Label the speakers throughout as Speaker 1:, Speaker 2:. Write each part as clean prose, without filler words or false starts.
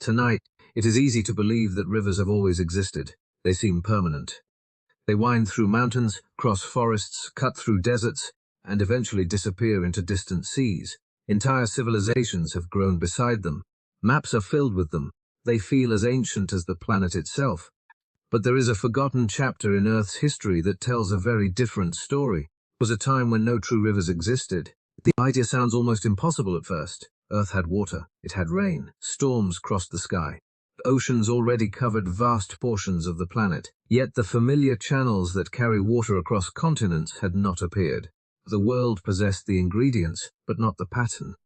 Speaker 1: Tonight, it is easy to believe that rivers have always existed. They seem permanent. They wind through mountains, cross forests, cut through deserts, and eventually disappear into distant seas. Entire civilizations have grown beside them. Maps are filled with them. They feel as ancient as the planet itself. But there is a forgotten chapter in Earth's history that tells a very different story. It was a time when no true rivers existed. The idea sounds almost impossible at first. Earth had water, it had rain, storms crossed the sky. Oceans already covered vast portions of the planet, yet the familiar channels that carry water across continents had not appeared. The world possessed the ingredients, but not the pattern.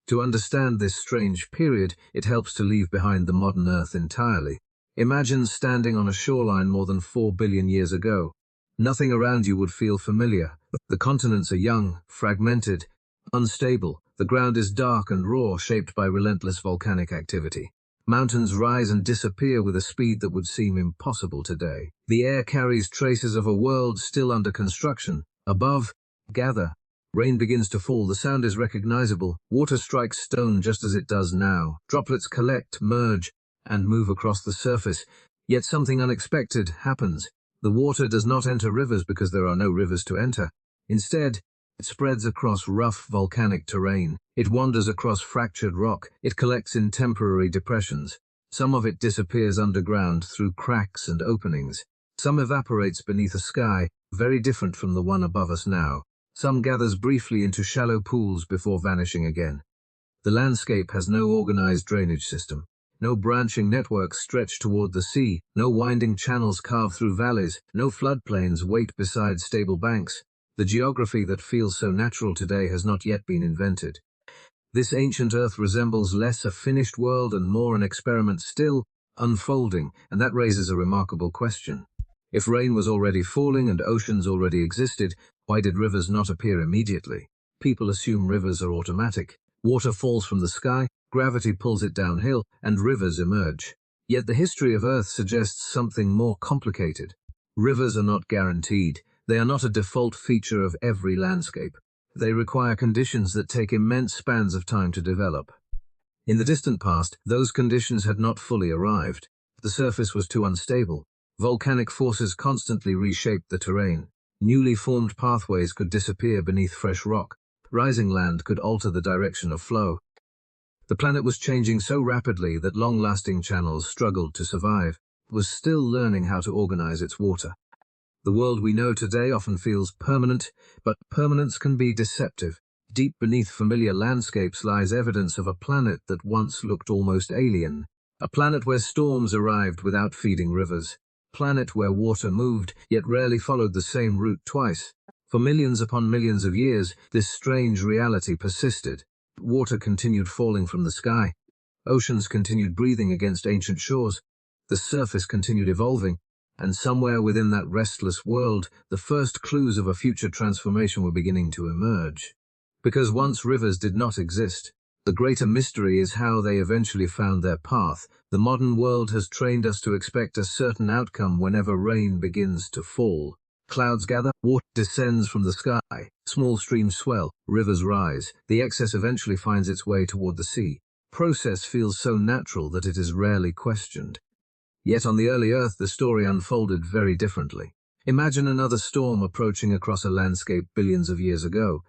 Speaker 1: To understand this strange period, it helps to leave behind the modern Earth entirely. Imagine standing on a shoreline more than 4 billion years ago. Nothing around you would feel familiar. The continents are young, fragmented, unstable. The ground is dark and raw, shaped by relentless volcanic activity. Mountains rise and disappear with a speed that would seem impossible today. The air carries traces of a world still under construction. Above, gather. Rain begins to fall, the sound is recognizable. Water strikes stone just as it does now. Droplets collect, merge, and move across the surface. Yet something unexpected happens. The water does not enter rivers because there are no rivers to enter. Instead, it spreads across rough volcanic terrain. It wanders across fractured rock. It collects in temporary depressions. Some of it disappears underground through cracks and openings. Some evaporates beneath a sky very different from the one above us now. Some gathers briefly into shallow pools before vanishing again. The landscape has no organized drainage system. No branching networks stretch toward the sea. No winding channels carve through valleys. No floodplains wait beside stable banks. The geography that feels so natural today has not yet been invented. This ancient Earth resembles less a finished world and more an experiment still unfolding, and that raises a remarkable question. If rain was already falling and oceans already existed, why did rivers not appear immediately? People assume rivers are automatic. Water falls from the sky, gravity pulls it downhill, and rivers emerge. Yet the history of Earth suggests something more complicated. Rivers are not guaranteed. They are not a default feature of every landscape. They require conditions that take immense spans of time to develop. In the distant past, those conditions had not fully arrived. The surface was too unstable. Volcanic forces constantly reshaped the terrain. Newly formed pathways could disappear beneath fresh rock. Rising land could alter the direction of flow. The planet was changing so rapidly that long-lasting channels struggled to survive. It was still learning how to organize its water. The world we know today often feels permanent, but permanence can be deceptive. Deep beneath familiar landscapes lies evidence of a planet that once looked almost alien. A planet where storms arrived without feeding rivers. A planet where water moved, yet rarely followed the same route twice. For millions upon millions of years, this strange reality persisted. Water continued falling from the sky. Oceans continued breathing against ancient shores. The surface continued evolving. And somewhere within that restless world, the first clues of a future transformation were beginning to emerge. Because once rivers did not exist, the greater mystery is how they eventually found their path. The modern world has trained us to expect a certain outcome whenever rain begins to fall. Clouds gather, water descends from the sky, small streams swell, rivers rise. The excess eventually finds its way toward the sea. Process feels so natural that it is rarely questioned. Yet on the early Earth, the story unfolded very differently. Imagine another storm approaching across a landscape billions of years ago.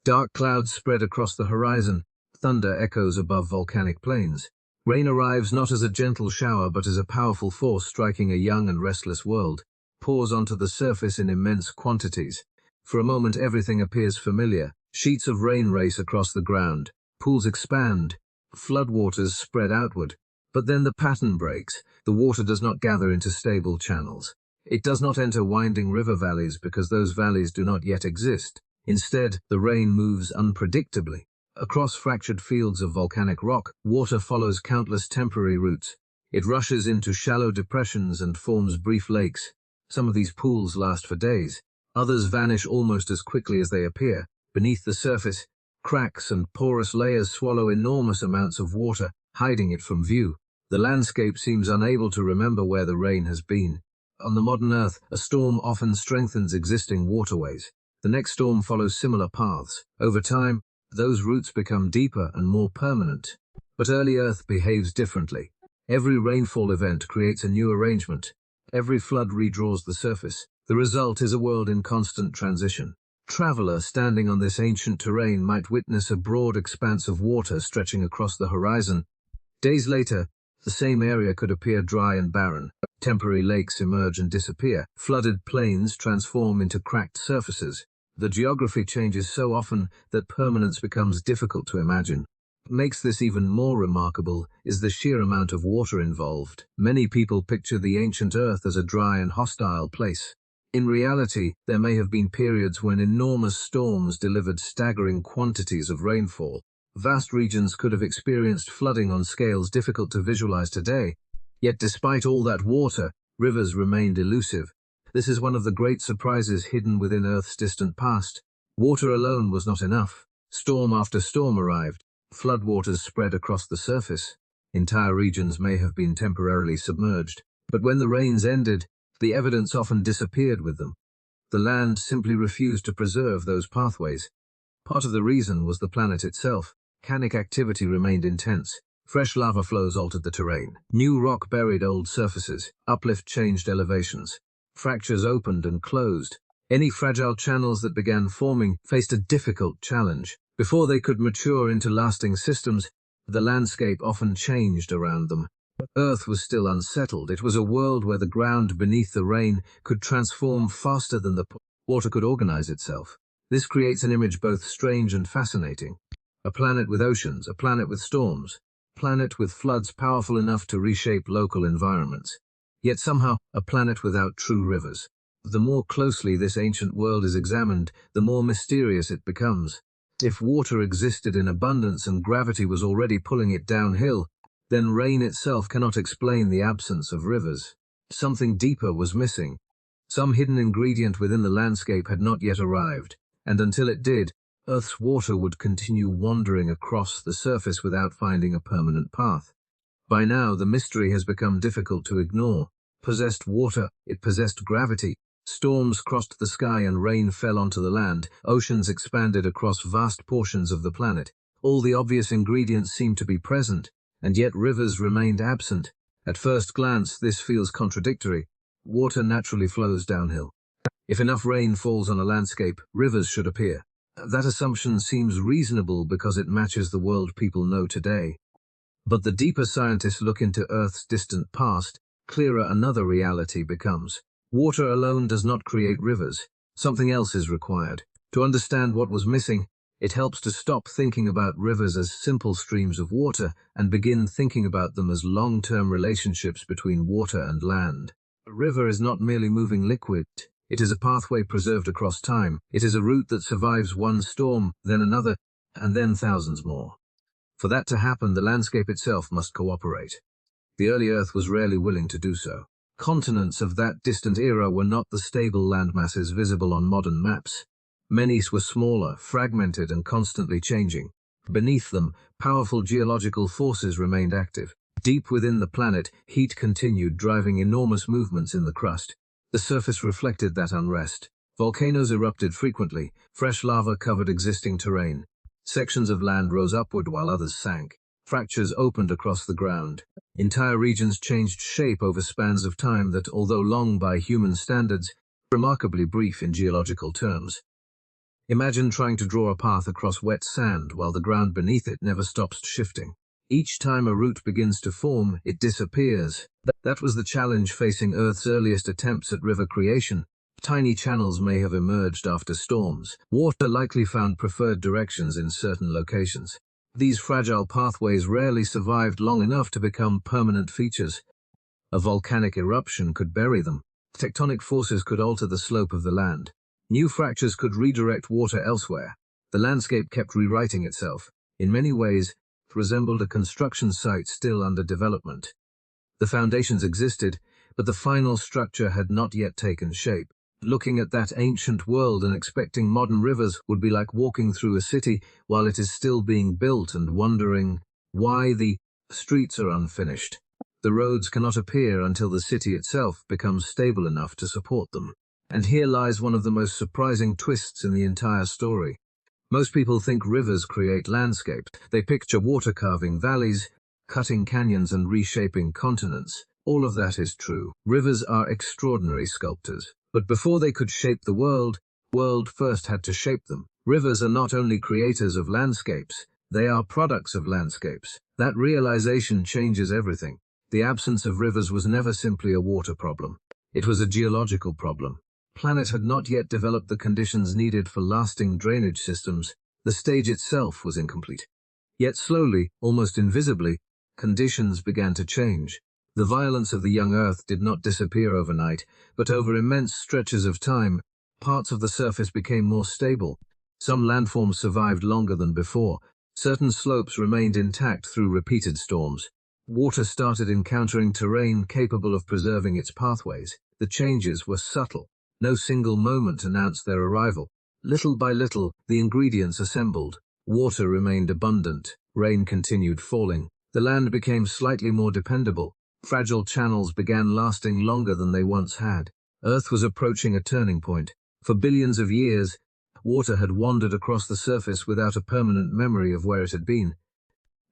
Speaker 1: Dark clouds spread across the horizon. Thunder echoes above volcanic plains. Rain arrives not as a gentle shower but as a powerful force striking a young and restless world. Pours onto the surface in immense quantities. For a moment everything appears familiar. Sheets of rain race across the ground. Pools expand. Floodwaters spread outward. But then the pattern breaks. The water does not gather into stable channels. It does not enter winding river valleys because those valleys do not yet exist. Instead, the rain moves unpredictably. Across fractured fields of volcanic rock, water follows countless temporary routes. It rushes into shallow depressions and forms brief lakes. Some of these pools last for days. Others vanish almost as quickly as they appear. Beneath the surface, cracks and porous layers swallow enormous amounts of water, hiding it from view. The landscape seems unable to remember where the rain has been. On the modern Earth, a storm often strengthens existing waterways. The next storm follows similar paths. Over time, those routes become deeper and more permanent. But early Earth behaves differently. Every rainfall event creates a new arrangement. Every flood redraws the surface. The result is a world in constant transition. A traveler standing on this ancient terrain might witness a broad expanse of water stretching across the horizon. Days later, the same area could appear dry and barren. Temporary lakes emerge and disappear. Flooded plains transform into cracked surfaces. The geography changes so often that permanence becomes difficult to imagine. What makes this even more remarkable is the sheer amount of water involved. Many people picture the ancient Earth as a dry and hostile place. In reality, there may have been periods when enormous storms delivered staggering quantities of rainfall. Vast regions could have experienced flooding on scales difficult to visualize today. Yet despite all that water, rivers remained elusive. This is one of the great surprises hidden within Earth's distant past. Water alone was not enough. Storm after storm arrived. Floodwaters spread across the surface. Entire regions may have been temporarily submerged. But when the rains ended, the evidence often disappeared with them. The land simply refused to preserve those pathways. Part of the reason was the planet itself. Volcanic activity remained intense. Fresh lava flows altered the terrain. New rock buried old surfaces. Uplift changed elevations. Fractures opened and closed. Any fragile channels that began forming faced a difficult challenge. Before they could mature into lasting systems, the landscape often changed around them. Earth was still unsettled. It was a world where the ground beneath the rain could transform faster than the water could organize itself. This creates an image both strange and fascinating. A planet with oceans, a planet with storms, a planet with floods powerful enough to reshape local environments. Yet somehow, a planet without true rivers. The more closely this ancient world is examined, the more mysterious it becomes. If water existed in abundance and gravity was already pulling it downhill, then rain itself cannot explain the absence of rivers. Something deeper was missing. Some hidden ingredient within the landscape had not yet arrived, and until it did, Earth's water would continue wandering across the surface without finding a permanent path. By now, the mystery has become difficult to ignore. Possessed water, it possessed gravity. Storms crossed the sky and rain fell onto the land. Oceans expanded across vast portions of the planet. All the obvious ingredients seemed to be present, and yet rivers remained absent. At first glance, this feels contradictory. Water naturally flows downhill. If enough rain falls on a landscape, rivers should appear. That assumption seems reasonable because it matches the world people know today. But the deeper scientists look into Earth's distant past, clearer another reality becomes. Water alone does not create rivers. Something else is required. To understand what was missing, it helps to stop thinking about rivers as simple streams of water and begin thinking about them as long-term relationships between water and land. A river is not merely moving liquid. It is a pathway preserved across time. It is a route that survives one storm, then another, and then thousands more. For that to happen, the landscape itself must cooperate. The early Earth was rarely willing to do so. Continents of that distant era were not the stable landmasses visible on modern maps. Many were smaller, fragmented, and constantly changing. Beneath them, powerful geological forces remained active. Deep within the planet, heat continued, driving enormous movements in the crust. The surface reflected that unrest. Volcanoes erupted frequently. Fresh lava covered existing terrain. Sections of land rose upward while others sank. Fractures opened across the ground. Entire regions changed shape over spans of time that, although long by human standards, were remarkably brief in geological terms. Imagine trying to draw a path across wet sand while the ground beneath it never stops shifting. Each time a route begins to form, it disappears. That was the challenge facing Earth's earliest attempts at river creation. Tiny channels may have emerged after storms. Water likely found preferred directions in certain locations. These fragile pathways rarely survived long enough to become permanent features. A volcanic eruption could bury them. Tectonic forces could alter the slope of the land. New fractures could redirect water elsewhere. The landscape kept rewriting itself. In many ways, it resembled a construction site still under development. The foundations existed, but the final structure had not yet taken shape. Looking at that ancient world and expecting modern rivers would be like walking through a city while it is still being built and wondering why the streets are unfinished. The roads cannot appear until the city itself becomes stable enough to support them. And here lies one of the most surprising twists in the entire story. Most people think rivers create landscapes. They picture water carving valleys, cutting canyons and reshaping continents. All of that is true. Rivers are extraordinary sculptors. But before they could shape the world first had to shape them. Rivers are not only creators of landscapes, they are products of landscapes. That realization changes everything. The absence of rivers was never simply a water problem. It was a geological problem. The planet had not yet developed the conditions needed for lasting drainage systems. The stage itself was incomplete. Yet slowly, almost invisibly, conditions began to change. The violence of the young Earth did not disappear overnight, but over immense stretches of time, parts of the surface became more stable. Some landforms survived longer than before. Certain slopes remained intact through repeated storms. Water started encountering terrain capable of preserving its pathways. The changes were subtle. No single moment announced their arrival. Little by little, the ingredients assembled. Water remained abundant. Rain continued falling. The land became slightly more dependable. Fragile channels began lasting longer than they once had. Earth was approaching a turning point. For billions of years, water had wandered across the surface without a permanent memory of where it had been.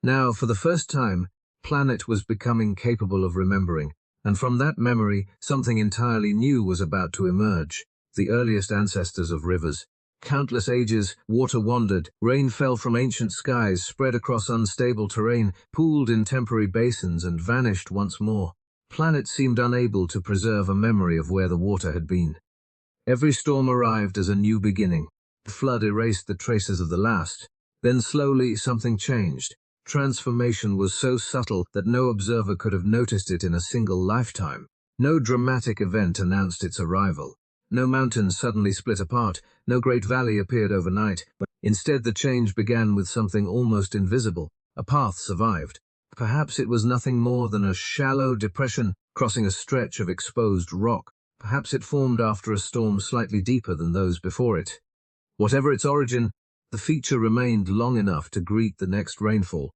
Speaker 1: Now, for the first time, the planet was becoming capable of remembering, and from that memory, something entirely new was about to emerge. The earliest ancestors of rivers. Countless ages, water wandered, rain fell from ancient skies, spread across unstable terrain, pooled in temporary basins and vanished once more. The planet seemed unable to preserve a memory of where the water had been. Every storm arrived as a new beginning. The flood erased the traces of the last. Then slowly something changed. Transformation was so subtle that no observer could have noticed it in a single lifetime. No dramatic event announced its arrival. No mountain suddenly split apart, no great valley appeared overnight, but instead the change began with something almost invisible. A path survived. Perhaps it was nothing more than a shallow depression crossing a stretch of exposed rock. Perhaps it formed after a storm slightly deeper than those before it. Whatever its origin, the feature remained long enough to greet the next rainfall.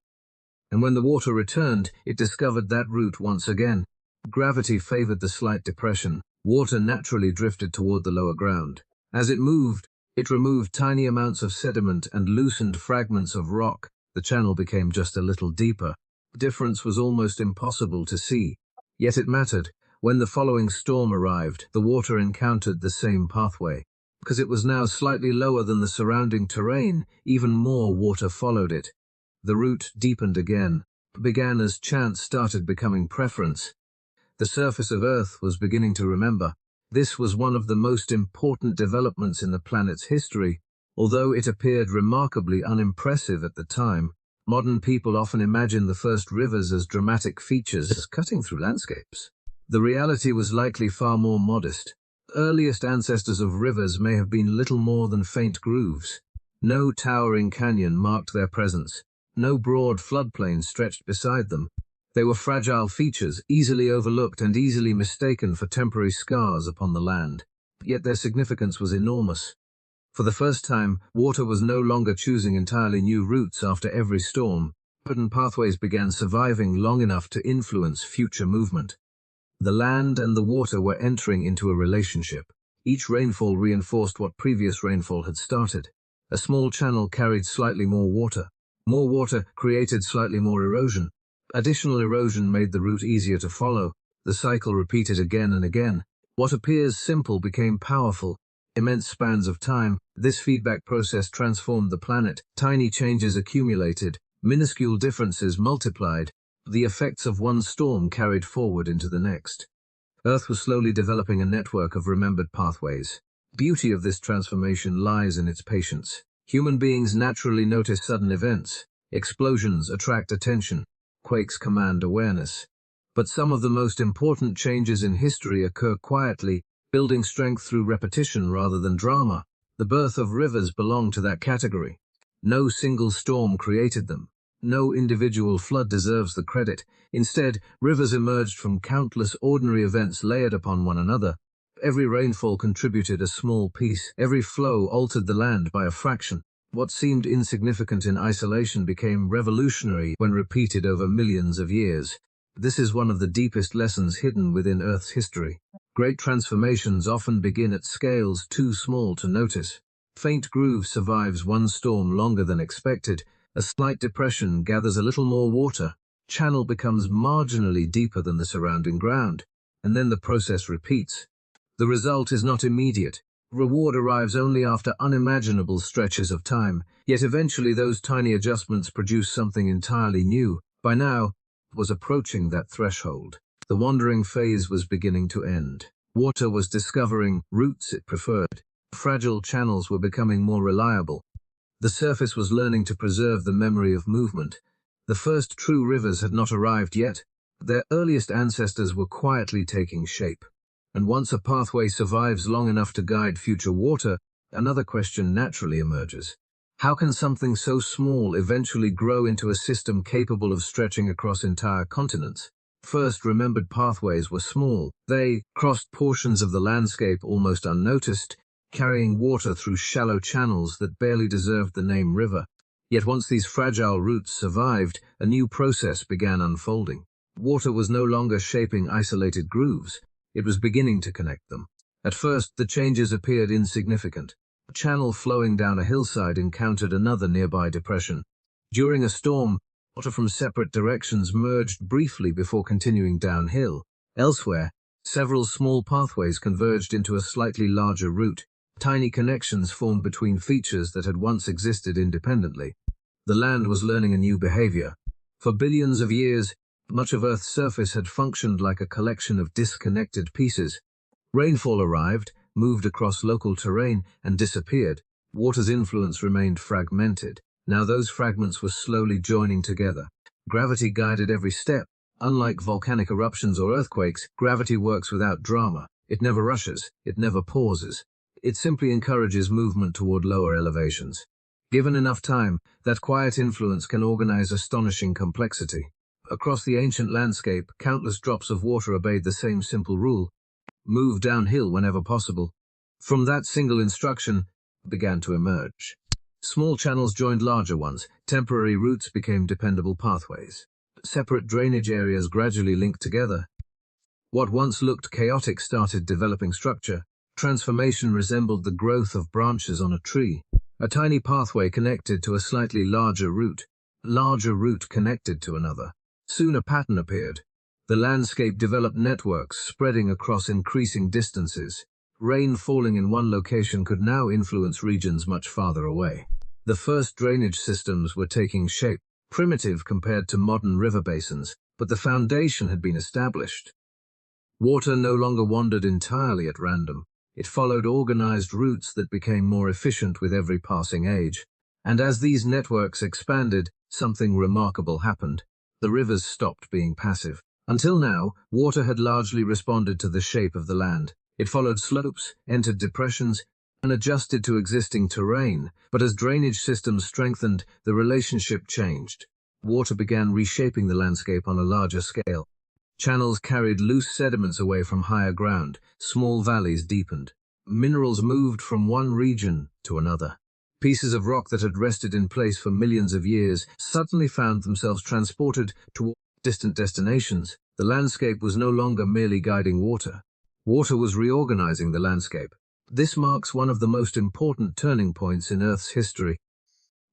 Speaker 1: And when the water returned, it discovered that route once again. Gravity favored the slight depression. Water naturally drifted toward the lower ground. As it moved, it removed tiny amounts of sediment and loosened fragments of rock. The channel became just a little deeper. The difference was almost impossible to see. Yet it mattered. When the following storm arrived, the water encountered the same pathway. Because it was now slightly lower than the surrounding terrain, even more water followed it. The route deepened again, began as chance started becoming preference. The surface of Earth was beginning to remember. This was one of the most important developments in the planet's history. Although it appeared remarkably unimpressive at the time, modern people often imagine the first rivers as dramatic features cutting through landscapes. The reality was likely far more modest. The earliest ancestors of rivers may have been little more than faint grooves. No towering canyon marked their presence. No broad floodplain stretched beside them. They were fragile features, easily overlooked and easily mistaken for temporary scars upon the land. Yet their significance was enormous. For the first time, water was no longer choosing entirely new routes after every storm. Certain pathways began surviving long enough to influence future movement. The land and the water were entering into a relationship. Each rainfall reinforced what previous rainfall had started. A small channel carried slightly more water. More water created slightly more erosion. Additional erosion made the route easier to follow. The cycle repeated again and again. What appears simple became powerful. Immense spans of time, this feedback process transformed the planet. Tiny changes accumulated, minuscule differences multiplied. The effects of one storm carried forward into the next. Earth was slowly developing a network of remembered pathways. The beauty of this transformation lies in its patience. Human beings naturally notice sudden events. Explosions attract attention. Quakes command awareness. But some of the most important changes in history occur quietly, building strength through repetition rather than drama. The birth of rivers belong to that category. No single storm created them. No individual flood deserves the credit. Instead, rivers emerged from countless ordinary events layered upon one another. Every rainfall contributed a small piece. Every flow altered the land by a fraction. What seemed insignificant in isolation became revolutionary when repeated over millions of years. This is one of the deepest lessons hidden within Earth's history. Great transformations often begin at scales too small to notice. Faint groove survives one storm longer than expected. A slight depression gathers a little more water. channel becomes marginally deeper than the surrounding ground, and then the process repeats. The result is not immediate. Reward arrives only after unimaginable stretches of time, yet eventually those tiny adjustments produce something entirely new. By now, it was approaching that threshold. The wandering phase was beginning to end. Water was discovering routes it preferred. Fragile channels were becoming more reliable. The surface was learning to preserve the memory of movement. The first true rivers had not arrived yet, but their earliest ancestors were quietly taking shape. And once a pathway survives long enough to guide future water, another question naturally emerges. How can something so small eventually grow into a system capable of stretching across entire continents? First remembered pathways were small. They crossed portions of the landscape almost unnoticed, carrying water through shallow channels that barely deserved the name river. Yet once these fragile routes survived, a new process began unfolding. Water was no longer shaping isolated grooves. It was beginning to connect them. At first, the changes appeared insignificant. A channel flowing down a hillside encountered another nearby depression. During a storm, water from separate directions merged briefly before continuing downhill. Elsewhere, several small pathways converged into a slightly larger route. Tiny connections formed between features that had once existed independently. The land was learning a new behavior. For billions of years, much of Earth's surface had functioned like a collection of disconnected pieces. Rainfall arrived, moved across local terrain, and disappeared. Water's influence remained fragmented. Now those fragments were slowly joining together. Gravity guided every step. Unlike volcanic eruptions or earthquakes, gravity works without drama. It never rushes. It never pauses. It simply encourages movement toward lower elevations. Given enough time, that quiet influence can organize astonishing complexity. Across the ancient landscape, countless drops of water obeyed the same simple rule: move downhill whenever possible. From that single instruction began to emerge. Small channels joined larger ones. Temporary routes became dependable pathways. Separate drainage areas gradually linked together. What once looked chaotic started developing structure. Transformation resembled the growth of branches on a tree. A tiny pathway connected to a slightly larger root. Larger root connected to another. Soon a pattern appeared. The landscape developed networks spreading across increasing distances. Rain falling in one location could now influence regions much farther away. The first drainage systems were taking shape, primitive compared to modern river basins, but the foundation had been established. Water no longer wandered entirely at random. It followed organized routes that became more efficient with every passing age. And as these networks expanded, something remarkable happened. The rivers stopped being passive. Until now, water had largely responded to the shape of the land. It followed slopes, entered depressions, and adjusted to existing terrain. But as drainage systems strengthened, the relationship changed. Water began reshaping the landscape on a larger scale. Channels carried loose sediments away from higher ground. Small valleys deepened. Minerals moved from one region to another. Pieces of rock that had rested in place for millions of years suddenly found themselves transported toward distant destinations. The landscape was no longer merely guiding water. Water was reorganizing the landscape. This marks one of the most important turning points in Earth's history.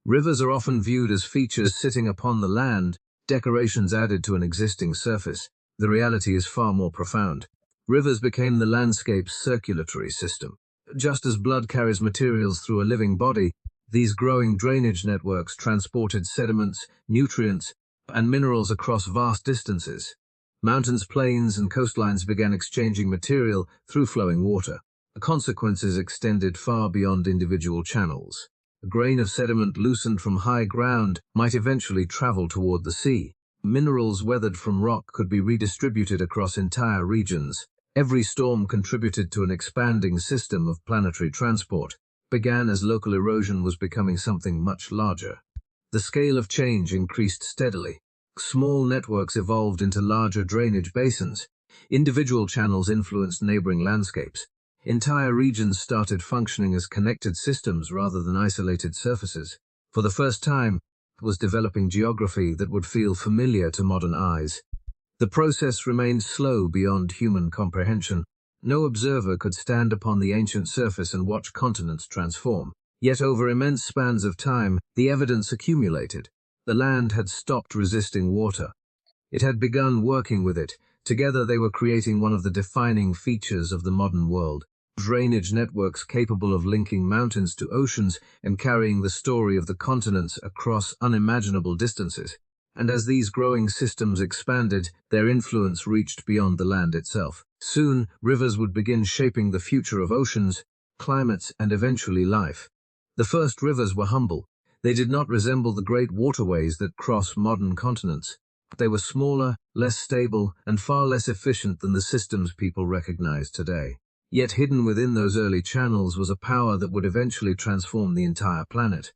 Speaker 1: Rivers are often viewed as features sitting upon the land, decorations added to an existing surface. The reality is far more profound. Rivers became the landscape's circulatory system. Just as blood carries materials through a living body, these growing drainage networks transported sediments, nutrients, and minerals across vast distances. Mountains, plains, and coastlines began exchanging material through flowing water. The consequences extended far beyond individual channels. A grain of sediment loosened from high ground might eventually travel toward the sea. Minerals weathered from rock could be redistributed across entire regions. Every storm contributed to an expanding system of planetary transport. Began as local erosion was becoming something much larger. The scale of change increased steadily. Small networks evolved into larger drainage basins. Individual channels influenced neighboring landscapes. Entire regions started functioning as connected systems rather than isolated surfaces. For the first time, was developing geography that would feel familiar to modern eyes. The process remained slow beyond human comprehension. No observer could stand upon the ancient surface and watch continents transform. Yet over immense spans of time, the evidence accumulated. The land had stopped resisting water. It had begun working with it. Together they were creating one of the defining features of the modern world. Drainage networks capable of linking mountains to oceans and carrying the story of the continents across unimaginable distances. And as these growing systems expanded, their influence reached beyond the land itself. Soon, rivers would begin shaping the future of oceans, climates, and eventually life. The first rivers were humble. They did not resemble the great waterways that cross modern continents. They were smaller, less stable, and far less efficient than the systems people recognize today. Yet hidden within those early channels was a power that would eventually transform the entire planet.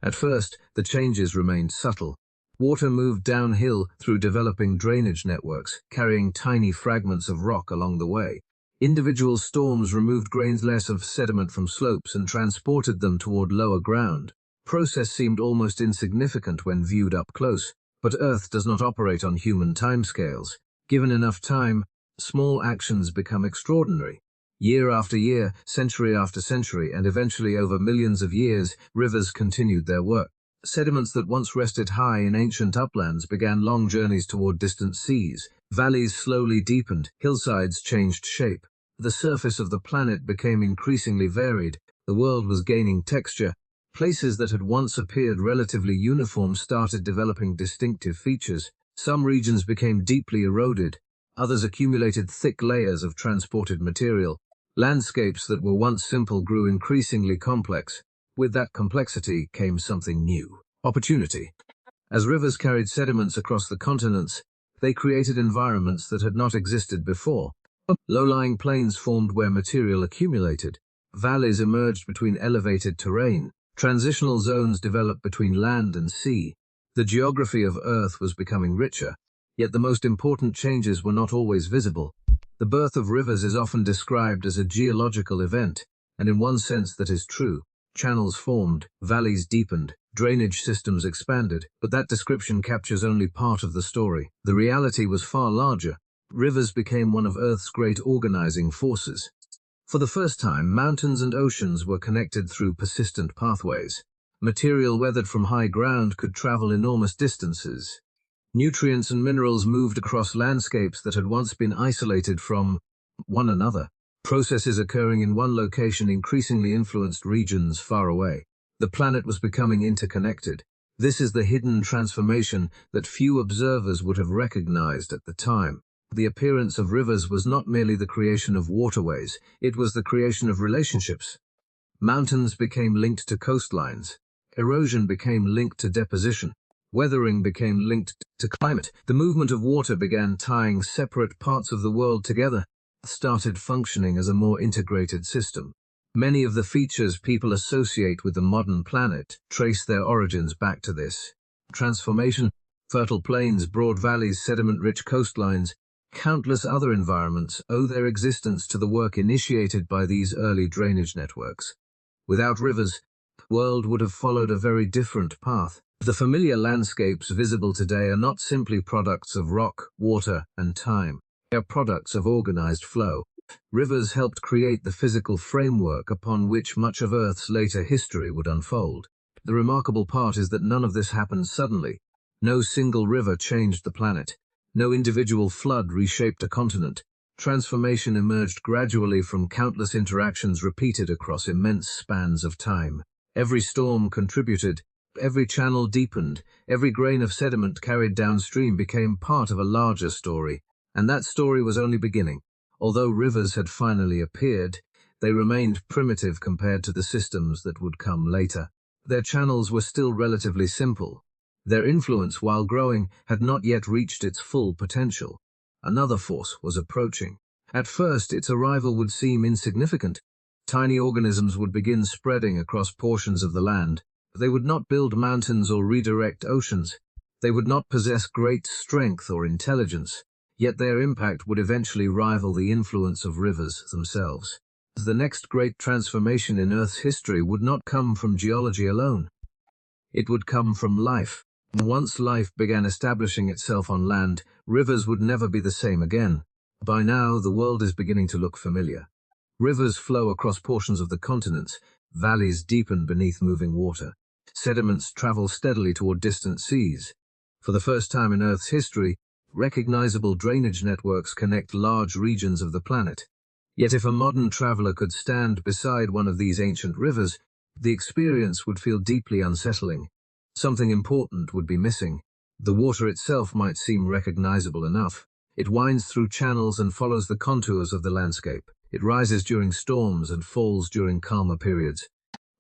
Speaker 1: At first, the changes remained subtle. Water moved downhill through developing drainage networks, carrying tiny fragments of rock along the way. Individual storms removed grains less of sediment from slopes and transported them toward lower ground. Process seemed almost insignificant when viewed up close, but Earth does not operate on human timescales. Given enough time, small actions become extraordinary. Year after year, century after century, and eventually over millions of years, rivers continued their work. Sediments that once rested high in ancient uplands began long journeys toward distant seas. Valleys slowly deepened, hillsides changed shape. The surface of the planet became increasingly varied. The world was gaining texture. Places that had once appeared relatively uniform started developing distinctive features. Some regions became deeply eroded. Others accumulated thick layers of transported material. Landscapes that were once simple grew increasingly complex. With that complexity came something new: opportunity. As rivers carried sediments across the continents, they created environments that had not existed before. Low-lying plains formed where material accumulated. Valleys emerged between elevated terrain. Transitional zones developed between land and sea. The geography of Earth was becoming richer, yet the most important changes were not always visible. The birth of rivers is often described as a geological event, and in one sense that is true. Channels formed, valleys deepened, drainage systems expanded, but that description captures only part of the story. The reality was far larger. Rivers became one of Earth's great organizing forces. For the first time, mountains and oceans were connected through persistent pathways. Material weathered from high ground could travel enormous distances. Nutrients and minerals moved across landscapes that had once been isolated from one another. Processes occurring in one location increasingly influenced regions far away. The planet was becoming interconnected. This is the hidden transformation that few observers would have recognized at the time. The appearance of rivers was not merely the creation of waterways, it was the creation of relationships. Mountains became linked to coastlines. Erosion became linked to deposition. Weathering became linked to climate. The movement of water began tying separate parts of the world together, started functioning as a more integrated system. Many of the features people associate with the modern planet trace their origins back to this transformation. Fertile plains, broad valleys, sediment-rich coastlines, countless other environments owe their existence to the work initiated by these early drainage networks. Without rivers, the world would have followed a very different path. The familiar landscapes visible today are not simply products of rock, water, and time. They are products of organized flow. Rivers helped create the physical framework upon which much of Earth's later history would unfold. The remarkable part is that none of this happened suddenly. No single river changed the planet. No individual flood reshaped a continent. Transformation emerged gradually from countless interactions repeated across immense spans of time. Every storm contributed, every channel deepened, every grain of sediment carried downstream became part of a larger story, and that story was only beginning. Although rivers had finally appeared, they remained primitive compared to the systems that would come later. Their channels were still relatively simple. Their influence, while growing, had not yet reached its full potential. Another force was approaching. At first, its arrival would seem insignificant. Tiny organisms would begin spreading across portions of the land. They would not build mountains or redirect oceans. They would not possess great strength or intelligence. Yet their impact would eventually rival the influence of rivers themselves. The next great transformation in Earth's history would not come from geology alone. It would come from life. Once life began establishing itself on land, rivers would never be the same again. By now, the world is beginning to look familiar. Rivers flow across portions of the continents. Valleys deepen beneath moving water. Sediments travel steadily toward distant seas. For the first time in Earth's history, Recognizable drainage networks connect large regions of the planet. Yet if a modern traveler could stand beside one of these ancient rivers, the experience would feel deeply unsettling. Something important would be missing. The water itself might seem recognizable enough. It winds through channels and follows the contours of the landscape. It rises during storms and falls during calmer periods.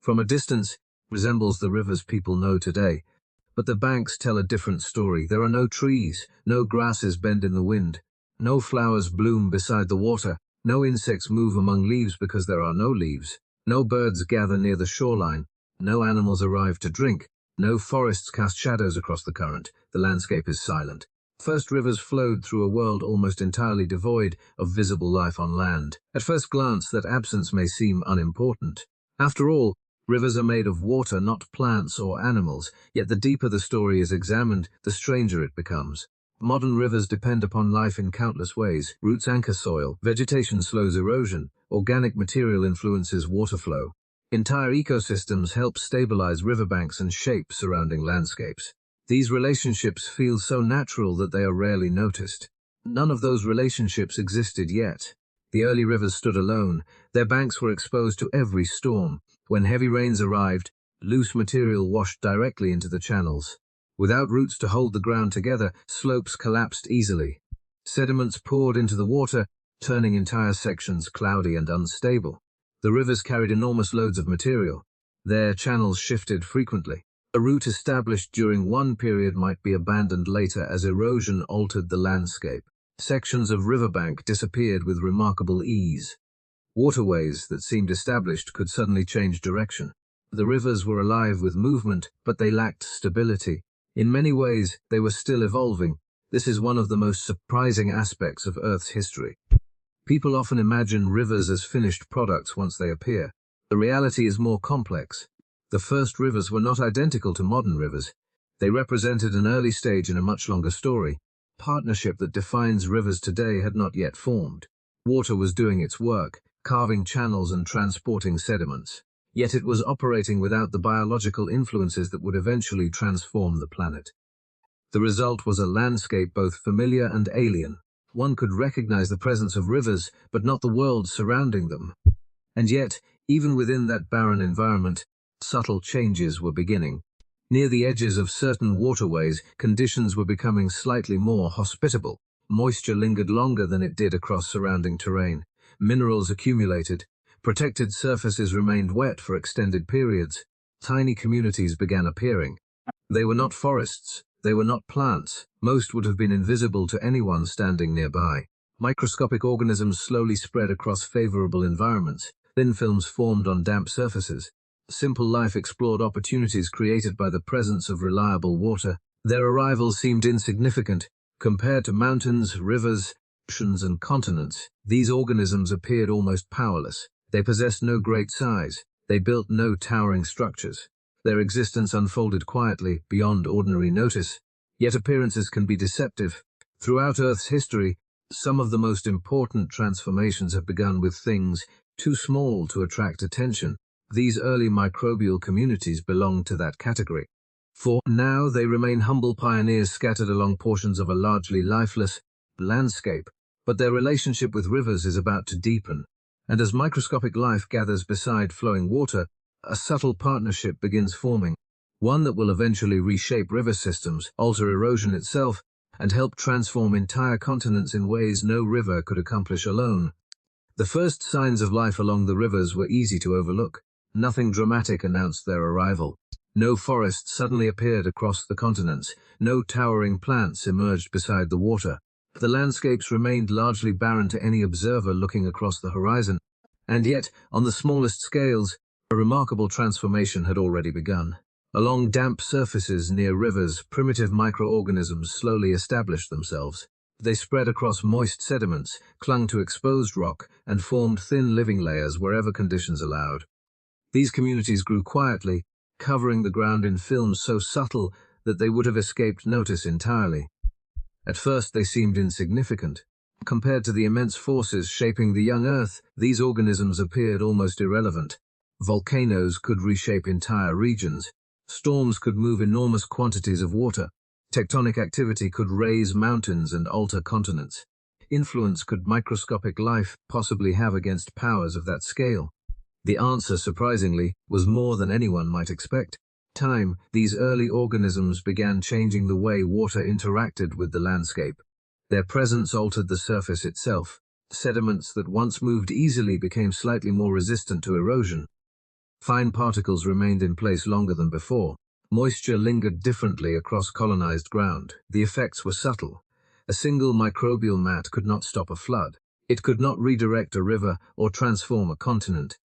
Speaker 1: From a distance, it resembles the rivers people know today. But the banks tell a different story. There are no trees, no grasses bend in the wind, no flowers bloom beside the water, no insects move among leaves because there are no leaves, no birds gather near the shoreline, no animals arrive to drink, no forests cast shadows across the current. The landscape is silent. First rivers flowed through a world almost entirely devoid of visible life on land. At first glance, that absence may seem unimportant. After all, rivers are made of water, not plants or animals, yet the deeper the story is examined, the stranger it becomes. Modern rivers depend upon life in countless ways. Roots anchor soil, vegetation slows erosion, organic material influences water flow. Entire ecosystems help stabilize riverbanks and shape surrounding landscapes. These relationships feel so natural that they are rarely noticed. None of those relationships existed yet. The early rivers stood alone. Their banks were exposed to every storm. When heavy rains arrived, loose material washed directly into the channels. Without roots to hold the ground together, slopes collapsed easily. Sediments poured into the water, turning entire sections cloudy and unstable. The rivers carried enormous loads of material. Their channels shifted frequently. A route established during one period might be abandoned later as erosion altered the landscape. Sections of riverbank disappeared with remarkable ease. Waterways that seemed established could suddenly change direction. The rivers were alive with movement, but they lacked stability. In many ways, they were still evolving. This is one of the most surprising aspects of Earth's history. People often imagine rivers as finished products once they appear. The reality is more complex. The first rivers were not identical to modern rivers. They represented an early stage in a much longer story. Partnership that defines rivers today had not yet formed. Water was doing its work, carving channels and transporting sediments. Yet it was operating without the biological influences that would eventually transform the planet. The result was a landscape both familiar and alien. One could recognize the presence of rivers, but not the world surrounding them. And yet, even within that barren environment, subtle changes were beginning. Near the edges of certain waterways, conditions were becoming slightly more hospitable. Moisture lingered longer than it did across surrounding terrain. Minerals accumulated. Protected surfaces remained wet for extended periods. Tiny communities began appearing. They were not forests. They were not plants. Most would have been invisible to anyone standing nearby. Microscopic organisms slowly spread across favorable environments. Thin films formed on damp surfaces. Simple life explored opportunities created by the presence of reliable water. Their arrival seemed insignificant. Compared to mountains, rivers, oceans, and continents, these organisms appeared almost powerless. They possessed no great size. They built no towering structures. Their existence unfolded quietly, beyond ordinary notice. Yet appearances can be deceptive. Throughout Earth's history, some of the most important transformations have begun with things too small to attract attention. These early microbial communities belong to that category. For now, they remain humble pioneers scattered along portions of a largely lifeless landscape. But their relationship with rivers is about to deepen. And as microscopic life gathers beside flowing water, a subtle partnership begins forming, one that will eventually reshape river systems, alter erosion itself, and help transform entire continents in ways no river could accomplish alone. The first signs of life along the rivers were easy to overlook. Nothing dramatic announced their arrival. No forests suddenly appeared across the continents. No towering plants emerged beside the water. The landscapes remained largely barren to any observer looking across the horizon. And yet, on the smallest scales, a remarkable transformation had already begun. Along damp surfaces near rivers, primitive microorganisms slowly established themselves. They spread across moist sediments, clung to exposed rock, and formed thin living layers wherever conditions allowed. These communities grew quietly, covering the ground in films so subtle that they would have escaped notice entirely. At first they seemed insignificant. Compared to the immense forces shaping the young Earth, these organisms appeared almost irrelevant. Volcanoes could reshape entire regions. Storms could move enormous quantities of water. Tectonic activity could raise mountains and alter continents. Influence could microscopic life possibly have against powers of that scale? The answer, surprisingly, was more than anyone might expect. Time, these early organisms began changing the way water interacted with the landscape. Their presence altered the surface itself. Sediments that once moved easily became slightly more resistant to erosion. Fine particles remained in place longer than before. Moisture lingered differently across colonized ground. The effects were subtle. A single microbial mat could not stop a flood. It could not redirect a river or transform a continent.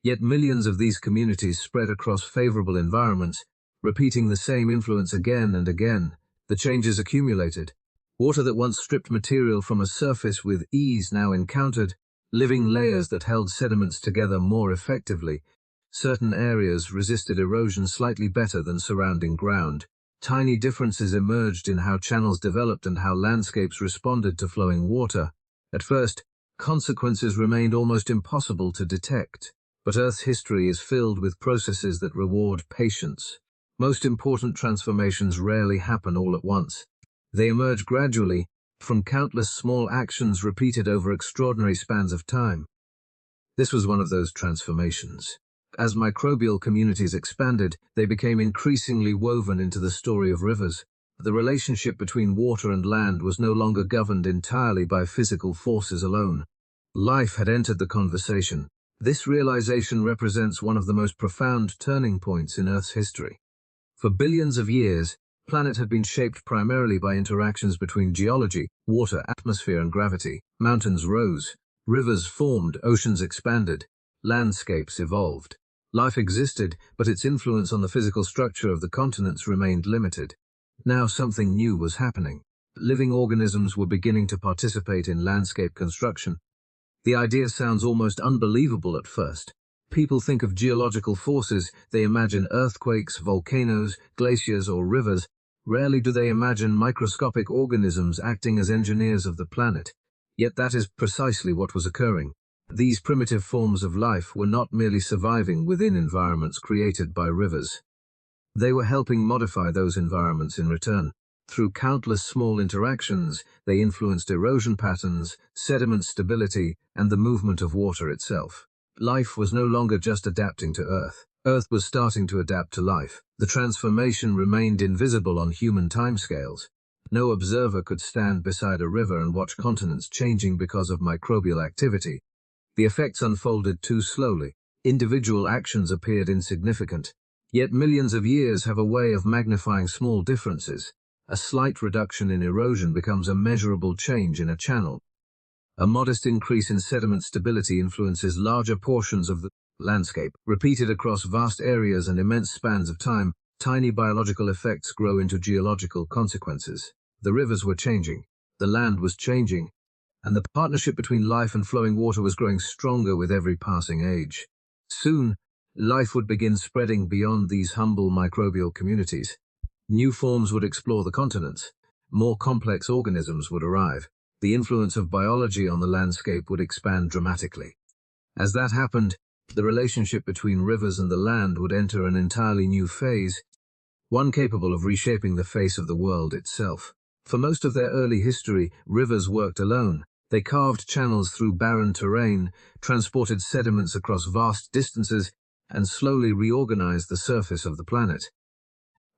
Speaker 1: Yet millions of these communities spread across favorable environments, repeating the same influence again and again. The changes accumulated. Water that once stripped material from a surface with ease now encountered living layers that held sediments together more effectively. Certain areas resisted erosion slightly better than surrounding ground. Tiny differences emerged in how channels developed and how landscapes responded to flowing water. At first, consequences remained almost impossible to detect. But Earth's history is filled with processes that reward patience. Most important transformations rarely happen all at once. They emerge gradually, from countless small actions repeated over extraordinary spans of time. This was one of those transformations. As microbial communities expanded, they became increasingly woven into the story of rivers. The relationship between water and land was no longer governed entirely by physical forces alone. Life had entered the conversation. This realization represents one of the most profound turning points in Earth's history. For billions of years, the planet had been shaped primarily by interactions between geology, water, atmosphere, and gravity. Mountains rose, rivers formed, oceans expanded, landscapes evolved. Life existed, but its influence on the physical structure of the continents remained limited. Now something new was happening. Living organisms were beginning to participate in landscape construction. The idea sounds almost unbelievable at first. People think of geological forces, they imagine earthquakes, volcanoes, glaciers, or rivers. Rarely do they imagine microscopic organisms acting as engineers of the planet. Yet that is precisely what was occurring. These primitive forms of life were not merely surviving within environments created by rivers. They were helping modify those environments in return. Through countless small interactions, they influenced erosion patterns, sediment stability, and the movement of water itself. Life was no longer just adapting to Earth. Earth was starting to adapt to life. The transformation remained invisible on human timescales. No observer could stand beside a river and watch continents changing because of microbial activity. The effects unfolded too slowly. Individual actions appeared insignificant. Yet millions of years have a way of magnifying small differences. A slight reduction in erosion becomes a measurable change in a channel. A modest increase in sediment stability influences larger portions of the landscape. Repeated across vast areas and immense spans of time, tiny biological effects grow into geological consequences. The rivers were changing, the land was changing, and the partnership between life and flowing water was growing stronger with every passing age. Soon, life would begin spreading beyond these humble microbial communities. New forms would explore the continents. More complex organisms would arrive. The influence of biology on the landscape would expand dramatically. As that happened, the relationship between rivers and the land would enter an entirely new phase, one capable of reshaping the face of the world itself. For most of their early history, rivers worked alone. They carved channels through barren terrain, transported sediments across vast distances, and slowly reorganized the surface of the planet.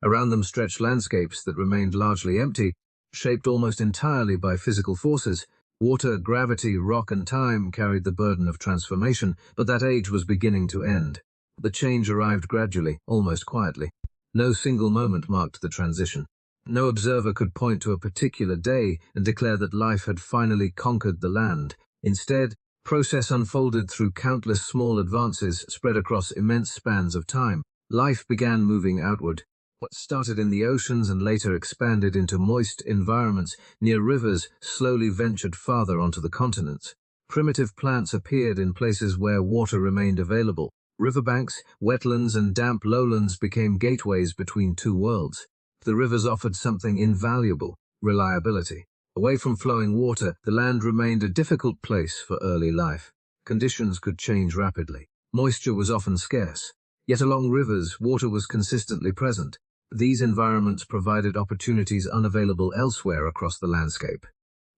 Speaker 1: Around them stretched landscapes that remained largely empty, shaped almost entirely by physical forces. Water, gravity, rock, and time carried the burden of transformation, but that age was beginning to end. The change arrived gradually, almost quietly. No single moment marked the transition. No observer could point to a particular day and declare that life had finally conquered the land. Instead, process unfolded through countless small advances spread across immense spans of time. Life began moving outward. What started in the oceans and later expanded into moist environments near rivers slowly ventured farther onto the continents. Primitive plants appeared in places where water remained available. Riverbanks, wetlands, and damp lowlands became gateways between two worlds. The rivers offered something invaluable: reliability. Away from flowing water, the land remained a difficult place for early life. Conditions could change rapidly. Moisture was often scarce. Yet along rivers, water was consistently present. These environments provided opportunities unavailable elsewhere across the landscape.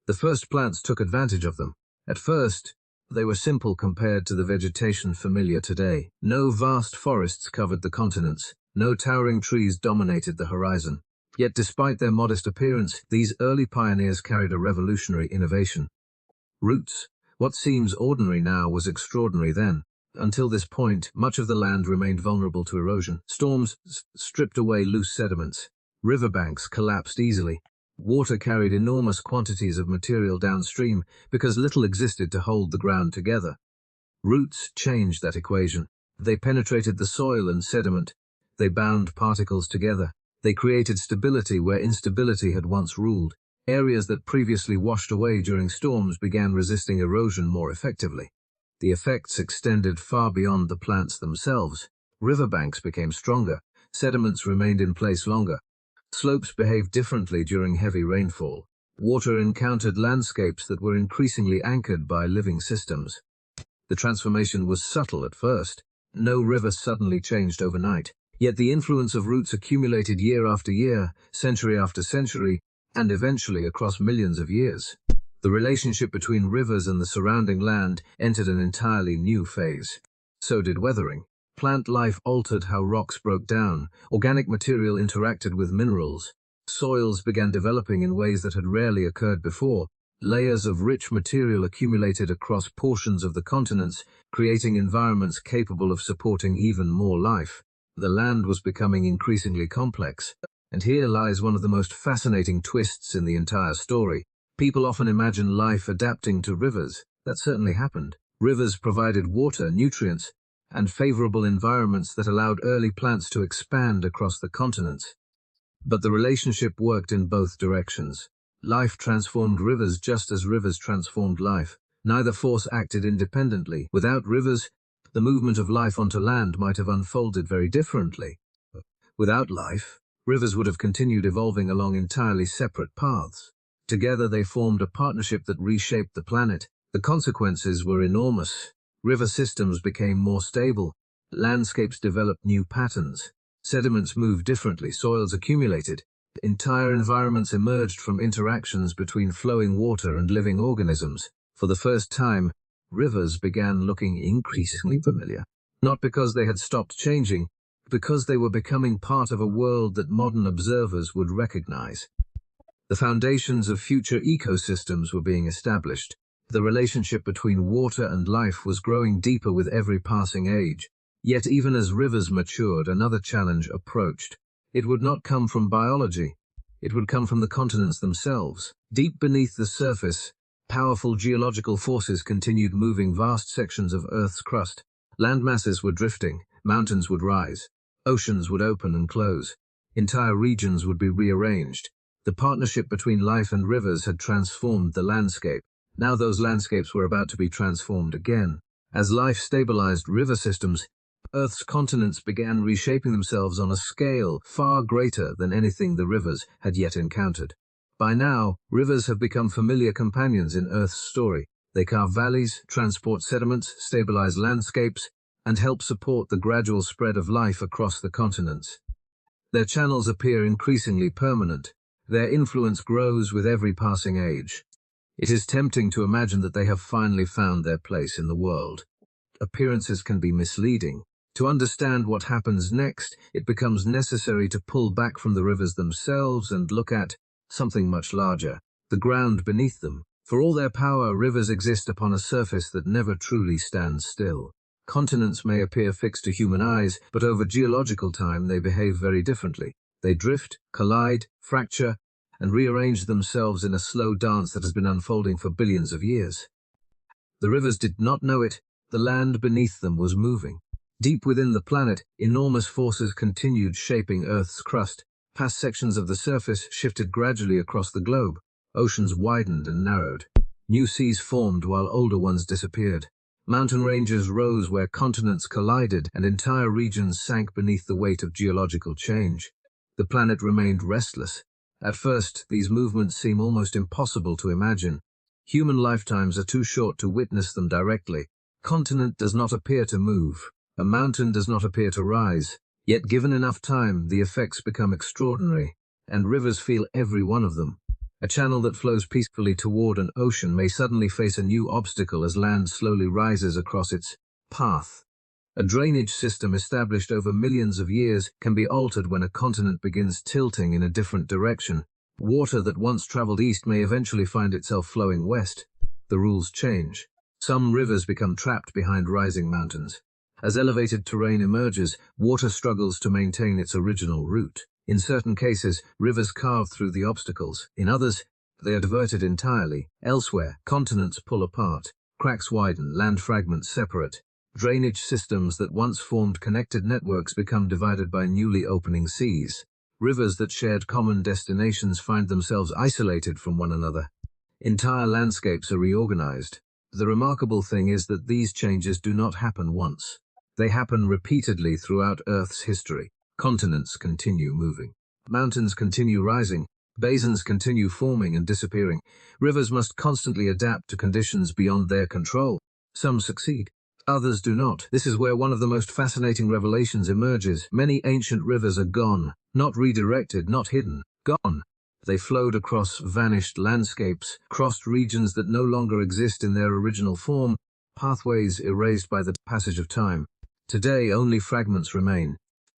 Speaker 1: The first plants took advantage of them. At first, they were simple compared to the vegetation familiar today. No vast forests covered the continents. No towering trees dominated the horizon. Yet despite their modest appearance, these early pioneers carried a revolutionary innovation. Roots. What seems ordinary now was extraordinary then. Until this point, much of the land remained vulnerable to erosion. Storms stripped away loose sediments. Riverbanks collapsed easily. Water carried enormous quantities of material downstream because little existed to hold the ground together. Roots changed that equation. They penetrated the soil and sediment. They bound particles together. They created stability where instability had once ruled. Areas that previously washed away during storms began resisting erosion more effectively. The effects extended far beyond the plants themselves. Riverbanks became stronger. Sediments remained in place longer. Slopes behaved differently during heavy rainfall. Water encountered landscapes that were increasingly anchored by living systems. The transformation was subtle at first. No river suddenly changed overnight. Yet the influence of roots accumulated year after year, century after century, and eventually across millions of years. The relationship between rivers and the surrounding land entered an entirely new phase. So did weathering. Plant life altered how rocks broke down. Organic material interacted with minerals. Soils began developing in ways that had rarely occurred before. Layers of rich material accumulated across portions of the continents, creating environments capable of supporting even more life. The land was becoming increasingly complex. And here lies one of the most fascinating twists in the entire story. People often imagine life adapting to rivers. That certainly happened. Rivers provided water, nutrients, and favorable environments that allowed early plants to expand across the continents. But the relationship worked in both directions. Life transformed rivers just as rivers transformed life. Neither force acted independently. Without rivers, the movement of life onto land might have unfolded very differently. Without life, rivers would have continued evolving along entirely separate paths. Together they formed a partnership that reshaped the planet. The consequences were enormous. River systems became more stable. Landscapes developed new patterns. Sediments moved differently. Soils accumulated. Entire environments emerged from interactions between flowing water and living organisms. For the first time, rivers began looking increasingly familiar. Not because they had stopped changing, but because they were becoming part of a world that modern observers would recognize. The foundations of future ecosystems were being established. The relationship between water and life was growing deeper with every passing age. Yet even as rivers matured, another challenge approached. It would not come from biology. It would come from the continents themselves. Deep beneath the surface, powerful geological forces continued moving vast sections of Earth's crust. Land masses were drifting, mountains would rise, oceans would open and close, entire regions would be rearranged. The partnership between life and rivers had transformed the landscape. Now those landscapes were about to be transformed again. As life stabilized river systems, Earth's continents began reshaping themselves on a scale far greater than anything the rivers had yet encountered. By now, rivers have become familiar companions in Earth's story. They carve valleys, transport sediments, stabilize landscapes, and help support the gradual spread of life across the continents. Their channels appear increasingly permanent. Their influence grows with every passing age. It is tempting to imagine that they have finally found their place in the world. Appearances can be misleading. To understand what happens next, it becomes necessary to pull back from the rivers themselves and look at something much larger, the ground beneath them. For all their power, rivers exist upon a surface that never truly stands still. Continents may appear fixed to human eyes, but over geological time they behave very differently. They drift, collide, fracture, and rearrange themselves in a slow dance that has been unfolding for billions of years. The rivers did not know it. The land beneath them was moving. Deep within the planet, enormous forces continued shaping Earth's crust. Past sections of the surface shifted gradually across the globe. Oceans widened and narrowed. New seas formed while older ones disappeared. Mountain ranges rose where continents collided, and entire regions sank beneath the weight of geological change. The planet remained restless. At first, these movements seem almost impossible to imagine. Human lifetimes are too short to witness them directly. Continent does not appear to move. A mountain does not appear to rise. Yet given enough time, the effects become extraordinary, and rivers feel every one of them. A channel that flows peacefully toward an ocean may suddenly face a new obstacle as land slowly rises across its path. A drainage system established over millions of years can be altered when a continent begins tilting in a different direction. Water that once traveled east may eventually find itself flowing west. The rules change. Some rivers become trapped behind rising mountains. As elevated terrain emerges, water struggles to maintain its original route. In certain cases, rivers carve through the obstacles. In others, they are diverted entirely. Elsewhere, continents pull apart. Cracks widen, land fragments separate. Drainage systems that once formed connected networks become divided by newly opening seas. Rivers that shared common destinations find themselves isolated from one another. Entire landscapes are reorganized. The remarkable thing is that these changes do not happen once. They happen repeatedly throughout Earth's history. Continents continue moving. Mountains continue rising. Basins continue forming and disappearing. Rivers must constantly adapt to conditions beyond their control. Some succeed. Others do not. This is where one of the most fascinating revelations emerges. Many ancient rivers are gone, not redirected, not hidden, gone. They flowed across vanished landscapes, crossed regions that no longer exist in their original form, pathways erased by the passage of time. Today, only fragments remain.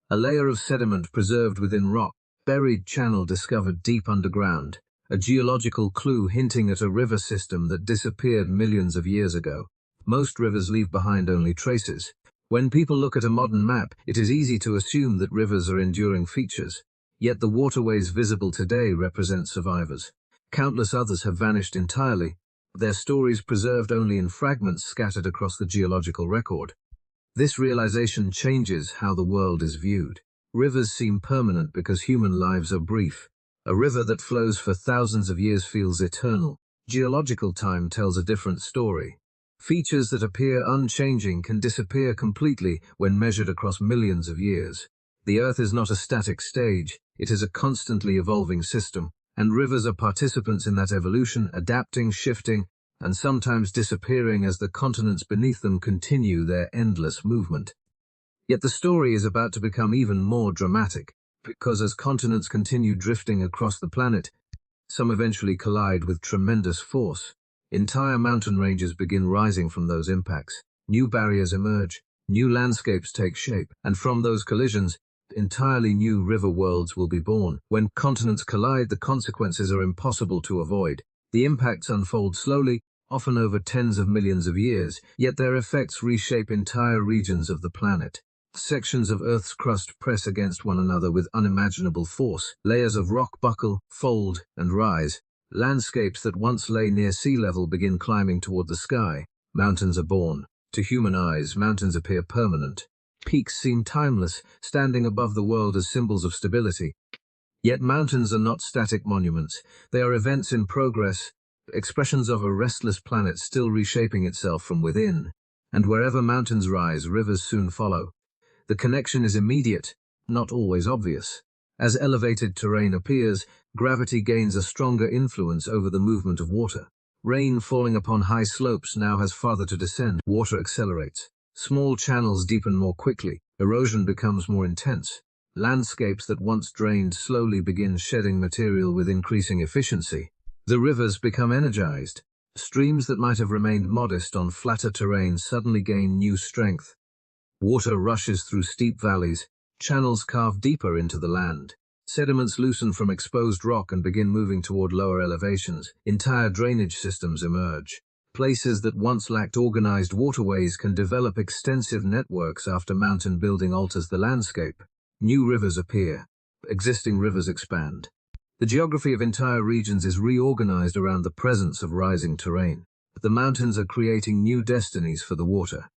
Speaker 1: A layer of sediment preserved within rock, buried channel discovered deep underground, a geological clue hinting at a river system that disappeared millions of years ago. Most rivers leave behind only traces. When people look at a modern map, it is easy to assume that rivers are enduring features. Yet the waterways visible today represent survivors. Countless others have vanished entirely, their stories preserved only in fragments scattered across the geological record. This realization changes how the world is viewed. Rivers seem permanent because human lives are brief. A river that flows for thousands of years feels eternal. Geological time tells a different story. Features that appear unchanging can disappear completely when measured across millions of years. The Earth is not a static stage, it is a constantly evolving system, and rivers are participants in that evolution, adapting, shifting, and sometimes disappearing as the continents beneath them continue their endless movement. Yet the story is about to become even more dramatic, because as continents continue drifting across the planet, some eventually collide with tremendous force. Entire mountain ranges begin rising from those impacts. New barriers emerge, new landscapes take shape, and from those collisions, entirely new river worlds will be born. When continents collide, the consequences are impossible to avoid. The impacts unfold slowly, often over tens of millions of years, yet their effects reshape entire regions of the planet. Sections of Earth's crust press against one another with unimaginable force. Layers of rock buckle, fold, and rise. Landscapes that once lay near sea level begin climbing toward the sky. Mountains are born. To human eyes, mountains appear permanent. Peaks seem timeless, standing above the world as symbols of stability. Yet mountains are not static monuments. They are events in progress, expressions of a restless planet still reshaping itself from within. And wherever mountains rise, rivers soon follow. The connection is immediate, not always obvious. As elevated terrain appears, gravity gains a stronger influence over the movement of water. Rain falling upon high slopes now has farther to descend. Water accelerates. Small channels deepen more quickly. Erosion becomes more intense. Landscapes that once drained slowly begin shedding material with increasing efficiency. The rivers become energized. Streams that might have remained modest on flatter terrain suddenly gain new strength. Water rushes through steep valleys. Channels carve deeper into the land. Sediments loosen from exposed rock and begin moving toward lower elevations. Entire drainage systems emerge. Places that once lacked organized waterways can develop extensive networks after mountain building alters the landscape. New rivers appear. Existing rivers expand. The geography of entire regions is reorganized around the presence of rising terrain. The mountains are creating new destinies for the water.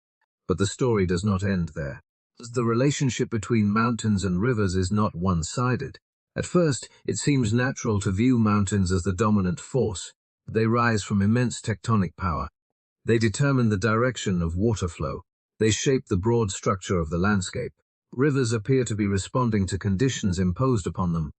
Speaker 1: But the story does not end there. The relationship between mountains and rivers is not one-sided. At first, it seems natural to view mountains as the dominant force. They rise from immense tectonic power. They determine the direction of water flow. They shape the broad structure of the landscape. Rivers appear to be responding to conditions imposed upon them.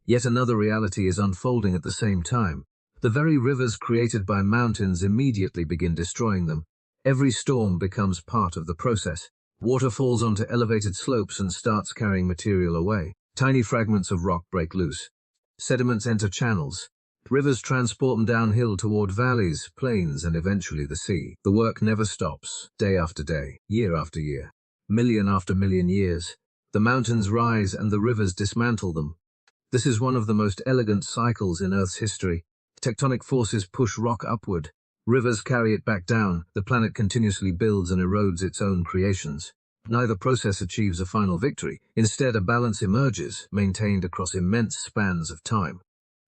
Speaker 1: Yet another reality is unfolding at the same time. The very rivers created by mountains immediately begin destroying them. Every storm becomes part of the process. Water falls onto elevated slopes and starts carrying material away. Tiny fragments of rock break loose. Sediments enter channels. Rivers transport them downhill toward valleys, plains, and eventually the sea. The work never stops, day after day, year after year, million after million years. The mountains rise and the rivers dismantle them. This is one of the most elegant cycles in Earth's history. Tectonic forces push rock upward. Rivers carry it back down. The planet continuously builds and erodes its own creations. Neither process achieves a final victory. Instead, a balance emerges, maintained across immense spans of time.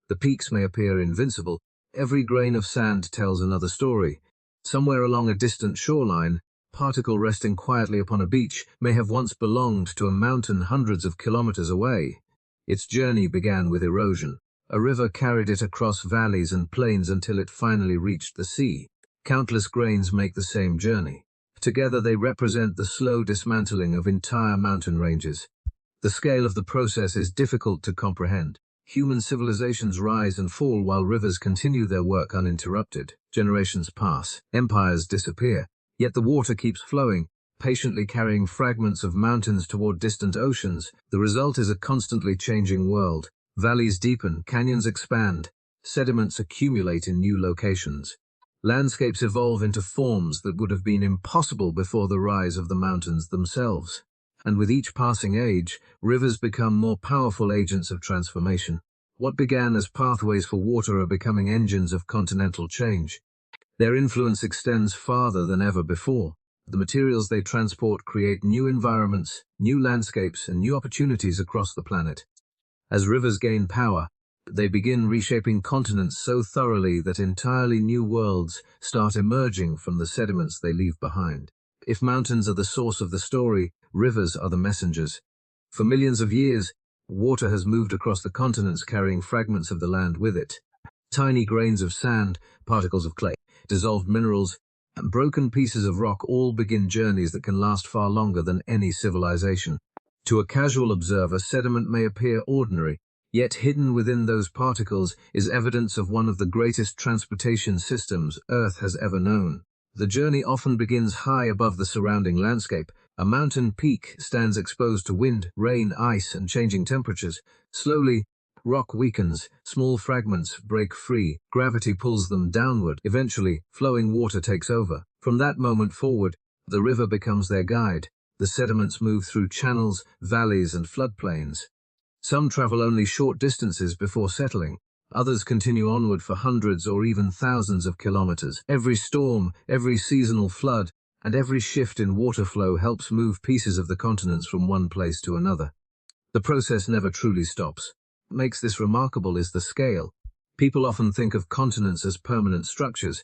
Speaker 1: The peaks may appear invincible. Every grain of sand tells another story. Somewhere along a distant shoreline, a particle resting quietly upon a beach may have once belonged to a mountain hundreds of kilometers away. Its journey began with erosion. A river carried it across valleys and plains until it finally reached the sea. Countless grains make the same journey. Together they represent the slow dismantling of entire mountain ranges. The scale of the process is difficult to comprehend. Human civilizations rise and fall while rivers continue their work uninterrupted. Generations pass, empires disappear, yet the water keeps flowing, patiently carrying fragments of mountains toward distant oceans. The result is a constantly changing world. Valleys deepen, canyons expand, sediments accumulate in new locations. Landscapes evolve into forms that would have been impossible before the rise of the mountains themselves. And with each passing age, rivers become more powerful agents of transformation. What began as pathways for water are becoming engines of continental change. Their influence extends farther than ever before. The materials they transport create new environments, new landscapes, and new opportunities across the planet. As rivers gain power, they begin reshaping continents so thoroughly that entirely new worlds start emerging from the sediments they leave behind. If mountains are the source of the story, rivers are the messengers. For millions of years, water has moved across the continents carrying fragments of the land with it. Tiny grains of sand, particles of clay, dissolved minerals, and broken pieces of rock all begin journeys that can last far longer than any civilization. To a casual observer, sediment may appear ordinary, yet hidden within those particles is evidence of one of the greatest transportation systems Earth has ever known. The journey often begins high above the surrounding landscape. A mountain peak stands exposed to wind, rain, ice, and changing temperatures. Slowly, rock weakens, small fragments break free, gravity pulls them downward. Eventually, flowing water takes over. From that moment forward, the river becomes their guide. The sediments move through channels, valleys, and floodplains. Some travel only short distances before settling. Others continue onward for hundreds or even thousands of kilometers. Every storm, every seasonal flood, and every shift in water flow helps move pieces of the continents from one place to another. The process never truly stops. What makes this remarkable is the scale. People often think of continents as permanent structures.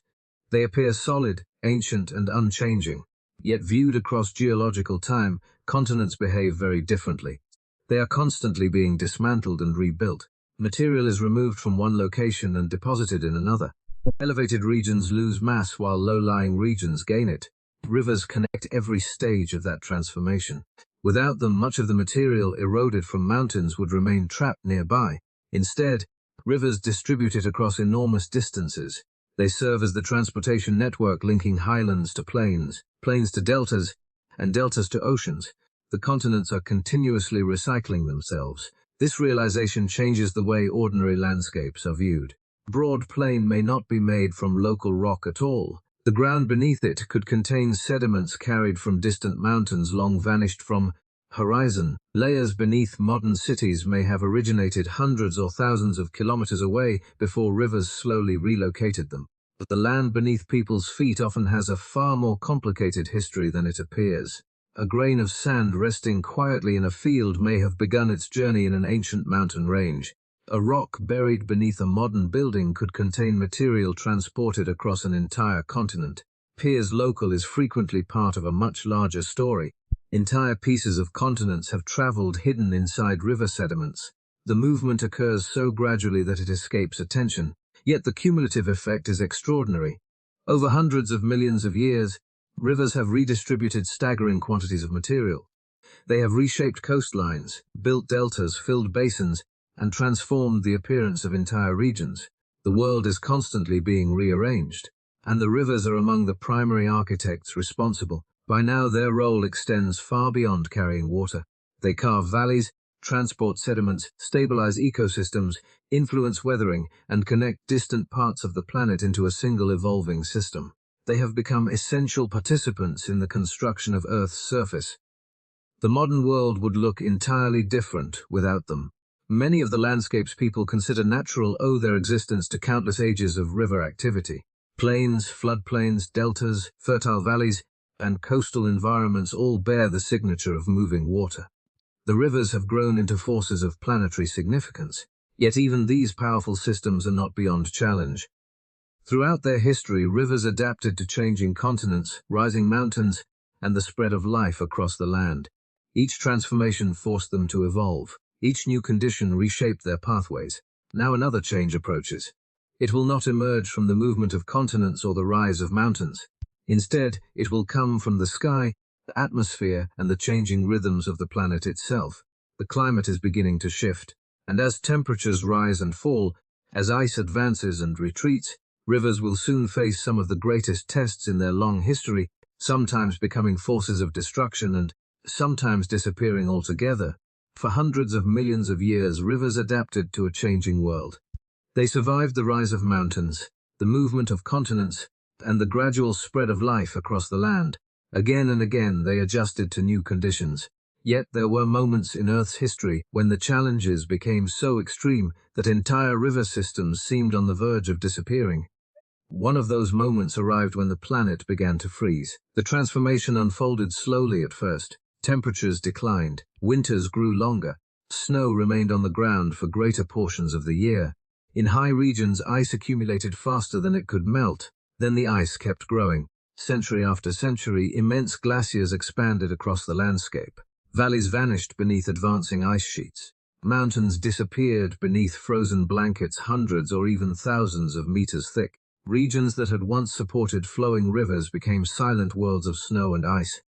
Speaker 1: They appear solid, ancient, and unchanging. Yet viewed across geological time, continents behave very differently. They are constantly being dismantled and rebuilt. Material is removed from one location and deposited in another. Elevated regions lose mass while low-lying regions gain it. Rivers connect every stage of that transformation. Without them, much of the material eroded from mountains would remain trapped nearby. Instead, rivers distribute it across enormous distances. They serve as the transportation network linking highlands to plains, plains to deltas, and deltas to oceans. The continents are continuously recycling themselves. This realization changes the way ordinary landscapes are viewed. Broad plain may not be made from local rock at all. The ground beneath it could contain sediments carried from distant mountains long vanished from horizon. Layers beneath modern cities may have originated hundreds or thousands of kilometers away before rivers slowly relocated them. But the land beneath people's feet often has a far more complicated history than it appears. A grain of sand resting quietly in a field may have begun its journey in an ancient mountain range. A rock buried beneath a modern building could contain material transported across an entire continent. Piers local is frequently part of a much larger story. Entire pieces of continents have traveled hidden inside river sediments. The movement occurs so gradually that it escapes attention, yet the cumulative effect is extraordinary. Over hundreds of millions of years, rivers have redistributed staggering quantities of material. They have reshaped coastlines, built deltas, filled basins, and transformed the appearance of entire regions. The world is constantly being rearranged, and the rivers are among the primary architects responsible. By now, their role extends far beyond carrying water. They carve valleys, transport sediments, stabilize ecosystems, influence weathering, and connect distant parts of the planet into a single evolving system. They have become essential participants in the construction of Earth's surface. The modern world would look entirely different without them. Many of the landscapes people consider natural owe their existence to countless ages of river activity. Plains, floodplains, deltas, fertile valleys, and coastal environments all bear the signature of moving water. The rivers have grown into forces of planetary significance, yet even these powerful systems are not beyond challenge. Throughout their history, rivers adapted to changing continents, rising mountains, and the spread of life across the land. Each transformation forced them to evolve. Each new condition reshaped their pathways. Now another change approaches. It will not emerge from the movement of continents or the rise of mountains. Instead, it will come from the sky, the atmosphere, and the changing rhythms of the planet itself. The climate is beginning to shift, and as temperatures rise and fall, as ice advances and retreats, rivers will soon face some of the greatest tests in their long history, sometimes becoming forces of destruction and sometimes disappearing altogether. For hundreds of millions of years, rivers adapted to a changing world. They survived the rise of mountains, the movement of continents, and the gradual spread of life across the land. Again and again they adjusted to new conditions. Yet there were moments in Earth's history when the challenges became so extreme that entire river systems seemed on the verge of disappearing. One of those moments arrived when the planet began to freeze. The transformation unfolded slowly at first. Temperatures declined, winters grew longer, snow remained on the ground for greater portions of the year. In high regions, ice accumulated faster than it could melt. Then the ice kept growing. Century after century, immense glaciers expanded across the landscape. Valleys vanished beneath advancing ice sheets. Mountains disappeared beneath frozen blankets hundreds or even thousands of meters thick. Regions that had once supported flowing rivers became silent worlds of snow and ice.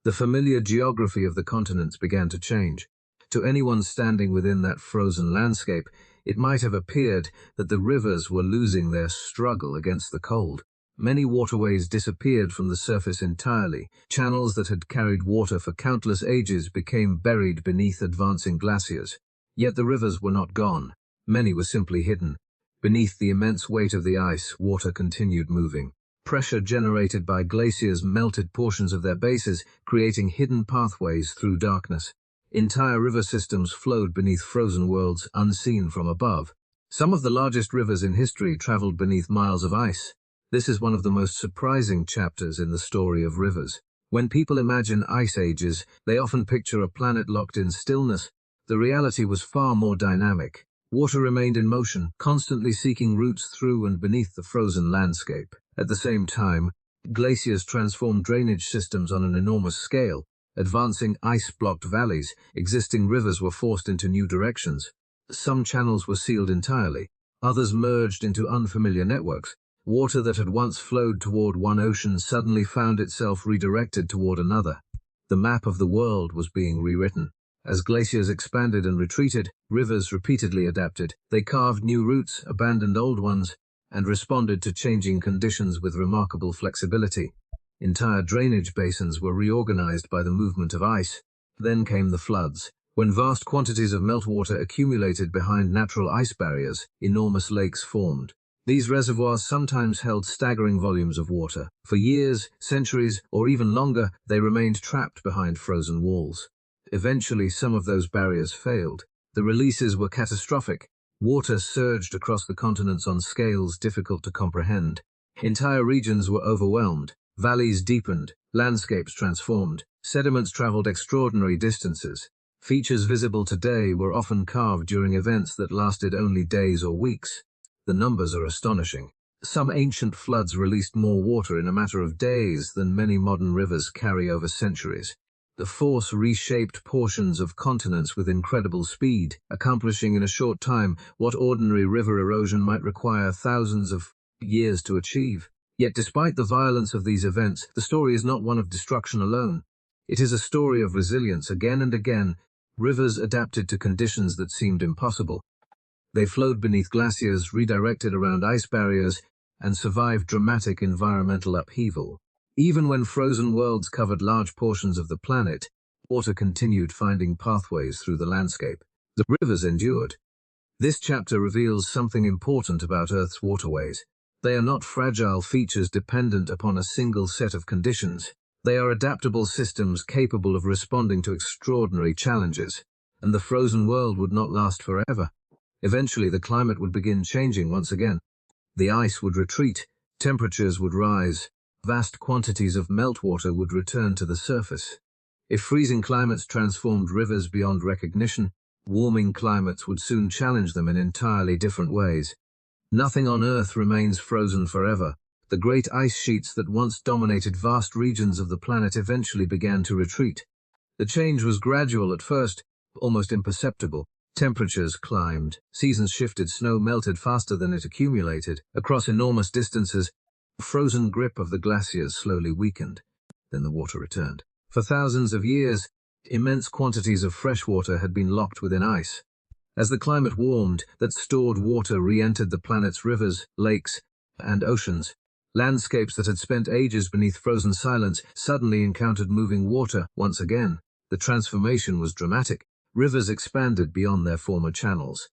Speaker 1: The familiar geography of the continents began to change. To anyone standing within that frozen landscape, it might have appeared that the rivers were losing their struggle against the cold. Many waterways disappeared from the surface entirely. Channels that had carried water for countless ages became buried beneath advancing glaciers. Yet the rivers were not gone. Many were simply hidden. Beneath the immense weight of the ice, water continued moving. Pressure generated by glaciers melted portions of their bases, creating hidden pathways through darkness. Entire river systems flowed beneath frozen worlds unseen from above. Some of the largest rivers in history traveled beneath miles of ice. This is one of the most surprising chapters in the story of rivers. When people imagine ice ages, they often picture a planet locked in stillness. The reality was far more dynamic. Water remained in motion, constantly seeking routes through and beneath the frozen landscape. At the same time, glaciers transformed drainage systems on an enormous scale. Advancing ice-blocked valleys, existing rivers were forced into new directions. Some channels were sealed entirely. Others merged into unfamiliar networks. Water that had once flowed toward one ocean suddenly found itself redirected toward another. The map of the world was being rewritten. As glaciers expanded and retreated, rivers repeatedly adapted. They carved new routes, abandoned old ones, and responded to changing conditions with remarkable flexibility. Entire drainage basins were reorganized by the movement of ice. Then came the floods. When vast quantities of meltwater accumulated behind natural ice barriers, enormous lakes formed. These reservoirs sometimes held staggering volumes of water. For years, centuries, or even longer, they remained trapped behind frozen walls. Eventually, some of those barriers failed. The releases were catastrophic. Water surged across the continents on scales difficult to comprehend. Entire regions were overwhelmed. Valleys deepened. Landscapes transformed. Sediments traveled extraordinary distances. Features visible today were often carved during events that lasted only days or weeks. The numbers are astonishing. Some ancient floods released more water in a matter of days than many modern rivers carry over centuries. The force reshaped portions of continents with incredible speed, accomplishing in a short time what ordinary river erosion might require thousands of years to achieve. Yet despite the violence of these events, the story is not one of destruction alone. It is a story of resilience. Again and again, rivers adapted to conditions that seemed impossible. They flowed beneath glaciers, redirected around ice barriers, and survived dramatic environmental upheaval. Even when frozen worlds covered large portions of the planet, water continued finding pathways through the landscape. The rivers endured. This chapter reveals something important about Earth's waterways. They are not fragile features dependent upon a single set of conditions. They are adaptable systems capable of responding to extraordinary challenges, and the frozen world would not last forever. Eventually, the climate would begin changing once again. The ice would retreat, temperatures would rise, vast quantities of meltwater would return to the surface. If freezing climates transformed rivers beyond recognition, warming climates would soon challenge them in entirely different ways. Nothing on Earth remains frozen forever. The great ice sheets that once dominated vast regions of the planet eventually began to retreat. The change was gradual at first, almost imperceptible. Temperatures climbed, seasons shifted, snow melted faster than it accumulated. Across enormous distances, the frozen grip of the glaciers slowly weakened. Then the water returned. For thousands of years, immense quantities of fresh water had been locked within ice. As the climate warmed, that stored water re-entered the planet's rivers, lakes, and oceans. Landscapes that had spent ages beneath frozen silence suddenly encountered moving water once again. The transformation was dramatic. Rivers expanded beyond their former channels.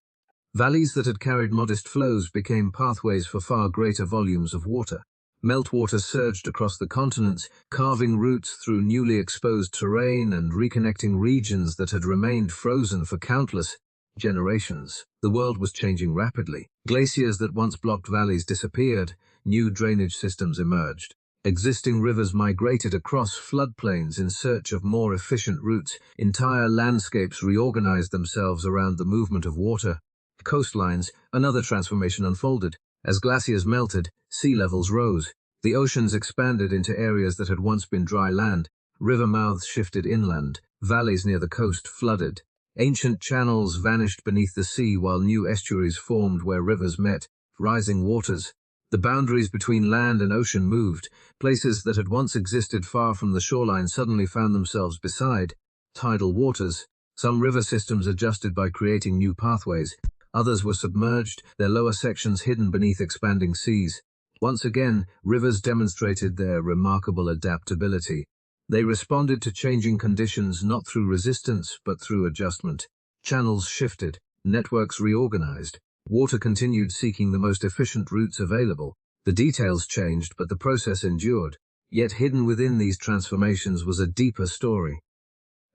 Speaker 1: Valleys that had carried modest flows became pathways for far greater volumes of water. Meltwater surged across the continents, carving routes through newly exposed terrain and reconnecting regions that had remained frozen for countless generations. The world was changing rapidly. Glaciers that once blocked valleys disappeared, new drainage systems emerged. Existing rivers migrated across floodplains in search of more efficient routes. Entire landscapes reorganized themselves around the movement of water. Coastlines, another transformation unfolded. As glaciers melted, sea levels rose. The oceans expanded into areas that had once been dry land. River mouths shifted inland. Valleys near the coast flooded. Ancient channels vanished beneath the sea while new estuaries formed where rivers met. Rising waters. The boundaries between land and ocean moved. Places that had once existed far from the shoreline suddenly found themselves beside tidal waters. Some river systems adjusted by creating new pathways. Others were submerged, their lower sections hidden beneath expanding seas. Once again, rivers demonstrated their remarkable adaptability. They responded to changing conditions not through resistance but through adjustment. Channels shifted, networks reorganized. Water continued seeking the most efficient routes available. The details changed, but the process endured. Yet hidden within these transformations was a deeper story.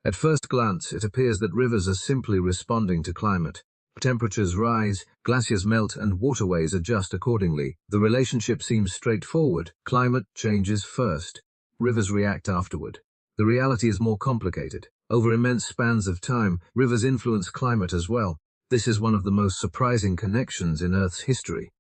Speaker 1: At first glance, it appears that rivers are simply responding to climate. Temperatures rise, glaciers melt, and waterways adjust accordingly. The relationship seems straightforward. Climate changes first. Rivers react afterward. The reality is more complicated. Over immense spans of time, rivers influence climate as well. This is one of the most surprising connections in Earth's history.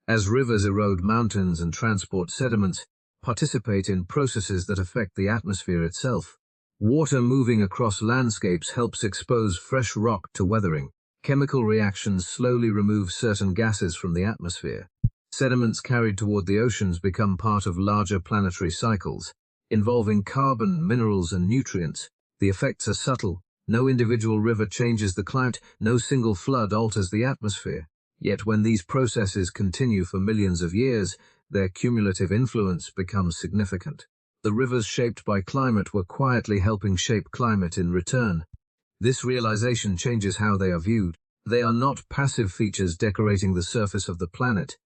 Speaker 1: As rivers erode mountains and transport sediments, participate in processes that affect the atmosphere itself. Water moving across landscapes helps expose fresh rock to weathering. Chemical reactions slowly remove certain gases from the atmosphere. Sediments carried toward the oceans become part of larger planetary cycles, involving carbon, minerals, and nutrients. The effects are subtle. No individual river changes the climate, no single flood alters the atmosphere. Yet when these processes continue for millions of years, their cumulative influence becomes significant. The rivers shaped by climate were quietly helping shape climate in return. This realization changes how they are viewed. They are not passive features decorating the surface of the planet.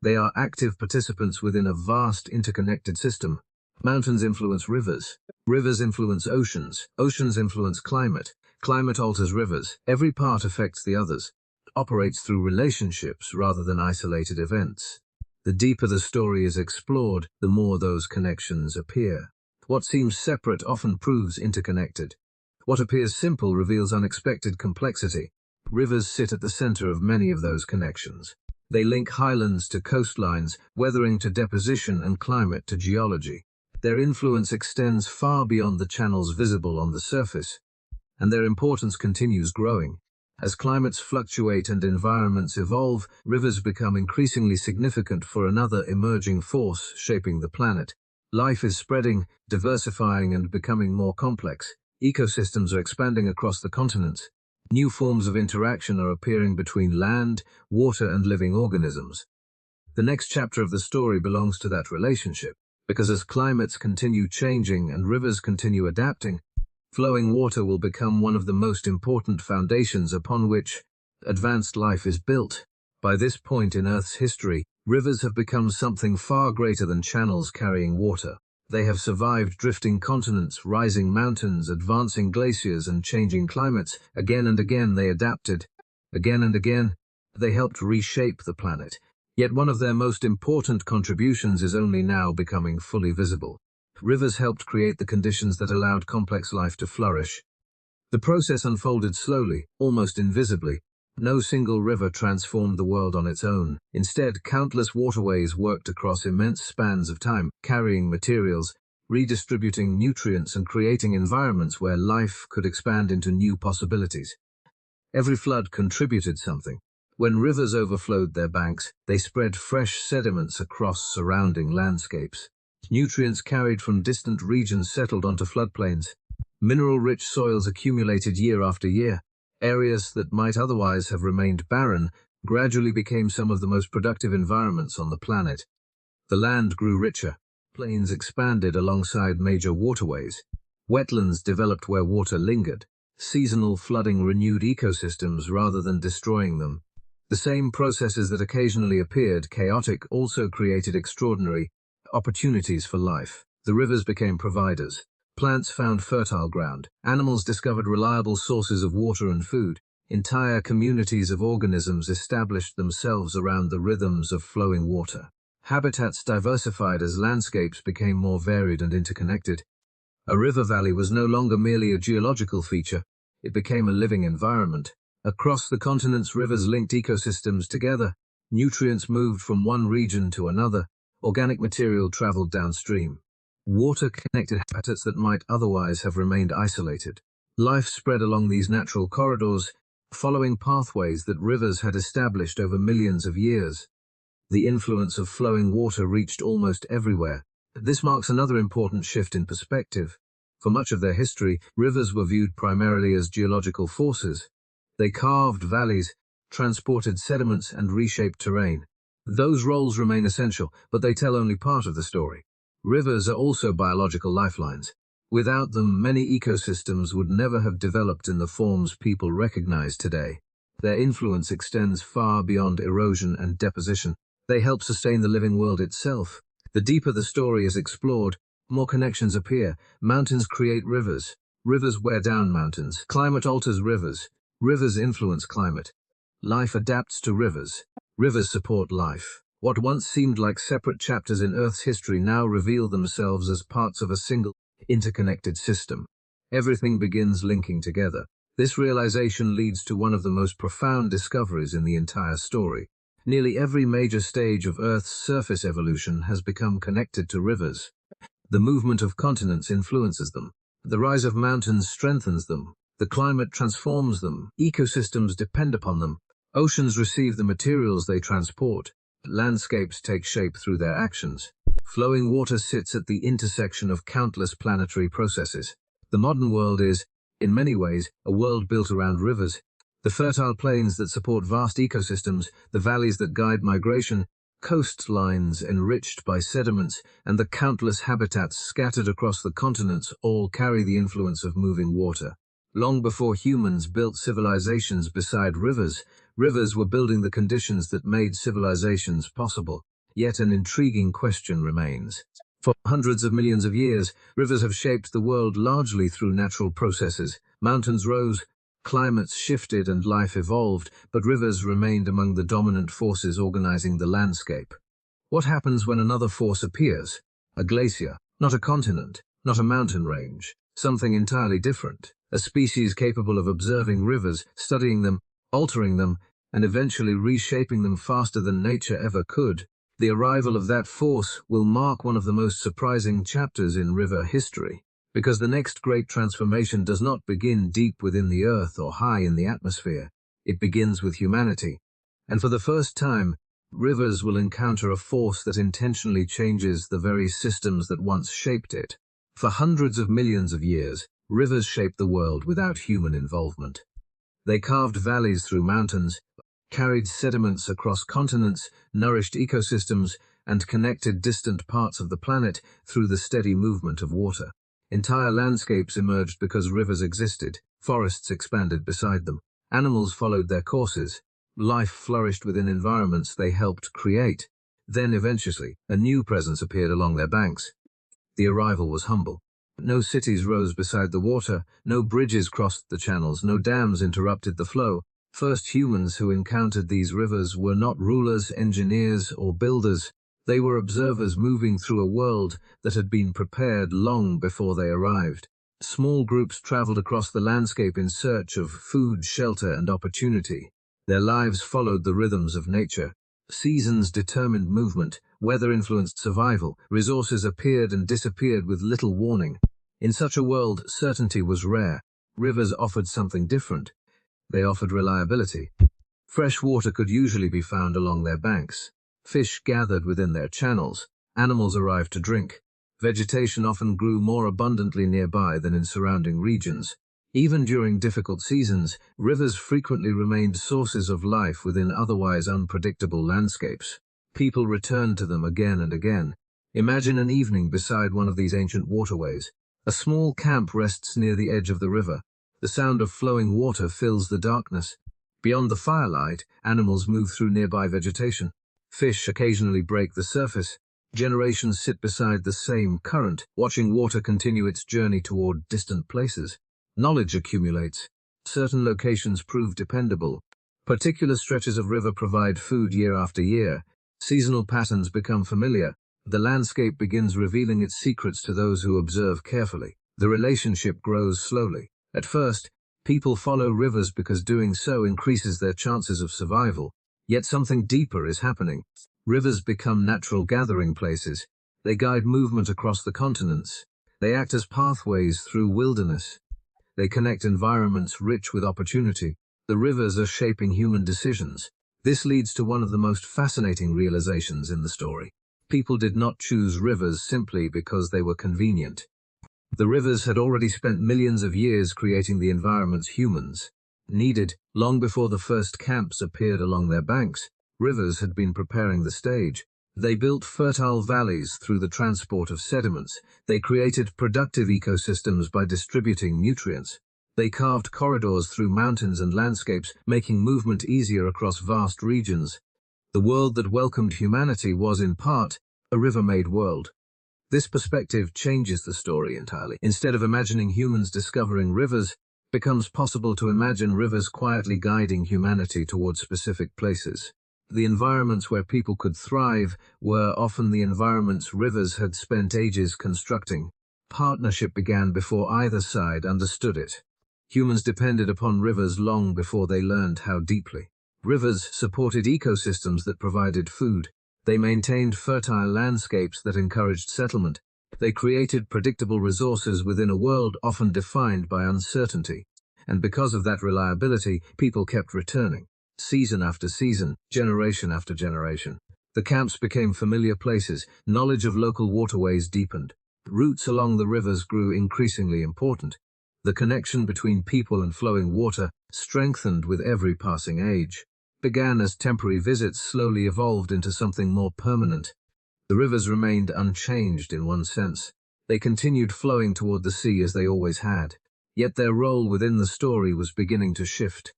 Speaker 1: They are active participants within a vast interconnected system. Mountains influence rivers. Rivers influence oceans. Oceans influence climate. Climate alters rivers. Every part affects the others. It operates through relationships rather than isolated events. The deeper the story is explored, the more those connections appear. What seems separate often proves interconnected. What appears simple reveals unexpected complexity. Rivers sit at the center of many of those connections. They link highlands to coastlines, weathering to deposition, and climate to geology. Their influence extends far beyond the channels visible on the surface, and their importance continues growing. As climates fluctuate and environments evolve, rivers become increasingly significant for another emerging force shaping the planet. Life is spreading, diversifying, and becoming more complex. Ecosystems are expanding across the continents. New forms of interaction are appearing between land, water, and living organisms. The next chapter of the story belongs to that relationship. Because as climates continue changing and rivers continue adapting, flowing water will become one of the most important foundations upon which advanced life is built. By this point in Earth's history, rivers have become something far greater than channels carrying water. They have survived drifting continents, rising mountains, advancing glaciers, and changing climates. Again and again they adapted. Again and again they helped reshape the planet. Yet one of their most important contributions is only now becoming fully visible. Rivers helped create the conditions that allowed complex life to flourish. The process unfolded slowly, almost invisibly. No single river transformed the world on its own. Instead, countless waterways worked across immense spans of time, carrying materials, redistributing nutrients, and creating environments where life could expand into new possibilities. Every flood contributed something. When rivers overflowed their banks, they spread fresh sediments across surrounding landscapes. Nutrients carried from distant regions settled onto floodplains. Mineral-rich soils accumulated year after year. Areas that might otherwise have remained barren gradually became some of the most productive environments on the planet. The land grew richer. Plains expanded alongside major waterways. Wetlands developed where water lingered. Seasonal flooding renewed ecosystems rather than destroying them. The same processes that occasionally appeared chaotic also created extraordinary opportunities for life. The rivers became providers. Plants found fertile ground. Animals discovered reliable sources of water and food. Entire communities of organisms established themselves around the rhythms of flowing water. Habitats diversified as landscapes became more varied and interconnected. A river valley was no longer merely a geological feature. It became a living environment. Across the continents, rivers linked ecosystems together. Nutrients moved from one region to another. Organic material traveled downstream. Water connected habitats that might otherwise have remained isolated. Life spread along these natural corridors, following pathways that rivers had established over millions of years. The influence of flowing water reached almost everywhere. This marks another important shift in perspective. For much of their history, rivers were viewed primarily as geological forces. They carved valleys, transported sediments, and reshaped terrain. Those roles remain essential, but they tell only part of the story. Rivers are also biological lifelines. Without them, many ecosystems would never have developed in the forms people recognize today. Their influence extends far beyond erosion and deposition. They help sustain the living world itself. The deeper the story is explored, more connections appear. Mountains create rivers. Rivers wear down mountains. Climate alters rivers. Rivers influence climate. Life adapts to rivers. Rivers support life. What once seemed like separate chapters in Earth's history now reveal themselves as parts of a single, interconnected system. Everything begins linking together. This realization leads to one of the most profound discoveries in the entire story. Nearly every major stage of Earth's surface evolution has become connected to rivers. The movement of continents influences them. The rise of mountains strengthens them. The climate transforms them. Ecosystems depend upon them. Oceans receive the materials they transport. Landscapes take shape through their actions. Flowing water sits at the intersection of countless planetary processes. The modern world is, in many ways, a world built around rivers. The fertile plains that support vast ecosystems, the valleys that guide migration, coastlines enriched by sediments, and the countless habitats scattered across the continents all carry the influence of moving water. Long before humans built civilizations beside rivers, rivers were building the conditions that made civilizations possible. Yet an intriguing question remains. For hundreds of millions of years, rivers have shaped the world largely through natural processes. Mountains rose, climates shifted, and life evolved, but rivers remained among the dominant forces organizing the landscape. What happens when another force appears? A glacier, not a continent, not a mountain range, something entirely different. A species capable of observing rivers, studying them, altering them, and eventually reshaping them faster than nature ever could. The arrival of that force will mark one of the most surprising chapters in river history, because the next great transformation does not begin deep within the earth or high in the atmosphere. It begins with humanity. And for the first time, rivers will encounter a force that intentionally changes the very systems that once shaped it. For hundreds of millions of years, rivers shaped the world without human involvement. They carved valleys through mountains, carried sediments across continents, nourished ecosystems, and connected distant parts of the planet through the steady movement of water. Entire landscapes emerged because rivers existed, forests expanded beside them, animals followed their courses, life flourished within environments they helped create. Then eventually, a new presence appeared along their banks. The arrival was humble. No cities rose beside the water, no bridges crossed the channels, no dams interrupted the flow. First humans who encountered these rivers were not rulers, engineers, or builders. They were observers moving through a world that had been prepared long before they arrived. Small groups traveled across the landscape in search of food, shelter, and opportunity. Their lives followed the rhythms of nature. Seasons determined movement, weather influenced survival, resources appeared and disappeared with little warning. In such a world, certainty was rare. Rivers offered something different. They offered reliability. Fresh water could usually be found along their banks. Fish gathered within their channels. Animals arrived to drink. Vegetation often grew more abundantly nearby than in surrounding regions. Even during difficult seasons, rivers frequently remained sources of life within otherwise unpredictable landscapes. People returned to them again and again. Imagine an evening beside one of these ancient waterways. A small camp rests near the edge of the river. The sound of flowing water fills the darkness. Beyond the firelight, animals move through nearby vegetation. Fish occasionally break the surface. Generations sit beside the same current, watching water continue its journey toward distant places. Knowledge accumulates. Certain locations prove dependable. Particular stretches of river provide food year after year. Seasonal patterns become familiar. The landscape begins revealing its secrets to those who observe carefully. The relationship grows slowly. At first, people follow rivers because doing so increases their chances of survival. Yet something deeper is happening. Rivers become natural gathering places. They guide movement across the continents. They act as pathways through wilderness. They connect environments rich with opportunity. The rivers are shaping human decisions. This leads to one of the most fascinating realizations in the story. People did not choose rivers simply because they were convenient. The rivers had already spent millions of years creating the environments humans needed. Long before the first camps appeared along their banks, rivers had been preparing the stage. They built fertile valleys through the transport of sediments. They created productive ecosystems by distributing nutrients. They carved corridors through mountains and landscapes, making movement easier across vast regions. The world that welcomed humanity was, in part, a river-made world. This perspective changes the story entirely. Instead of imagining humans discovering rivers, it becomes possible to imagine rivers quietly guiding humanity towards specific places. The environments where people could thrive were often the environments rivers had spent ages constructing. Partnership began before either side understood it. Humans depended upon rivers long before they learned how deeply. Rivers supported ecosystems that provided food. They maintained fertile landscapes that encouraged settlement. They created predictable resources within a world often defined by uncertainty. And because of that reliability, people kept returning. Season after season, generation after generation. The camps became familiar places. Knowledge of local waterways deepened. Routes along the rivers grew increasingly important. The connection between people and flowing water strengthened with every passing age. Began as temporary visits slowly evolved into something more permanent. The rivers remained unchanged in one sense. They continued flowing toward the sea as they always had. Yet their role within the story was beginning to shift.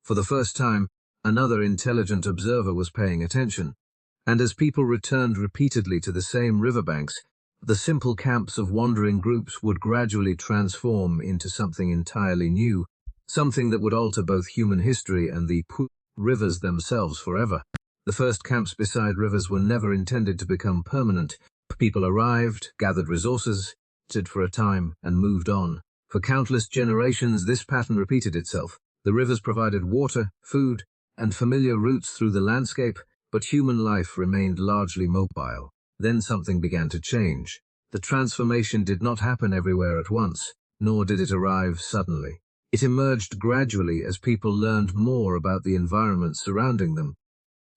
Speaker 1: For the first time, another intelligent observer was paying attention. And as people returned repeatedly to the same riverbanks, the simple camps of wandering groups would gradually transform into something entirely new, something that would alter both human history and the rivers themselves forever. The first camps beside rivers were never intended to become permanent. People arrived, gathered resources, stood for a time, and moved on. For countless generations, this pattern repeated itself. The rivers provided water, food, and familiar routes through the landscape, but human life remained largely mobile. Then something began to change. The transformation did not happen everywhere at once, nor did it arrive suddenly. It emerged gradually as people learned more about the environment surrounding them.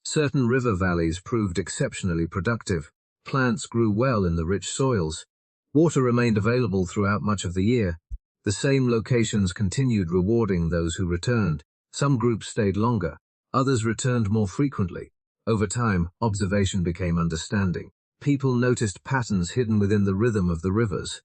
Speaker 1: Certain river valleys proved exceptionally productive. Plants grew well in the rich soils. Water remained available throughout much of the year. The same locations continued rewarding those who returned. Some groups stayed longer. Others returned more frequently. Over time, observation became understanding. People noticed patterns hidden within the rhythm of the rivers.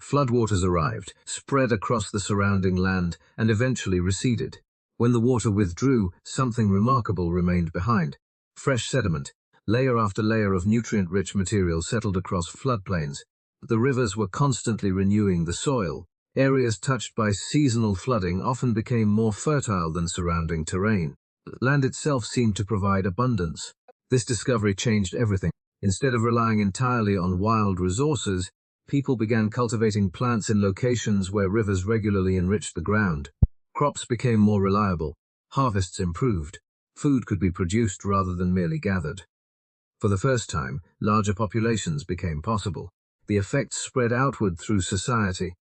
Speaker 1: Floodwaters arrived, spread across the surrounding land, and eventually receded. When the water withdrew, something remarkable remained behind. Fresh sediment, layer after layer of nutrient-rich material settled across floodplains. The rivers were constantly renewing the soil. Areas touched by seasonal flooding often became more fertile than surrounding terrain. Land itself seemed to provide abundance. This discovery changed everything. Instead of relying entirely on wild resources, people began cultivating plants in locations where rivers regularly enriched the ground. Crops became more reliable. Harvests improved. Food could be produced rather than merely gathered. For the first time, larger populations became possible. The effects spread outward through society.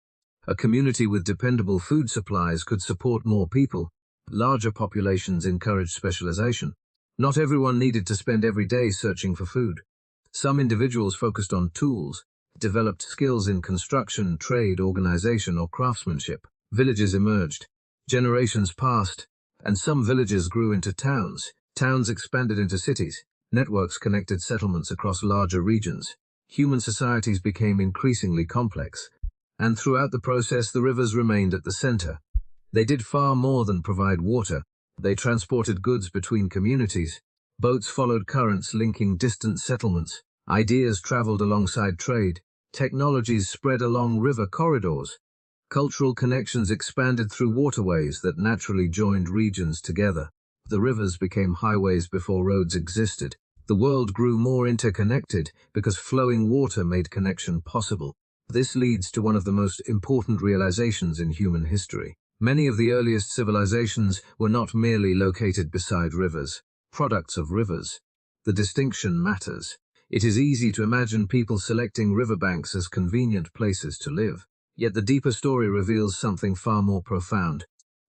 Speaker 1: A community with dependable food supplies could support more people. Larger populations encouraged specialization. Not everyone needed to spend every day searching for food. Some individuals focused on tools, developed skills in construction, trade, organization, or craftsmanship. Villages emerged. Generations passed, and some villages grew into towns. Towns expanded into cities. Networks connected settlements across larger regions. Human societies became increasingly complex. And throughout the process, the rivers remained at the center. They did far more than provide water. They transported goods between communities. Boats followed currents linking distant settlements. Ideas traveled alongside trade. Technologies spread along river corridors. Cultural connections expanded through waterways that naturally joined regions together. The rivers became highways before roads existed. The world grew more interconnected because flowing water made connection possible. This leads to one of the most important realizations in human history. Many of the earliest civilizations were not merely located beside rivers, products of rivers. The distinction matters. It is easy to imagine people selecting riverbanks as convenient places to live. Yet the deeper story reveals something far more profound.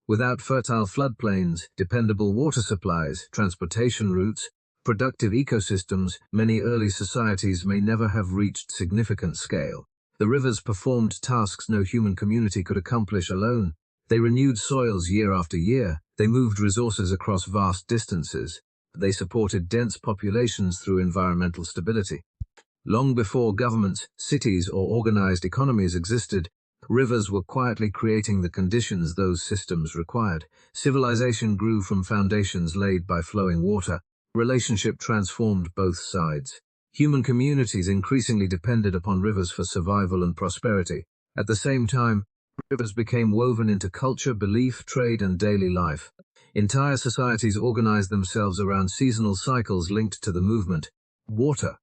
Speaker 1: Without fertile floodplains, dependable water supplies, transportation routes, productive ecosystems, many early societies may never have reached significant scale. The rivers performed tasks no human community could accomplish alone. They renewed soils year after year. They moved resources across vast distances. They supported dense populations through environmental stability. Long before governments, cities, or organized economies existed, rivers were quietly creating the conditions those systems required. Civilization grew from foundations laid by flowing water. Relationship transformed both sides. Human communities increasingly depended upon rivers for survival and prosperity. At the same time, rivers became woven into culture, belief, trade, and daily life. Entire societies organized themselves around seasonal cycles linked to the movement. Water.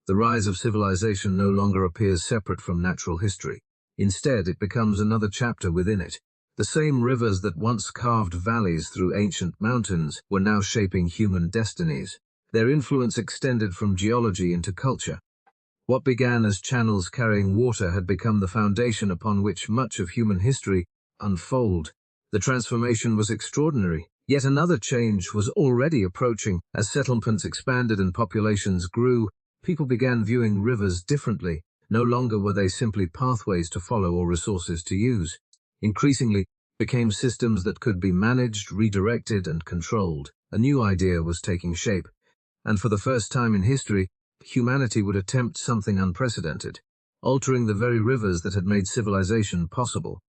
Speaker 1: The rise of civilization no longer appears separate from natural history. Instead, it becomes another chapter within it. The same rivers that once carved valleys through ancient mountains were now shaping human destinies. Their influence extended from geology into culture. What began as channels carrying water had become the foundation upon which much of human history unfolded. The transformation was extraordinary. Yet another change was already approaching. As settlements expanded and populations grew, people began viewing rivers differently. No longer were they simply pathways to follow or resources to use. Increasingly, became systems that could be managed, redirected, and controlled. A new idea was taking shape. And for the first time in history, humanity would attempt something unprecedented, altering the very rivers that had made civilization possible.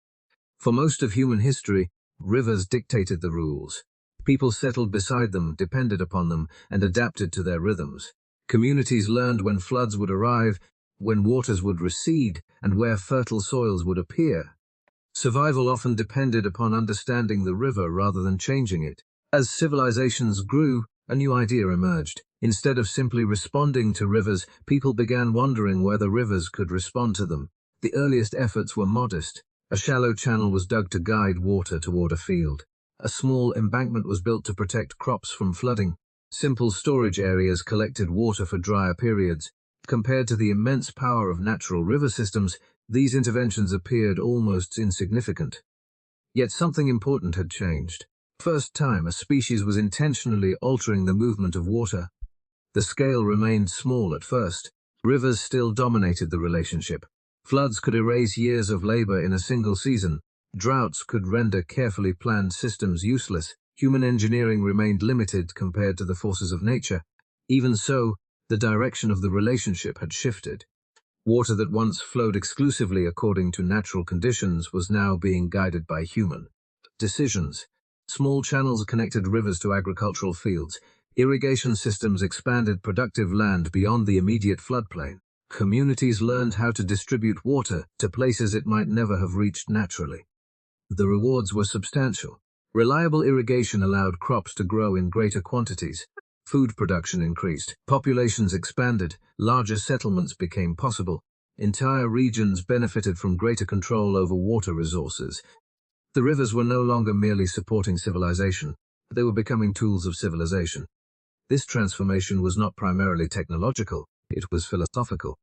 Speaker 1: For most of human history, rivers dictated the rules. People settled beside them, depended upon them, and adapted to their rhythms. Communities learned when floods would arrive, when waters would recede, and where fertile soils would appear. Survival often depended upon understanding the river rather than changing it. As civilizations grew, a new idea emerged. Instead of simply responding to rivers, people began wondering whether rivers could respond to them. The earliest efforts were modest. A shallow channel was dug to guide water toward a field. A small embankment was built to protect crops from flooding. Simple storage areas collected water for drier periods. Compared to the immense power of natural river systems, these interventions appeared almost insignificant. Yet something important had changed. First time a species was intentionally altering the movement of water. The scale remained small at first. Rivers still dominated the relationship. Floods could erase years of labor in a single season. Droughts could render carefully planned systems useless. Human engineering remained limited compared to the forces of nature. Even so, the direction of the relationship had shifted. Water that once flowed exclusively according to natural conditions was now being guided by human decisions. Small channels connected rivers to agricultural fields. Irrigation systems expanded productive land beyond the immediate floodplain. Communities learned how to distribute water to places it might never have reached naturally. The rewards were substantial. Reliable irrigation allowed crops to grow in greater quantities. Food production increased. Populations expanded. Larger settlements became possible. Entire regions benefited from greater control over water resources. The rivers were no longer merely supporting civilization, they were becoming tools of civilization. This transformation was not primarily technological, it was philosophical.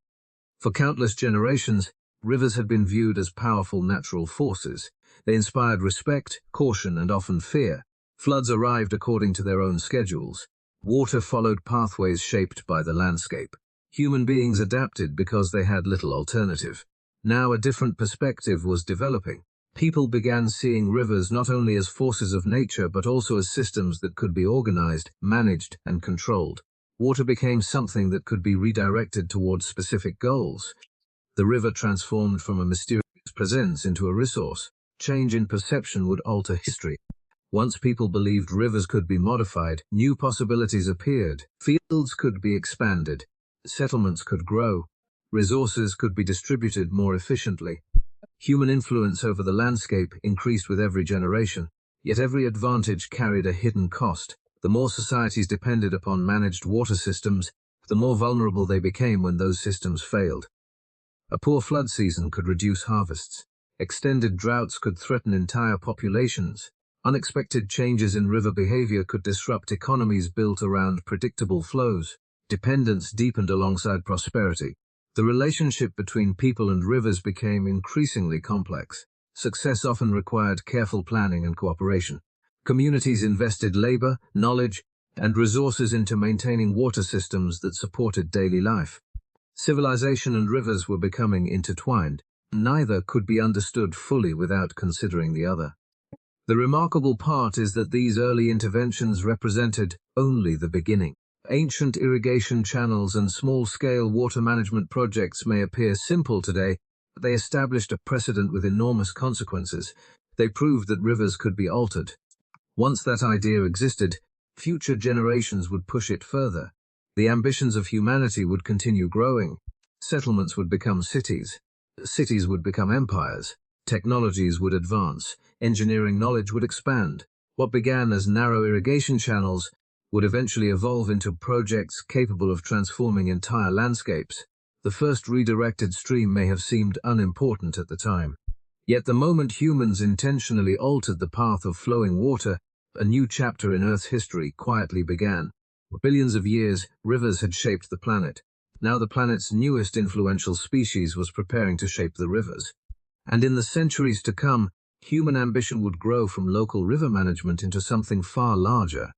Speaker 1: For countless generations, rivers had been viewed as powerful natural forces. They inspired respect, caution, and often fear. Floods arrived according to their own schedules. Water followed pathways shaped by the landscape. Human beings adapted because they had little alternative. Now a different perspective was developing. People began seeing rivers not only as forces of nature but also as systems that could be organized, managed, and controlled. Water became something that could be redirected towards specific goals. The river transformed from a mysterious presence into a resource. Change in perception would alter history. Once people believed rivers could be modified, new possibilities appeared. Fields could be expanded. Settlements could grow. Resources could be distributed more efficiently. Human influence over the landscape increased with every generation, yet every advantage carried a hidden cost. The more societies depended upon managed water systems, the more vulnerable they became when those systems failed. A poor flood season could reduce harvests. Extended droughts could threaten entire populations. Unexpected changes in river behavior could disrupt economies built around predictable flows. Dependence deepened alongside prosperity. The relationship between people and rivers became increasingly complex. Success often required careful planning and cooperation. Communities invested labor, knowledge, and resources into maintaining water systems that supported daily life. Civilization and rivers were becoming intertwined. Neither could be understood fully without considering the other. The remarkable part is that these early interventions represented only the beginning. Ancient irrigation channels and small-scale water management projects may appear simple today, but they established a precedent with enormous consequences. They proved that rivers could be altered. Once that idea existed, future generations would push it further. The ambitions of humanity would continue growing. Settlements would become cities. Cities would become empires. Technologies would advance. Engineering knowledge would expand. What began as narrow irrigation channels would eventually evolve into projects capable of transforming entire landscapes. The first redirected stream may have seemed unimportant at the time. Yet the moment humans intentionally altered the path of flowing water, a new chapter in Earth's history quietly began. For billions of years, rivers had shaped the planet. Now the planet's newest influential species was preparing to shape the rivers. And in the centuries to come, human ambition would grow from local river management into something far larger.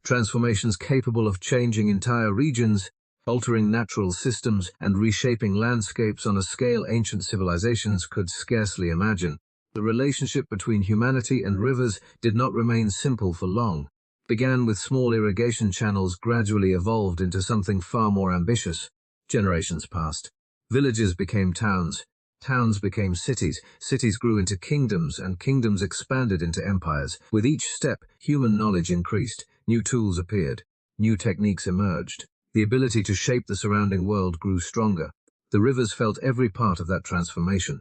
Speaker 1: Transformations capable of changing entire regions, altering natural systems, and reshaping landscapes on a scale ancient civilizations could scarcely imagine. The relationship between humanity and rivers did not remain simple for long. It began with small irrigation channels, gradually evolved into something far more ambitious. Generations passed. Villages became towns. Towns became cities. Cities grew into kingdoms, and kingdoms expanded into empires. With each step, human knowledge increased. New tools appeared. New techniques emerged. The ability to shape the surrounding world grew stronger. The rivers felt every part of that transformation.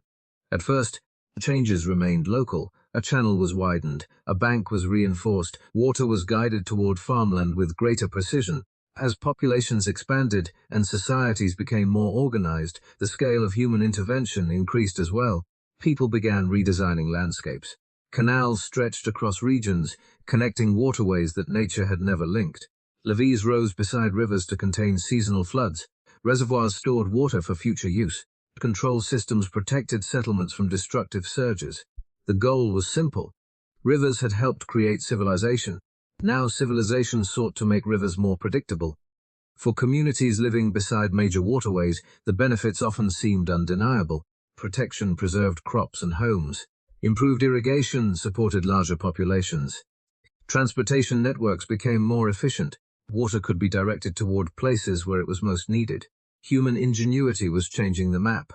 Speaker 1: At first, the changes remained local. A channel was widened. A bank was reinforced. Water was guided toward farmland with greater precision. As populations expanded and societies became more organized, the scale of human intervention increased as well. People began redesigning landscapes. Canals stretched across regions, connecting waterways that nature had never linked. Levees rose beside rivers to contain seasonal floods. Reservoirs stored water for future use. Control systems protected settlements from destructive surges. The goal was simple. Rivers had helped create civilization. Now civilization sought to make rivers more predictable. For communities living beside major waterways, the benefits often seemed undeniable. Protection preserved crops and homes. Improved irrigation supported larger populations. Transportation networks became more efficient. Water could be directed toward places where it was most needed. Human ingenuity was changing the map.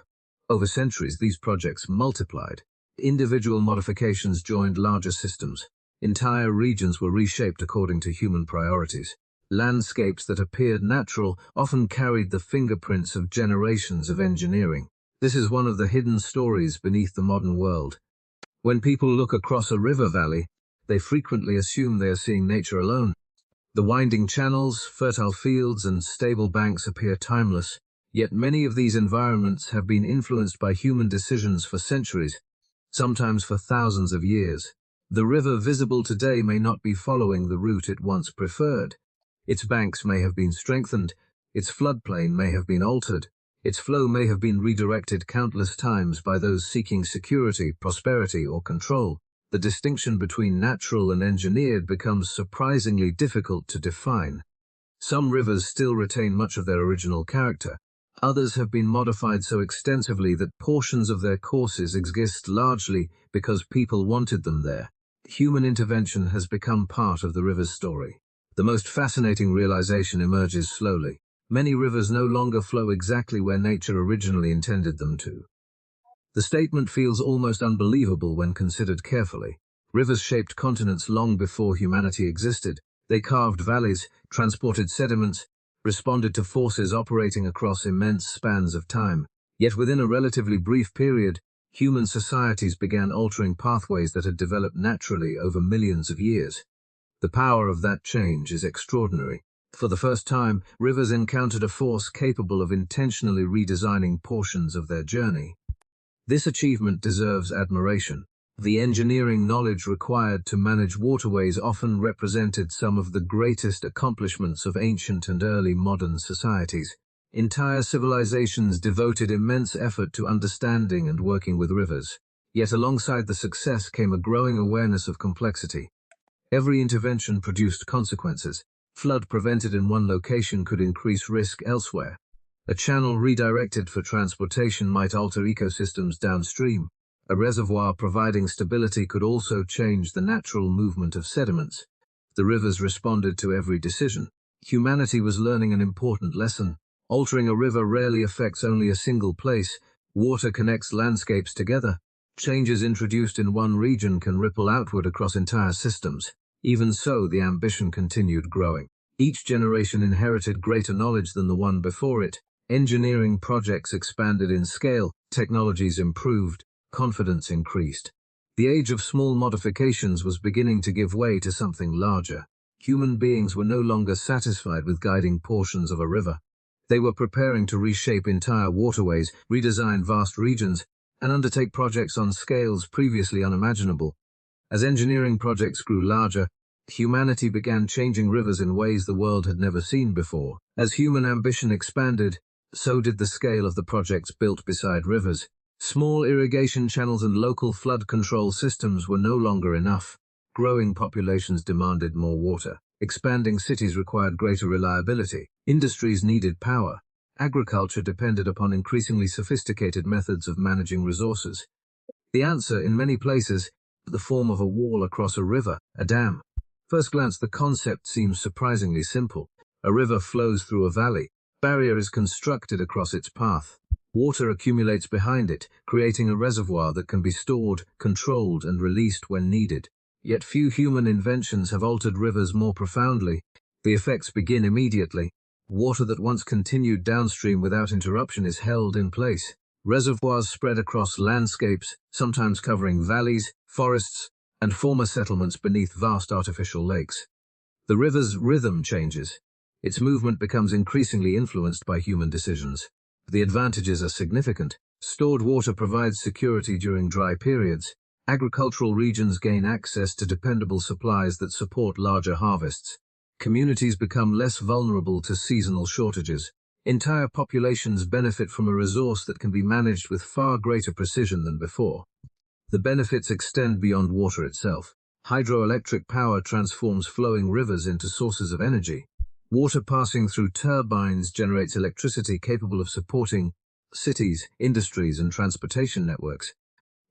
Speaker 1: Over centuries, these projects multiplied. Individual modifications joined larger systems. Entire regions were reshaped according to human priorities. Landscapes that appeared natural often carried the fingerprints of generations of engineering. This is one of the hidden stories beneath the modern world. When people look across a river valley, they frequently assume they are seeing nature alone. The winding channels, fertile fields, and stable banks appear timeless, yet many of these environments have been influenced by human decisions for centuries, sometimes for thousands of years. The river visible today may not be following the route it once preferred. Its banks may have been strengthened, its floodplain may have been altered, its flow may have been redirected countless times by those seeking security, prosperity, or control. The distinction between natural and engineered becomes surprisingly difficult to define. Some rivers still retain much of their original character. Others have been modified so extensively that portions of their courses exist largely because people wanted them there. Human intervention has become part of the river's story. The most fascinating realization emerges slowly. Many rivers no longer flow exactly where nature originally intended them to. The statement feels almost unbelievable when considered carefully. Rivers shaped continents long before humanity existed. They carved valleys, transported sediments, responded to forces operating across immense spans of time. Yet within a relatively brief period, human societies began altering pathways that had developed naturally over millions of years. The power of that change is extraordinary. For the first time, rivers encountered a force capable of intentionally redesigning portions of their journey. This achievement deserves admiration. The engineering knowledge required to manage waterways often represented some of the greatest accomplishments of ancient and early modern societies. Entire civilizations devoted immense effort to understanding and working with rivers. Yet alongside the success came a growing awareness of complexity. Every intervention produced consequences. Flood prevented in one location could increase risk elsewhere. A channel redirected for transportation might alter ecosystems downstream. A reservoir providing stability could also change the natural movement of sediments. The rivers responded to every decision. Humanity was learning an important lesson. Altering a river rarely affects only a single place. Water connects landscapes together. Changes introduced in one region can ripple outward across entire systems. Even so, the ambition continued growing. Each generation inherited greater knowledge than the one before it. Engineering projects expanded in scale, technologies improved, confidence increased. The age of small modifications was beginning to give way to something larger. Human beings were no longer satisfied with guiding portions of a river. They were preparing to reshape entire waterways, redesign vast regions, and undertake projects on scales previously unimaginable. As engineering projects grew larger, humanity began changing rivers in ways the world had never seen before. As human ambition expanded, so did the scale of the projects built beside rivers. Small irrigation channels and local flood control systems were no longer enough. Growing populations demanded more water. Expanding cities required greater reliability. Industries needed power. Agriculture depended upon increasingly sophisticated methods of managing resources. The answer, in many places, the form of a wall across a river, a dam. First glance, the concept seems surprisingly simple. A river flows through a valley. A barrier is constructed across its path. Water accumulates behind it, creating a reservoir that can be stored, controlled, and released when needed. Yet few human inventions have altered rivers more profoundly. The effects begin immediately. Water that once continued downstream without interruption is held in place. Reservoirs spread across landscapes, sometimes covering valleys, forests, and former settlements beneath vast artificial lakes. The river's rhythm changes. Its movement becomes increasingly influenced by human decisions. The advantages are significant. Stored water provides security during dry periods. Agricultural regions gain access to dependable supplies that support larger harvests. Communities become less vulnerable to seasonal shortages. Entire populations benefit from a resource that can be managed with far greater precision than before. The benefits extend beyond water itself. Hydroelectric power transforms flowing rivers into sources of energy. Water passing through turbines generates electricity capable of supporting cities, industries, and transportation networks.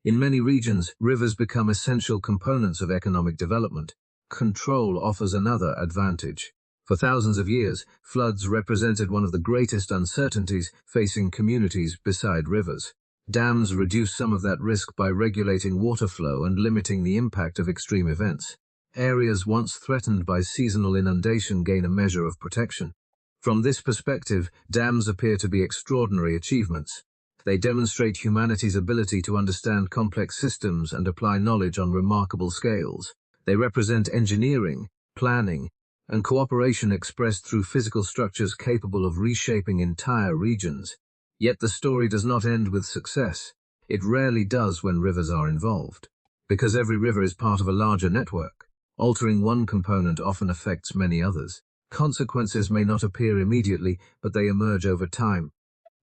Speaker 1: In many regions, rivers become essential components of economic development. Control offers another advantage. For thousands of years, floods represented one of the greatest uncertainties facing communities beside rivers. Dams reduce some of that risk by regulating water flow and limiting the impact of extreme events. Areas once threatened by seasonal inundation gain a measure of protection. From this perspective, dams appear to be extraordinary achievements. They demonstrate humanity's ability to understand complex systems and apply knowledge on remarkable scales. They represent engineering, planning, and cooperation expressed through physical structures capable of reshaping entire regions. Yet the story does not end with success. It rarely does when rivers are involved. Because every river is part of a larger network, altering one component often affects many others. Consequences may not appear immediately, but they emerge over time.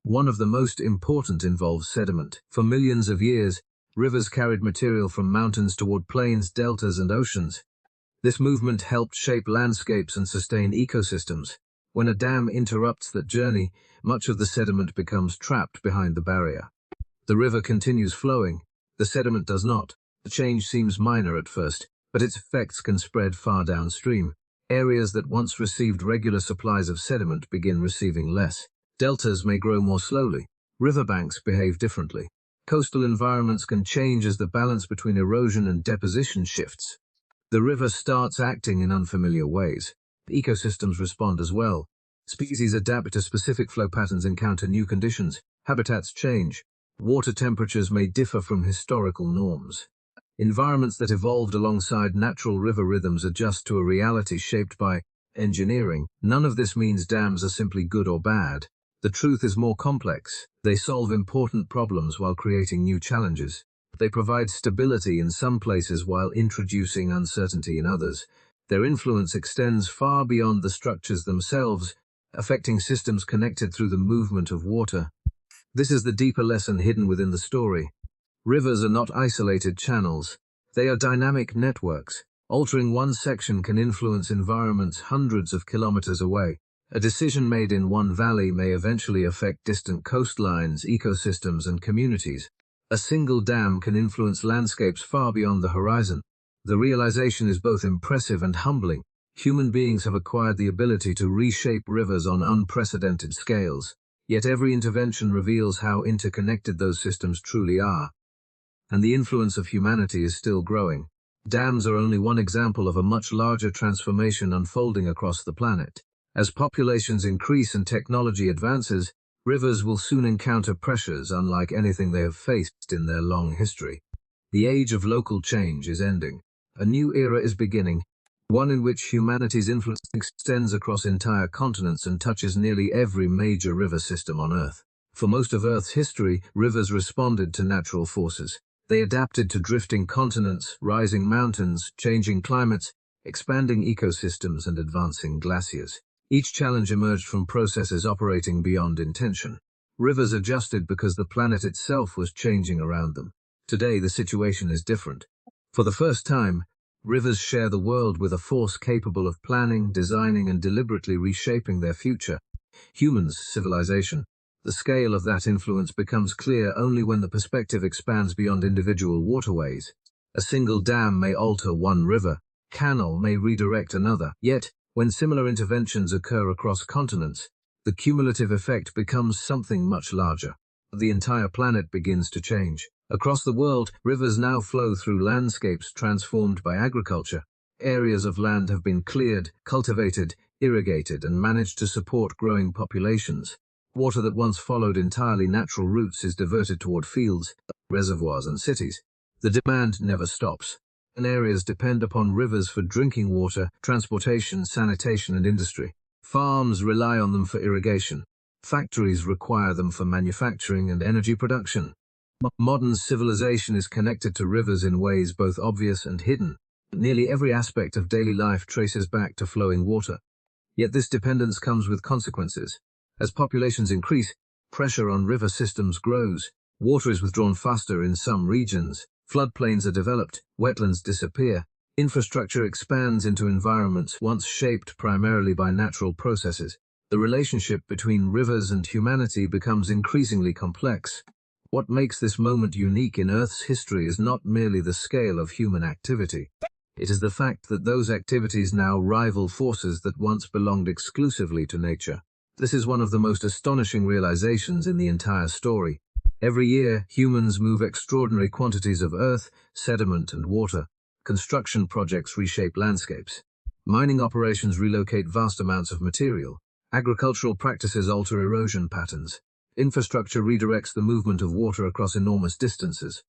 Speaker 1: One of the most important involves sediment. For millions of years, rivers carried material from mountains toward plains, deltas, and oceans. This movement helped shape landscapes and sustain ecosystems. When a dam interrupts that journey, much of the sediment becomes trapped behind the barrier. The river continues flowing. The sediment does not. The change seems minor at first, but its effects can spread far downstream. Areas that once received regular supplies of sediment begin receiving less. Deltas may grow more slowly. Riverbanks behave differently. Coastal environments can change as the balance between erosion and deposition shifts. The river starts acting in unfamiliar ways. Ecosystems respond as well. Species adapt to specific flow patterns, encounter new conditions. Habitats change. Water temperatures may differ from historical norms. Environments that evolved alongside natural river rhythms adjust to a reality shaped by engineering. None of this means dams are simply good or bad. The truth is more complex. They solve important problems while creating new challenges. They provide stability in some places while introducing uncertainty in others. Their influence extends far beyond the structures themselves, affecting systems connected through the movement of water. This is the deeper lesson hidden within the story. Rivers are not isolated channels. They are dynamic networks. Altering one section can influence environments hundreds of kilometers away. A decision made in one valley may eventually affect distant coastlines, ecosystems, and communities. A single dam can influence landscapes far beyond the horizon. The realization is both impressive and humbling. Human beings have acquired the ability to reshape rivers on unprecedented scales. Yet every intervention reveals how interconnected those systems truly are. And the influence of humanity is still growing. Dams are only one example of a much larger transformation unfolding across the planet. As populations increase and technology advances, rivers will soon encounter pressures unlike anything they have faced in their long history. The age of local change is ending. A new era is beginning, one in which humanity's influence extends across entire continents and touches nearly every major river system on Earth. For most of Earth's history, rivers responded to natural forces. They adapted to drifting continents, rising mountains, changing climates, expanding ecosystems, and advancing glaciers. Each challenge emerged from processes operating beyond intention. Rivers adjusted because the planet itself was changing around them. Today, the situation is different. For the first time, rivers share the world with a force capable of planning, designing, and deliberately reshaping their future. Humans, civilization. The scale of that influence becomes clear only when the perspective expands beyond individual waterways. A single dam may alter one river, canal may redirect another. Yet, when similar interventions occur across continents, the cumulative effect becomes something much larger. The entire planet begins to change. Across the world, rivers now flow through landscapes transformed by agriculture. Areas of land have been cleared, cultivated, irrigated, and managed to support growing populations. Water that once followed entirely natural routes is diverted toward fields, reservoirs, and cities. The demand never stops, and areas depend upon rivers for drinking water, transportation, sanitation, and industry. Farms rely on them for irrigation. Factories require them for manufacturing and energy production. Modern civilization is connected to rivers in ways both obvious and hidden. Nearly every aspect of daily life traces back to flowing water. Yet this dependence comes with consequences. As populations increase, pressure on river systems grows. Water is withdrawn faster in some regions. Floodplains are developed, wetlands disappear. Infrastructure expands into environments once shaped primarily by natural processes. The relationship between rivers and humanity becomes increasingly complex. What makes this moment unique in Earth's history is not merely the scale of human activity. It is the fact that those activities now rival forces that once belonged exclusively to nature. This is one of the most astonishing realizations in the entire story. Every year, humans move extraordinary quantities of earth, sediment, and water. Construction projects reshape landscapes. Mining operations relocate vast amounts of material. Agricultural practices alter erosion patterns. Infrastructure redirects the movement of water across enormous distances.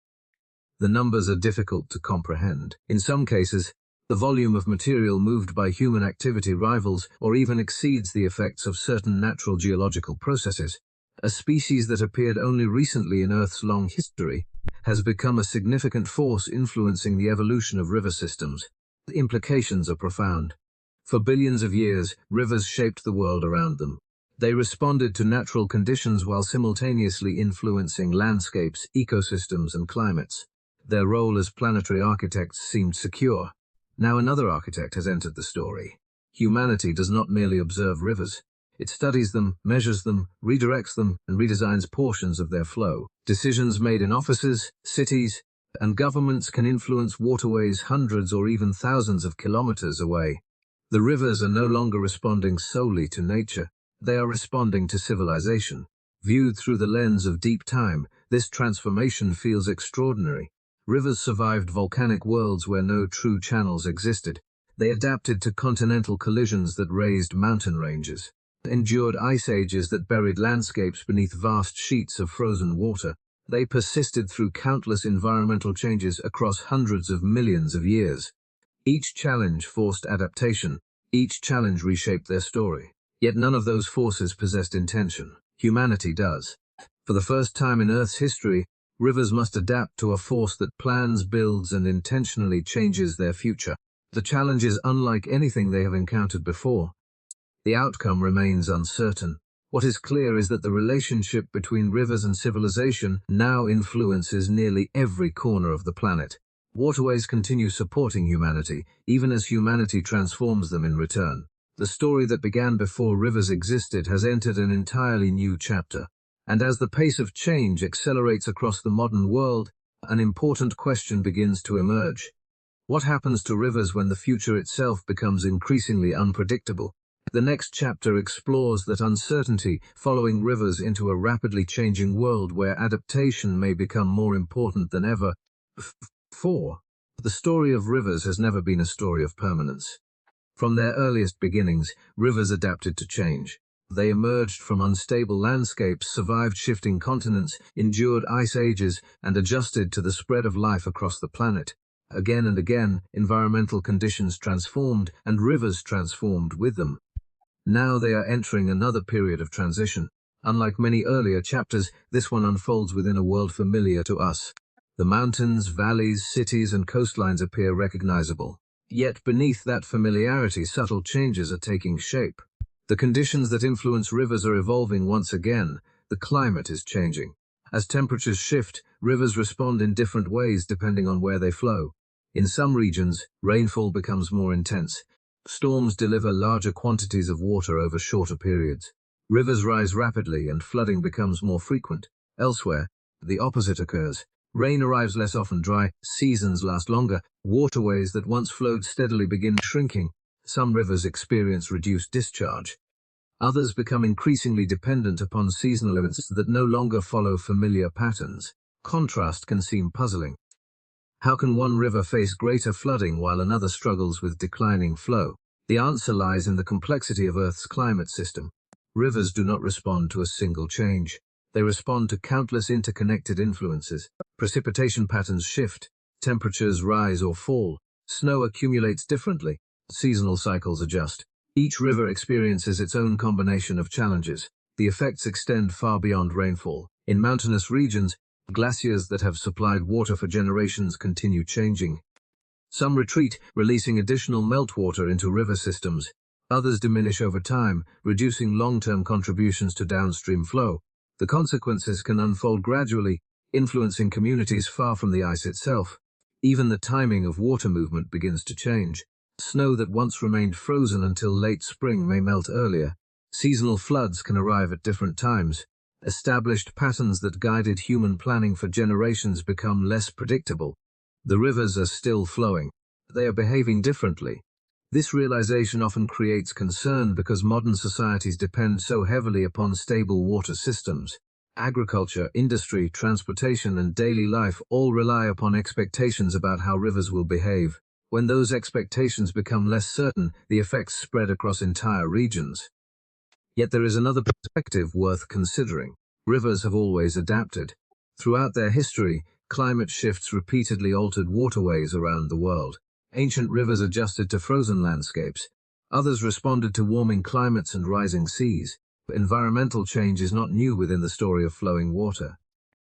Speaker 1: The numbers are difficult to comprehend. In some cases, the volume of material moved by human activity rivals or even exceeds the effects of certain natural geological processes. A species that appeared only recently in Earth's long history has become a significant force influencing the evolution of river systems. The implications are profound. For billions of years, rivers shaped the world around them. They responded to natural conditions while simultaneously influencing landscapes, ecosystems, and climates. Their role as planetary architects seemed secure. Now another architect has entered the story. Humanity does not merely observe rivers. It studies them, measures them, redirects them, and redesigns portions of their flow. Decisions made in offices, cities, and governments can influence waterways hundreds or even thousands of kilometers away. The rivers are no longer responding solely to nature. They are responding to civilization. Viewed through the lens of deep time, this transformation feels extraordinary. Rivers survived volcanic worlds where no true channels existed. They adapted to continental collisions that raised mountain ranges, endured ice ages that buried landscapes beneath vast sheets of frozen water. They persisted through countless environmental changes across hundreds of millions of years. Each challenge forced adaptation. Each challenge reshaped their story. Yet none of those forces possessed intention. Humanity does. For the first time in Earth's history, rivers must adapt to a force that plans, builds, and intentionally changes their future. The challenge is unlike anything they have encountered before. The outcome remains uncertain. What is clear is that the relationship between rivers and civilization now influences nearly every corner of the planet. Waterways continue supporting humanity, even as humanity transforms them in return. The story that began before rivers existed has entered an entirely new chapter. And as the pace of change accelerates across the modern world, an important question begins to emerge. What happens to rivers when the future itself becomes increasingly unpredictable? The next chapter explores that uncertainty, following rivers into a rapidly changing world where adaptation may become more important than ever. 4. The story of rivers has never been a story of permanence. From their earliest beginnings, rivers adapted to change. They emerged from unstable landscapes, survived shifting continents, endured ice ages, and adjusted to the spread of life across the planet. Again and again, environmental conditions transformed, and rivers transformed with them. Now they are entering another period of transition. Unlike many earlier chapters, this one unfolds within a world familiar to us. The mountains, valleys, cities, and coastlines appear recognizable. Yet beneath that familiarity, subtle changes are taking shape. The conditions that influence rivers are evolving once again. The climate is changing. As temperatures shift, rivers respond in different ways depending on where they flow. In some regions, rainfall becomes more intense. Storms deliver larger quantities of water over shorter periods. Rivers rise rapidly and flooding becomes more frequent. Elsewhere, the opposite occurs. Rain arrives less often, dry seasons last longer, waterways that once flowed steadily begin shrinking. Some rivers experience reduced discharge. Others become increasingly dependent upon seasonal events that no longer follow familiar patterns. Contrast can seem puzzling. How can one river face greater flooding while another struggles with declining flow? The answer lies in the complexity of Earth's climate system. Rivers do not respond to a single change. They respond to countless interconnected influences. Precipitation patterns shift, temperatures rise or fall, snow accumulates differently, seasonal cycles adjust. Each river experiences its own combination of challenges. The effects extend far beyond rainfall. In mountainous regions, glaciers that have supplied water for generations continue changing. Some retreat, releasing additional meltwater into river systems. Others diminish over time, reducing long-term contributions to downstream flow. The consequences can unfold gradually, influencing communities far from the ice itself. Even the timing of water movement begins to change. Snow that once remained frozen until late spring may melt earlier. Seasonal floods can arrive at different times. Established patterns that guided human planning for generations become less predictable. The rivers are still flowing. They are behaving differently. This realization often creates concern because modern societies depend so heavily upon stable water systems. Agriculture, industry, transportation, and daily life all rely upon expectations about how rivers will behave. When those expectations become less certain, the effects spread across entire regions. Yet there is another perspective worth considering. Rivers have always adapted. Throughout their history, climate shifts repeatedly altered waterways around the world. Ancient rivers adjusted to frozen landscapes. Others responded to warming climates and rising seas. Environmental change is not new within the story of flowing water.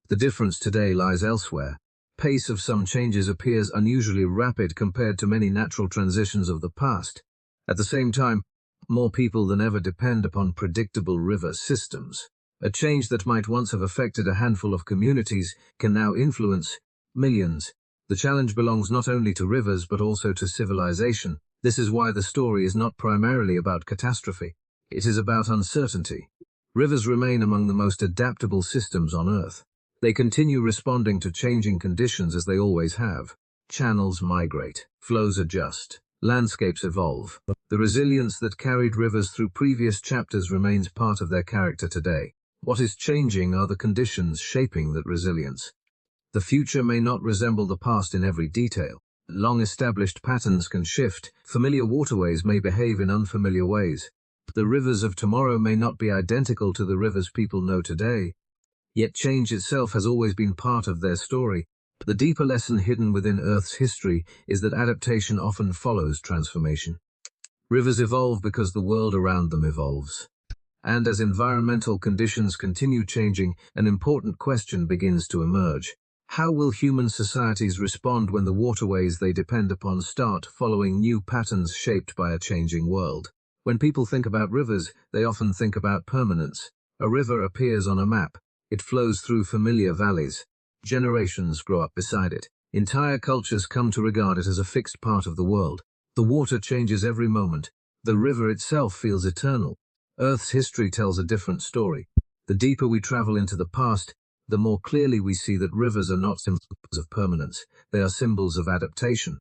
Speaker 1: The difference today lies elsewhere. Pace of some changes appears unusually rapid compared to many natural transitions of the past. At the same time, more people than ever depend upon predictable river systems. A change that might once have affected a handful of communities can now influence millions. The challenge belongs not only to rivers but also to civilization. This is why the story is not primarily about catastrophe. It is about uncertainty. Rivers remain among the most adaptable systems on Earth. They continue responding to changing conditions as they always have. Channels migrate, flows adjust, landscapes evolve. The resilience that carried rivers through previous chapters remains part of their character today. What is changing are the conditions shaping that resilience. The future may not resemble the past in every detail. Long-established patterns can shift. Familiar waterways may behave in unfamiliar ways. The rivers of tomorrow may not be identical to the rivers people know today. Yet change itself has always been part of their story. The deeper lesson hidden within Earth's history is that adaptation often follows transformation. Rivers evolve because the world around them evolves. And as environmental conditions continue changing, an important question begins to emerge. How will human societies respond when the waterways they depend upon start following new patterns shaped by a changing world? When people think about rivers, they often think about permanence. A river appears on a map. It flows through familiar valleys. Generations grow up beside it. Entire cultures come to regard it as a fixed part of the world. The water changes every moment. The river itself feels eternal. Earth's history tells a different story. The deeper we travel into the past, the more clearly we see that rivers are not symbols of permanence. They are symbols of adaptation.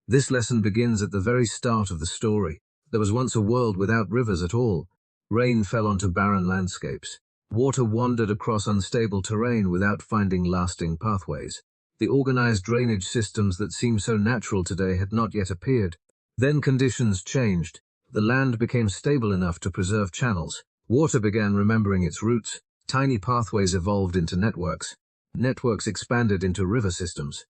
Speaker 1: This lesson begins at the very start of the story. There was once a world without rivers at all. Rain fell onto barren landscapes. Water wandered across unstable terrain without finding lasting pathways. The organized drainage systems that seem so natural today had not yet appeared. Then conditions changed. The land became stable enough to preserve channels. Water began remembering its roots. Tiny pathways evolved into networks. Networks expanded into river systems.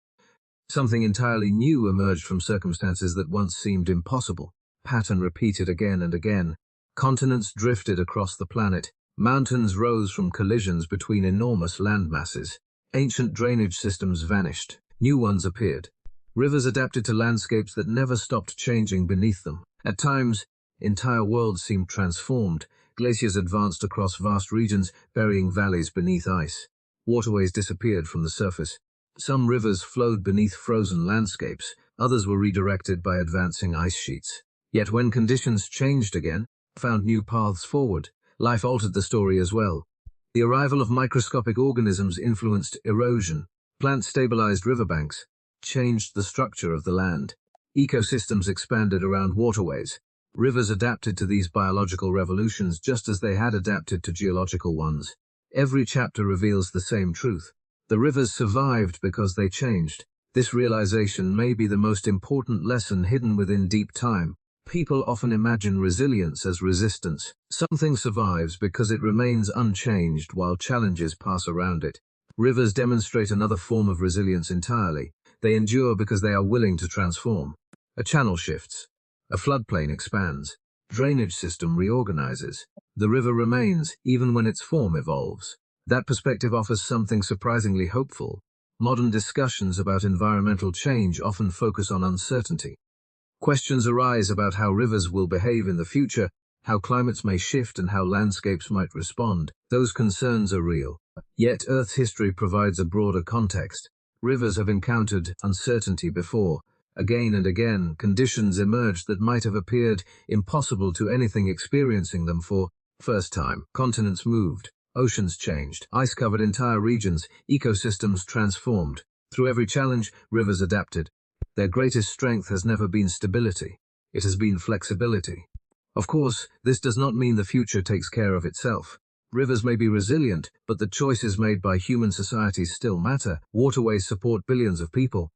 Speaker 1: Something entirely new emerged from circumstances that once seemed impossible. Pattern repeated again and again. Continents drifted across the planet. Mountains rose from collisions between enormous landmasses. Ancient drainage systems vanished. New ones appeared. Rivers adapted to landscapes that never stopped changing beneath them. At times, entire worlds seemed transformed. Glaciers advanced across vast regions, burying valleys beneath ice. Waterways disappeared from the surface. Some rivers flowed beneath frozen landscapes. Others were redirected by advancing ice sheets. Yet when conditions changed again, found new paths forward, life altered the story as well. The arrival of microscopic organisms influenced erosion. Plants stabilized riverbanks, changed the structure of the land. Ecosystems expanded around waterways. Rivers adapted to these biological revolutions just as they had adapted to geological ones. Every chapter reveals the same truth. The rivers survived because they changed. This realization may be the most important lesson hidden within deep time. People often imagine resilience as resistance. Something survives because it remains unchanged while challenges pass around it. Rivers demonstrate another form of resilience entirely. They endure because they are willing to transform. A channel shifts. A floodplain expands. Drainage system reorganizes. The river remains even when its form evolves. That perspective offers something surprisingly hopeful. Modern discussions about environmental change often focus on uncertainty. Questions arise about how rivers will behave in the future, how climates may shift, and how landscapes might respond. Those concerns are real. Yet Earth's history provides a broader context. Rivers have encountered uncertainty before. Again and again, conditions emerged that might have appeared impossible to anything experiencing them for first time. Continents moved, oceans changed, ice covered entire regions, ecosystems transformed. Through every challenge, rivers adapted. Their greatest strength has never been stability. It has been flexibility. Of course, this does not mean the future takes care of itself. Rivers may be resilient, but the choices made by human societies still matter. Waterways support billions of people.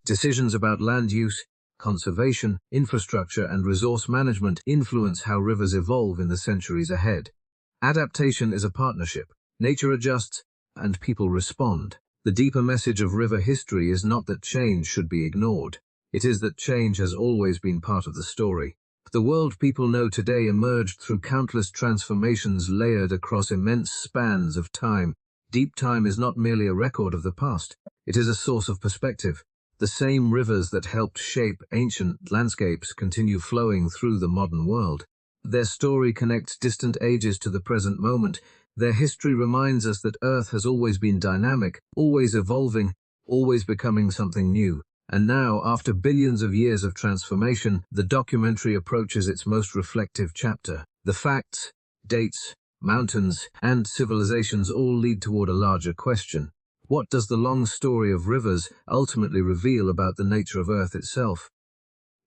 Speaker 1: Decisions about land use, conservation, infrastructure, and resource management influence how rivers evolve in the centuries ahead. Adaptation is a partnership. Nature adjusts, and people respond. The deeper message of river history is not that change should be ignored. It is that change has always been part of the story. The world people know today emerged through countless transformations layered across immense spans of time. Deep time is not merely a record of the past. It is a source of perspective. The same rivers that helped shape ancient landscapes continue flowing through the modern world. Their story connects distant ages to the present moment. Their history reminds us that Earth has always been dynamic, always evolving, always becoming something new. And now, after billions of years of transformation, the documentary approaches its most reflective chapter. The facts, dates, mountains, and civilizations all lead toward a larger question. What does the long story of rivers ultimately reveal about the nature of Earth itself?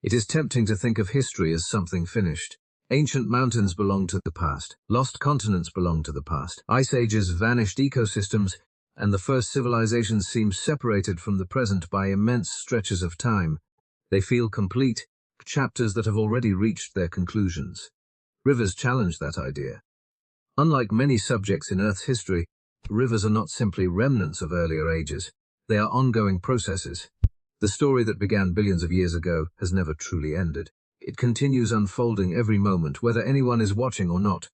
Speaker 1: It is tempting to think of history as something finished. Ancient mountains belong to the past. Lost continents belong to the past. Ice ages, vanished ecosystems, and the first civilizations seem separated from the present by immense stretches of time. They feel complete, chapters that have already reached their conclusions. Rivers challenge that idea. Unlike many subjects in Earth's history, rivers are not simply remnants of earlier ages. They are ongoing processes. The story that began billions of years ago has never truly ended. It continues unfolding every moment, whether anyone is watching or not.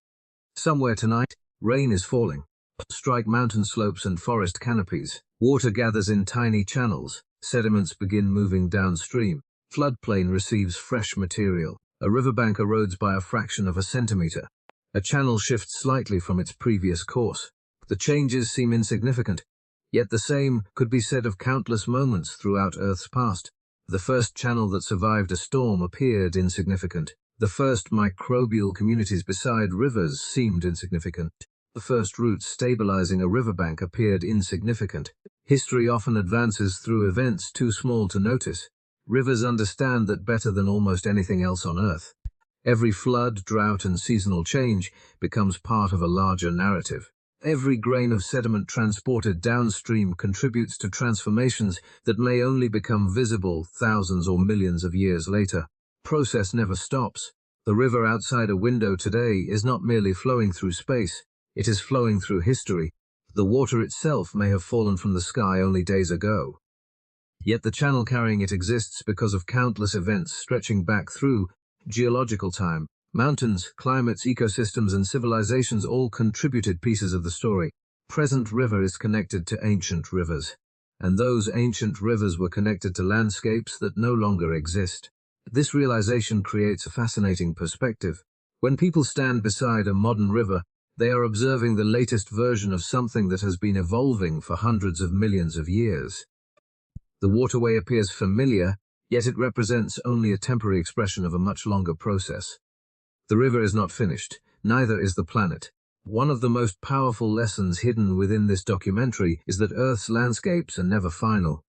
Speaker 1: Somewhere tonight, rain is falling. Strike mountain slopes and forest canopies. Water gathers in tiny channels. Sediments begin moving downstream. Floodplain receives fresh material. A riverbank erodes by a fraction of a centimeter. A channel shifts slightly from its previous course. The changes seem insignificant, yet the same could be said of countless moments throughout Earth's past. The first channel that survived a storm appeared insignificant. The first microbial communities beside rivers seemed insignificant. The first roots stabilizing a riverbank appeared insignificant. History often advances through events too small to notice. Rivers understand that better than almost anything else on Earth. Every flood, drought, and seasonal change becomes part of a larger narrative. Every grain of sediment transported downstream contributes to transformations that may only become visible thousands or millions of years later. Process never stops. The river outside a window today is not merely flowing through space, it is flowing through history. The water itself may have fallen from the sky only days ago. Yet the channel carrying it exists because of countless events stretching back through geological time. Mountains, climates, ecosystems, and civilizations all contributed pieces of the story. Present river is connected to ancient rivers, and those ancient rivers were connected to landscapes that no longer exist. This realization creates a fascinating perspective. When people stand beside a modern river, they are observing the latest version of something that has been evolving for hundreds of millions of years. The waterway appears familiar, yet it represents only a temporary expression of a much longer process. The river is not finished, neither is the planet. One of the most powerful lessons hidden within this documentary is that Earth's landscapes are never final.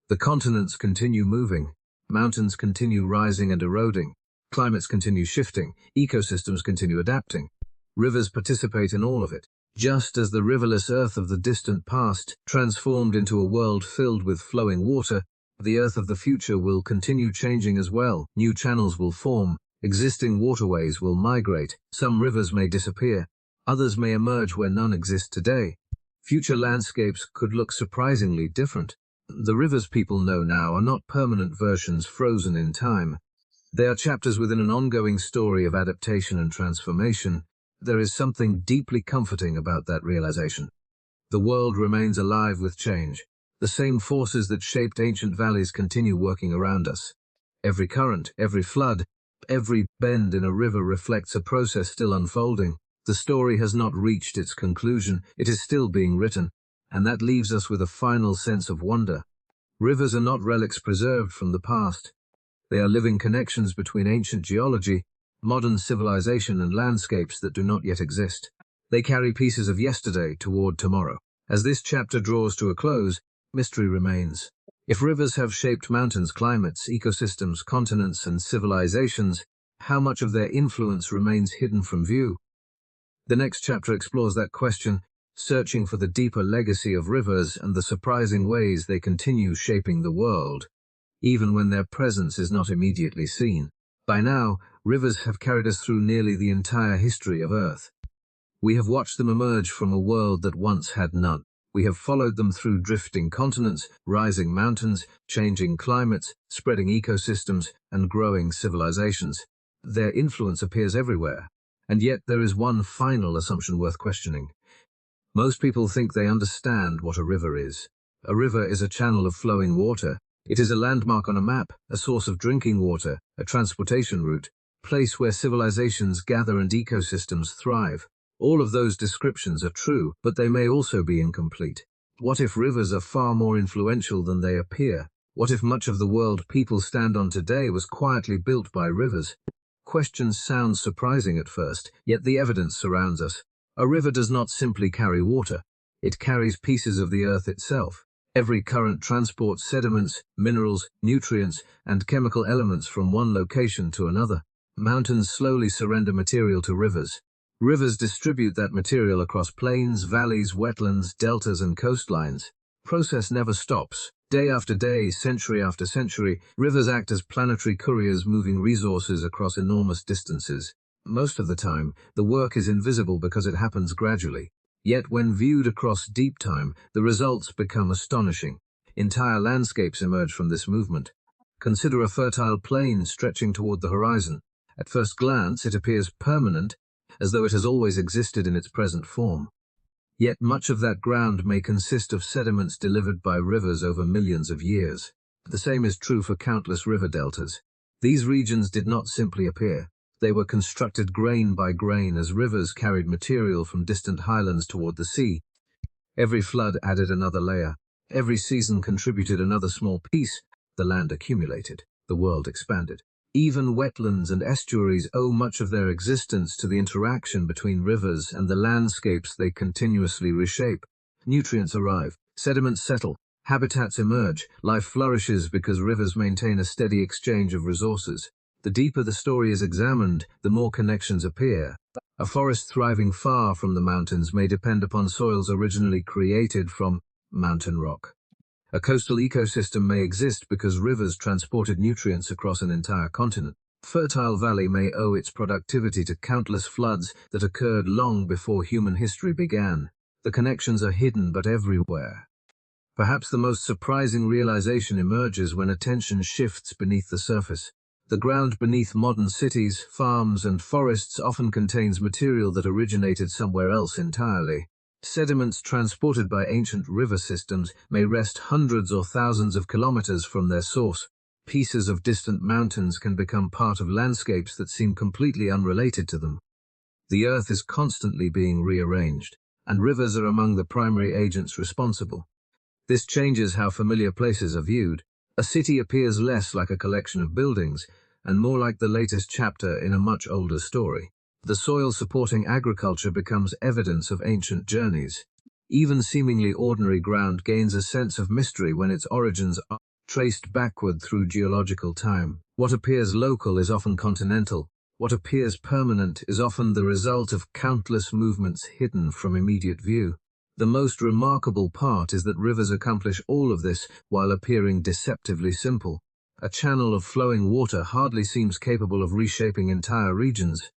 Speaker 1: The continents continue moving, mountains continue rising and eroding, climates continue shifting, ecosystems continue adapting. Rivers participate in all of it. Just as the riverless Earth of the distant past transformed into a world filled with flowing water, the Earth of the future will continue changing as well. New channels will form. Existing waterways will migrate. Some rivers may disappear. Others may emerge where none exist today. Future landscapes could look surprisingly different. The rivers people know now are not permanent versions frozen in time. They are chapters within an ongoing story of adaptation and transformation. There is something deeply comforting about that realization. The world remains alive with change. The same forces that shaped ancient valleys continue working around us. Every current, every flood, every bend in a river reflects a process still unfolding. The story has not reached its conclusion, it is still being written, and that leaves us with a final sense of wonder. Rivers are not relics preserved from the past. They are living connections between ancient geology, modern civilization, and landscapes that do not yet exist. They carry pieces of yesterday toward tomorrow. As this chapter draws to a close, mystery remains. If rivers have shaped mountains, climates, ecosystems, continents, and civilizations, how much of their influence remains hidden from view? The next chapter explores that question, searching for the deeper legacy of rivers and the surprising ways they continue shaping the world, even when their presence is not immediately seen. By now, rivers have carried us through nearly the entire history of Earth. We have watched them emerge from a world that once had none. We have followed them through drifting continents, rising mountains, changing climates, spreading ecosystems, and growing civilizations. Their influence appears everywhere, and yet there is one final assumption worth questioning. Most people think they understand what a river is. A river is a channel of flowing water. It is a landmark on a map, a source of drinking water, a transportation route, a place where civilizations gather and ecosystems thrive. All of those descriptions are true, but they may also be incomplete. What if rivers are far more influential than they appear? What if much of the world people stand on today was quietly built by rivers? Questions sound surprising at first, yet the evidence surrounds us. A river does not simply carry water. It carries pieces of the earth itself. Every current transports sediments, minerals, nutrients, and chemical elements from one location to another. Mountains slowly surrender material to rivers. Rivers distribute that material across plains, valleys, wetlands, deltas, and coastlines. Process never stops. Day after day, century after century, rivers act as planetary couriers moving resources across enormous distances. Most of the time, the work is invisible because it happens gradually. Yet when viewed across deep time, the results become astonishing. Entire landscapes emerge from this movement. Consider a fertile plain stretching toward the horizon. At first glance, it appears permanent, as though it has always existed in its present form. Yet much of that ground may consist of sediments delivered by rivers over millions of years. The same is true for countless river deltas. These regions did not simply appear. They were constructed grain by grain as rivers carried material from distant highlands toward the sea. Every flood added another layer. Every season contributed another small piece. The land accumulated. The world expanded. Even wetlands and estuaries owe much of their existence to the interaction between rivers and the landscapes they continuously reshape. Nutrients arrive, sediments settle, habitats emerge, life flourishes because rivers maintain a steady exchange of resources. The deeper the story is examined, the more connections appear. A forest thriving far from the mountains may depend upon soils originally created from mountain rock. A coastal ecosystem may exist because rivers transported nutrients across an entire continent. A fertile valley may owe its productivity to countless floods that occurred long before human history began. The connections are hidden but everywhere. Perhaps the most surprising realization emerges when attention shifts beneath the surface. The ground beneath modern cities, farms, and forests often contains material that originated somewhere else entirely. Sediments transported by ancient river systems may rest hundreds or thousands of kilometers from their source. Pieces of distant mountains can become part of landscapes that seem completely unrelated to them. The earth is constantly being rearranged, and rivers are among the primary agents responsible. This changes how familiar places are viewed. A city appears less like a collection of buildings, and more like the latest chapter in a much older story. The soil supporting agriculture becomes evidence of ancient journeys. Even seemingly ordinary ground gains a sense of mystery when its origins are traced backward through geological time. What appears local is often continental. What appears permanent is often the result of countless movements hidden from immediate view. The most remarkable part is that rivers accomplish all of this while appearing deceptively simple. A channel of flowing water hardly seems capable of reshaping entire regions.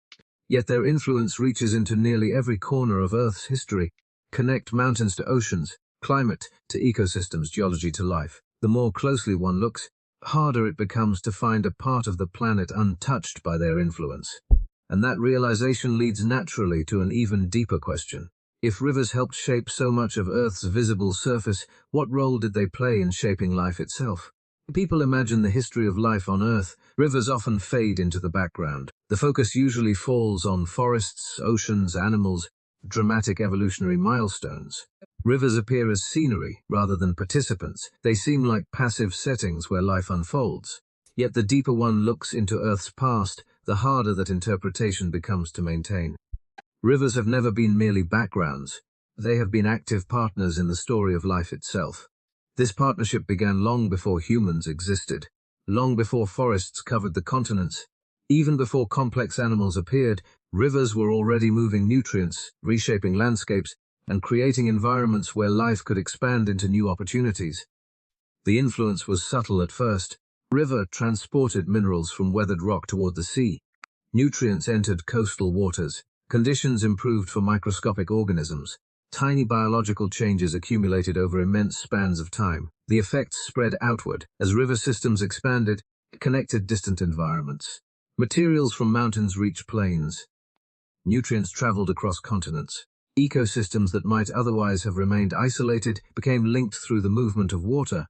Speaker 1: Yet their influence reaches into nearly every corner of Earth's history. Connect mountains to oceans, climate to ecosystems, geology to life. The more closely one looks, harder it becomes to find a part of the planet untouched by their influence. And that realization leads naturally to an even deeper question. If rivers helped shape so much of Earth's visible surface, what role did they play in shaping life itself? People imagine the history of life on Earth. Rivers often fade into the background. The focus usually falls on forests, oceans, animals, dramatic evolutionary milestones. Rivers appear as scenery rather than participants. They seem like passive settings where life unfolds. Yet the deeper one looks into Earth's past, the harder that interpretation becomes to maintain. Rivers have never been merely backgrounds. They have been active partners in the story of life itself. This partnership began long before humans existed, long before forests covered the continents. Even before complex animals appeared, rivers were already moving nutrients, reshaping landscapes, and creating environments where life could expand into new opportunities. The influence was subtle at first. River transported minerals from weathered rock toward the sea. Nutrients entered coastal waters. Conditions improved for microscopic organisms. Tiny biological changes accumulated over immense spans of time. The effects spread outward. As river systems expanded, connected distant environments. Materials from mountains reached plains. Nutrients traveled across continents. Ecosystems that might otherwise have remained isolated became linked through the movement of water.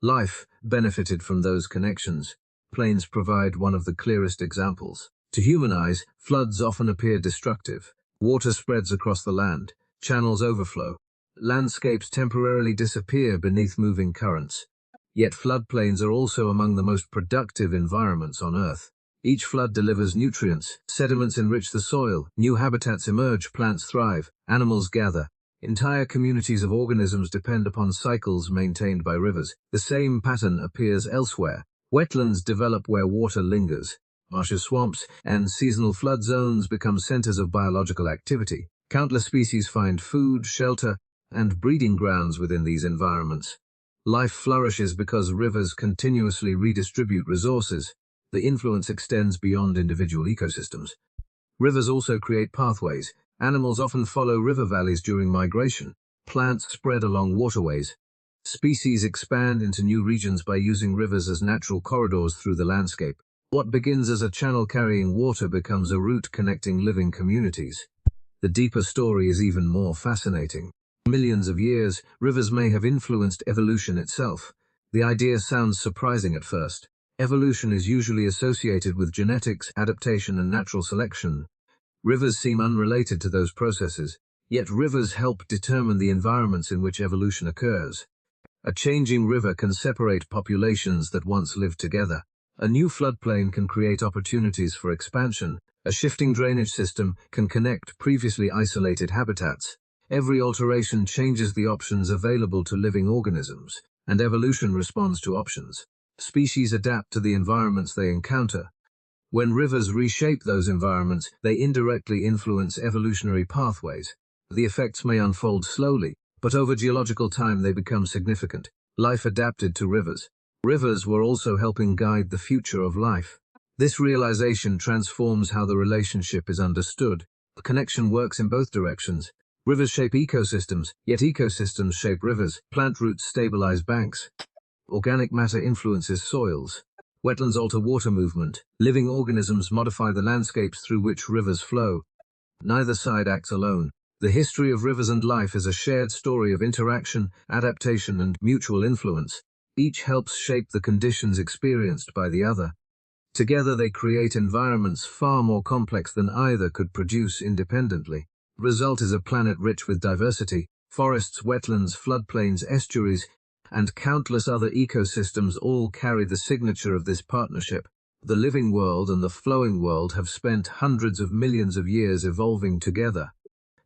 Speaker 1: Life benefited from those connections. Plains provide one of the clearest examples. To human eyes, floods often appear destructive. Water spreads across the land. Channels overflow. Landscapes temporarily disappear beneath moving currents. Yet floodplains are also among the most productive environments on Earth. Each flood delivers nutrients, sediments enrich the soil, new habitats emerge, plants thrive, animals gather. Entire communities of organisms depend upon cycles maintained by rivers. The same pattern appears elsewhere. Wetlands develop where water lingers. Marshes, swamps, and seasonal flood zones become centers of biological activity. Countless species find food, shelter, and breeding grounds within these environments. Life flourishes because rivers continuously redistribute resources. The influence extends beyond individual ecosystems. Rivers also create pathways. Animals often follow river valleys during migration. Plants spread along waterways. Species expand into new regions by using rivers as natural corridors through the landscape. What begins as a channel carrying water becomes a route connecting living communities. The deeper story is even more fascinating. For millions of years, rivers may have influenced evolution itself. The idea sounds surprising at first. Evolution is usually associated with genetics, adaptation, and natural selection. Rivers seem unrelated to those processes, yet rivers help determine the environments in which evolution occurs. A changing river can separate populations that once lived together. A new floodplain can create opportunities for expansion. A shifting drainage system can connect previously isolated habitats. Every alteration changes the options available to living organisms, and evolution responds to options. Species adapt to the environments they encounter. When rivers reshape those environments, they indirectly influence evolutionary pathways. The effects may unfold slowly, but over geological time they become significant. Life adapted to rivers. Rivers were also helping guide the future of life. This realization transforms how the relationship is understood. The connection works in both directions. Rivers shape ecosystems, yet ecosystems shape rivers. Plant roots stabilize banks. Organic matter influences soils. Wetlands alter water movement. Living organisms modify the landscapes through which rivers flow. Neither side acts alone. The history of rivers and life is a shared story of interaction, adaptation, and mutual influence. Each helps shape the conditions experienced by the other. Together they create environments far more complex than either could produce independently. The result is a planet rich with diversity. Forests, wetlands, floodplains, estuaries, and countless other ecosystems all carry the signature of this partnership. The living world and the flowing world have spent hundreds of millions of years evolving together.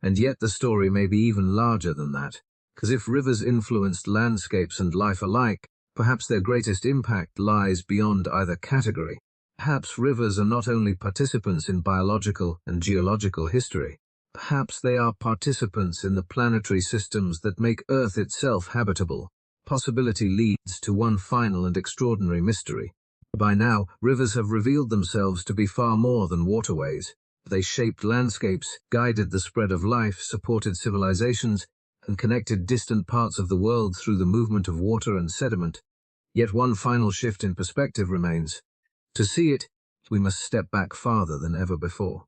Speaker 1: And yet the story may be even larger than that. Because if rivers influenced landscapes and life alike, perhaps their greatest impact lies beyond either category. Perhaps rivers are not only participants in biological and geological history. Perhaps they are participants in the planetary systems that make Earth itself habitable. Possibility leads to one final and extraordinary mystery. By now, rivers have revealed themselves to be far more than waterways. They shaped landscapes, guided the spread of life, supported civilizations, and connected distant parts of the world through the movement of water and sediment. Yet one final shift in perspective remains. To see it, we must step back farther than ever before.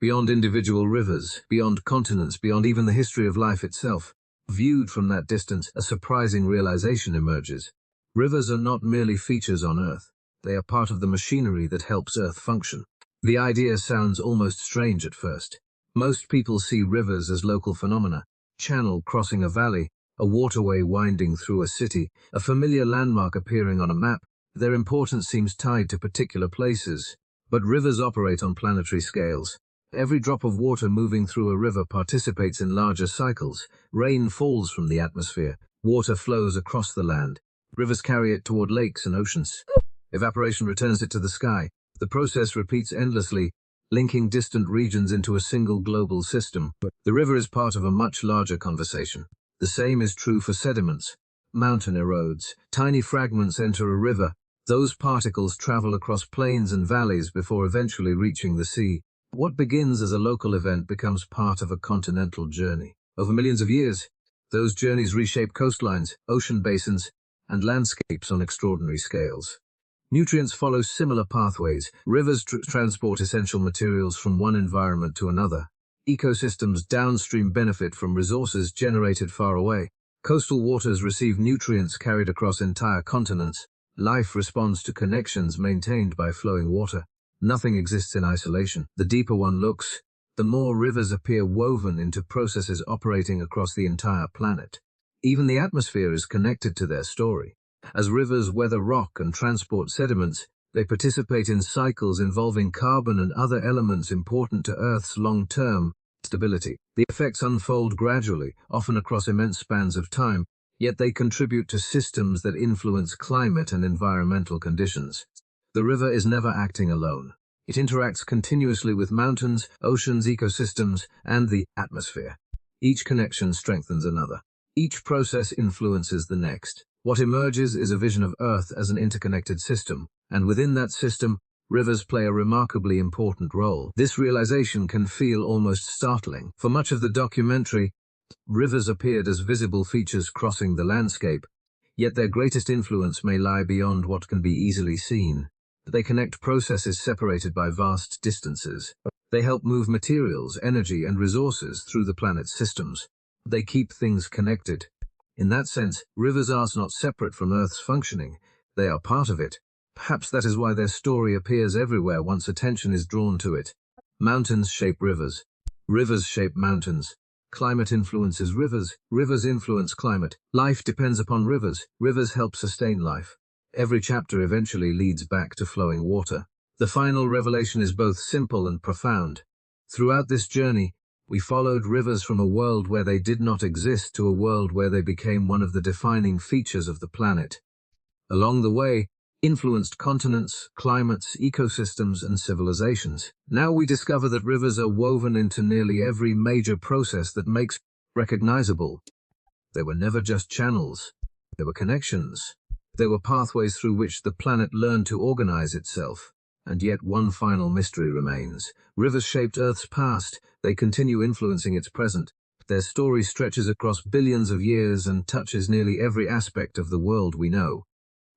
Speaker 1: Beyond individual rivers, beyond continents, beyond even the history of life itself. Viewed from that distance, a surprising realization emerges. Rivers are not merely features on Earth. They are part of the machinery that helps Earth function. The idea sounds almost strange at first. Most people see rivers as local phenomena. Channel crossing a valley, a waterway winding through a city, a familiar landmark appearing on a map. Their importance seems tied to particular places. But rivers operate on planetary scales. Every drop of water moving through a river participates in larger cycles. Rain falls from the atmosphere. Water flows across the land. Rivers carry it toward lakes and oceans. Evaporation returns it to the sky. The process repeats endlessly, linking distant regions into a single global system. The river is part of a much larger conversation. The same is true for sediments. Mountain erodes. Tiny fragments enter a river. Those particles travel across plains and valleys before eventually reaching the sea. What begins as a local event becomes part of a continental journey. Over millions of years, those journeys reshape coastlines, ocean basins, and landscapes on extraordinary scales. Nutrients follow similar pathways. Rivers transport essential materials from one environment to another. Ecosystems downstream benefit from resources generated far away. Coastal waters receive nutrients carried across entire continents. Life responds to connections maintained by flowing water. Nothing exists in isolation. The deeper one looks, the more rivers appear woven into processes operating across the entire planet. Even the atmosphere is connected to their story. As rivers weather rock and transport sediments, they participate in cycles involving carbon and other elements important to Earth's long-term stability. The effects unfold gradually, often across immense spans of time, yet they contribute to systems that influence climate and environmental conditions. The river is never acting alone. It interacts continuously with mountains, oceans, ecosystems, and the atmosphere. Each connection strengthens another. Each process influences the next. What emerges is a vision of Earth as an interconnected system, and within that system, rivers play a remarkably important role. This realization can feel almost startling. For much of the documentary, rivers appeared as visible features crossing the landscape, yet their greatest influence may lie beyond what can be easily seen. They connect processes separated by vast distances. They help move materials, energy, and resources through the planet's systems. They keep things connected. In that sense, rivers are not separate from Earth's functioning. They are part of it. Perhaps that is why their story appears everywhere once attention is drawn to it. Mountains shape rivers. Rivers shape mountains. Climate influences rivers. Rivers influence climate. Life depends upon rivers. Rivers help sustain life. Every chapter eventually leads back to flowing water. The final revelation is both simple and profound. Throughout this journey, we followed rivers from a world where they did not exist to a world where they became one of the defining features of the planet. Along the way, influenced continents, climates, ecosystems, and civilizations. Now we discover that rivers are woven into nearly every major process that makes recognizable. They were never just channels. They were connections. They were pathways through which the planet learned to organize itself. And yet one final mystery remains. Rivers shaped Earth's past. They continue influencing its present. Their story stretches across billions of years and touches nearly every aspect of the world we know.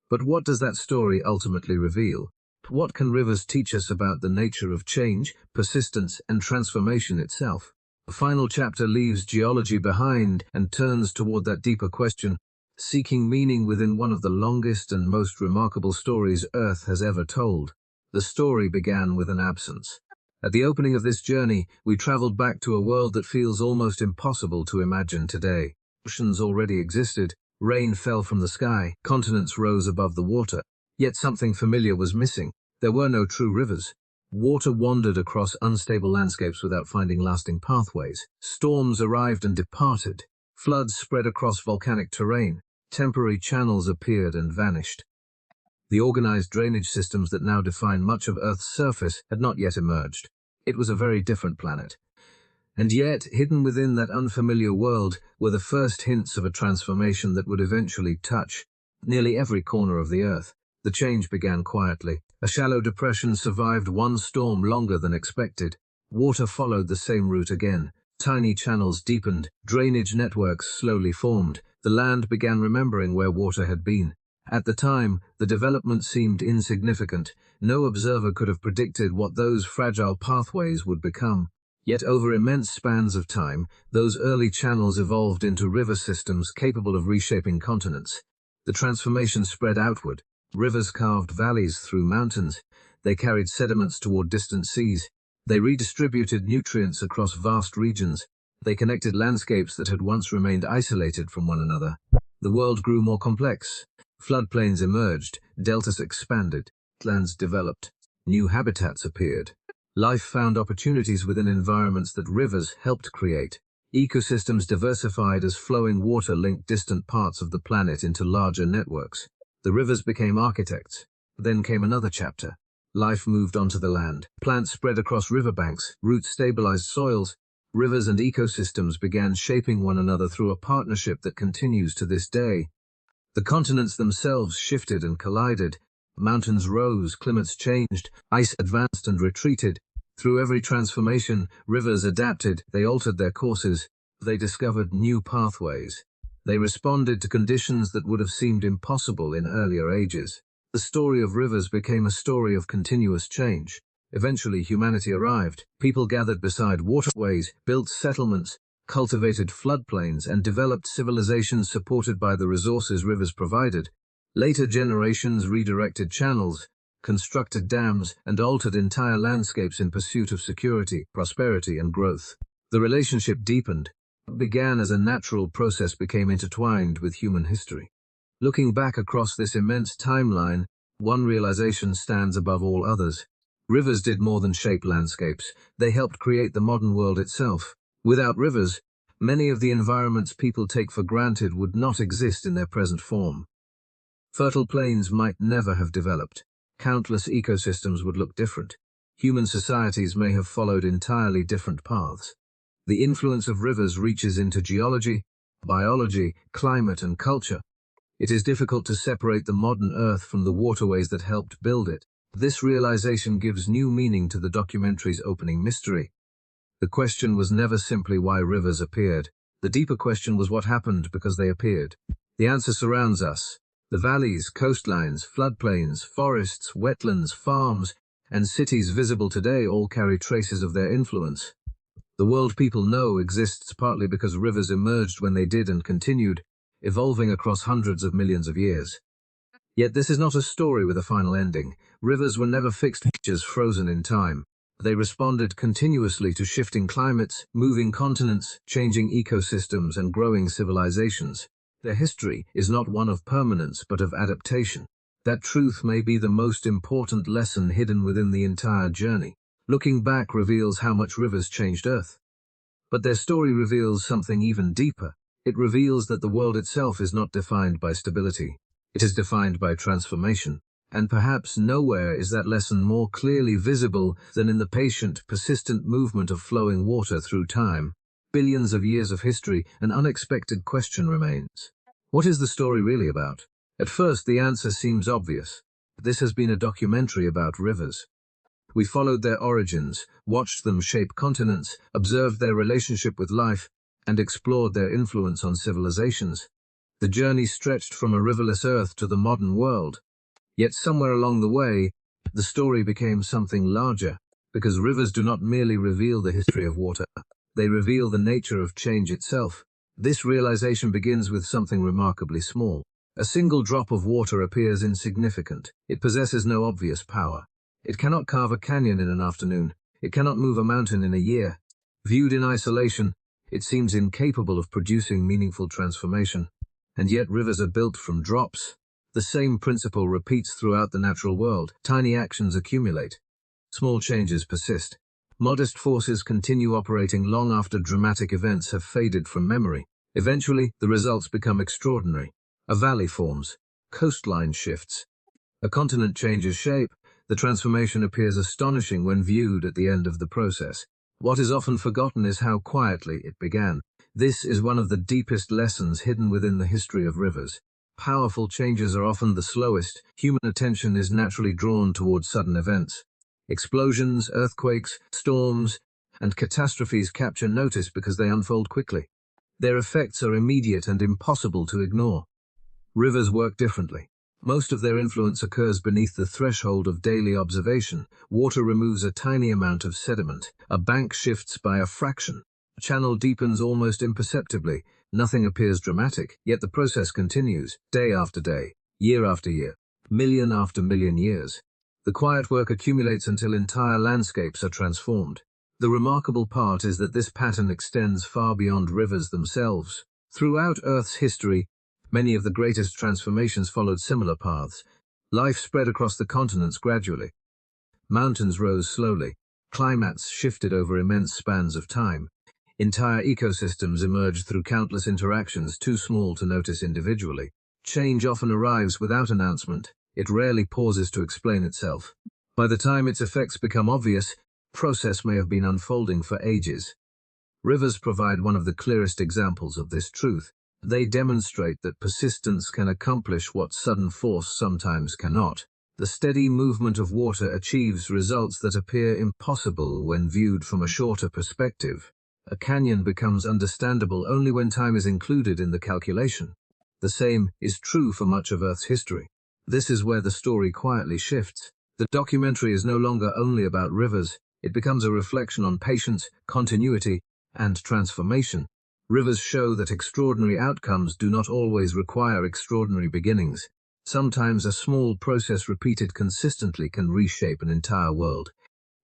Speaker 1: But what does that story ultimately reveal? What can rivers teach us about the nature of change, persistence, and transformation itself? The final chapter leaves geology behind and turns toward that deeper question, seeking meaning within one of the longest and most remarkable stories Earth has ever told. The story began with an absence. At the opening of this journey, we traveled back to a world that feels almost impossible to imagine today. Oceans already existed, rain fell from the sky, continents rose above the water. Yet something familiar was missing. There were no true rivers. Water wandered across unstable landscapes without finding lasting pathways. Storms arrived and departed. Floods spread across volcanic terrain. Temporary channels appeared and vanished. The organized drainage systems that now define much of Earth's surface had not yet emerged. It was a very different planet. And yet, hidden within that unfamiliar world were the first hints of a transformation that would eventually touch nearly every corner of the Earth. The change began quietly. A shallow depression survived one storm longer than expected. Water followed the same route again. Tiny channels deepened. Drainage networks slowly formed. The land began remembering where water had been. At the time, the development seemed insignificant. No observer could have predicted what those fragile pathways would become. Yet over immense spans of time, those early channels evolved into river systems capable of reshaping continents. The transformation spread outward. Rivers carved valleys through mountains. They carried sediments toward distant seas. They redistributed nutrients across vast regions. They connected landscapes that had once remained isolated from one another. The world grew more complex. Floodplains emerged, deltas expanded, lands developed, new habitats appeared. Life found opportunities within environments that rivers helped create. Ecosystems diversified as flowing water linked distant parts of the planet into larger networks. The rivers became architects. Then came another chapter. Life moved onto the land. Plants spread across riverbanks, roots stabilized soils. Rivers and ecosystems began shaping one another through a partnership that continues to this day. The continents themselves shifted and collided. Mountains rose, climates changed, ice advanced and retreated. Through every transformation, rivers adapted, they altered their courses, they discovered new pathways. They responded to conditions that would have seemed impossible in earlier ages. The story of rivers became a story of continuous change. Eventually, humanity arrived. People gathered beside waterways, built settlements, cultivated floodplains, and developed civilizations supported by the resources rivers provided. Later generations redirected channels, constructed dams, and altered entire landscapes in pursuit of security, prosperity, and growth. The relationship deepened. What began as a natural process became intertwined with human history. Looking back across this immense timeline, one realization stands above all others. Rivers did more than shape landscapes. They helped create the modern world itself. Without rivers, many of the environments people take for granted would not exist in their present form. Fertile plains might never have developed. Countless ecosystems would look different. Human societies may have followed entirely different paths. The influence of rivers reaches into geology, biology, climate, and culture. It is difficult to separate the modern Earth from the waterways that helped build it. This realization gives new meaning to the documentary's opening mystery. The question was never simply why rivers appeared. The deeper question was what happened because they appeared. The answer surrounds us. The valleys, coastlines, floodplains, forests, wetlands, farms, and cities visible today all carry traces of their influence. The world people know exists partly because rivers emerged when they did and continued, evolving across hundreds of millions of years. Yet this is not a story with a final ending. Rivers were never fixed features frozen in time. They responded continuously to shifting climates, moving continents, changing ecosystems, and growing civilizations. Their history is not one of permanence but of adaptation. That truth may be the most important lesson hidden within the entire journey. Looking back reveals how much rivers changed Earth. But their story reveals something even deeper. It reveals that the world itself is not defined by stability. It is defined by transformation. And perhaps nowhere is that lesson more clearly visible than in the patient, persistent movement of flowing water through time. Billions of years of history, an unexpected question remains. What is the story really about? At first, the answer seems obvious. This has been a documentary about rivers. We followed their origins, watched them shape continents, observed their relationship with life, and explored their influence on civilizations. The journey stretched from a riverless Earth to the modern world. Yet somewhere along the way, the story became something larger, because rivers do not merely reveal the history of water. They reveal the nature of change itself. This realization begins with something remarkably small. A single drop of water appears insignificant. It possesses no obvious power. It cannot carve a canyon in an afternoon. It cannot move a mountain in a year. Viewed in isolation, it seems incapable of producing meaningful transformation. And yet rivers are built from drops. The same principle repeats throughout the natural world. Tiny actions accumulate. Small changes persist. Modest forces continue operating long after dramatic events have faded from memory. Eventually, the results become extraordinary. A valley forms. Coastline shifts. A continent changes shape. The transformation appears astonishing when viewed at the end of the process. What is often forgotten is how quietly it began. This is one of the deepest lessons hidden within the history of rivers. Powerful changes are often the slowest. Human attention is naturally drawn towards sudden events. Explosions, earthquakes, storms, and catastrophes capture notice because they unfold quickly. Their effects are immediate and impossible to ignore. Rivers work differently. Most of their influence occurs beneath the threshold of daily observation. Water removes a tiny amount of sediment. A bank shifts by a fraction. A channel deepens almost imperceptibly. Nothing appears dramatic, yet the process continues, day after day, year after year, million after million years. The quiet work accumulates until entire landscapes are transformed. The remarkable part is that this pattern extends far beyond rivers themselves. Throughout Earth's history, many of the greatest transformations followed similar paths. Life spread across the continents gradually. Mountains rose slowly. Climates shifted over immense spans of time. Entire ecosystems emerge through countless interactions too small to notice individually. Change often arrives without announcement. It rarely pauses to explain itself. By the time its effects become obvious, the process may have been unfolding for ages. Rivers provide one of the clearest examples of this truth. They demonstrate that persistence can accomplish what sudden force sometimes cannot. The steady movement of water achieves results that appear impossible when viewed from a shorter perspective. A canyon becomes understandable only when time is included in the calculation. The same is true for much of Earth's history. This is where the story quietly shifts. The documentary is no longer only about rivers. It becomes a reflection on patience, continuity, and transformation. Rivers show that extraordinary outcomes do not always require extraordinary beginnings. Sometimes a small process repeated consistently can reshape an entire world.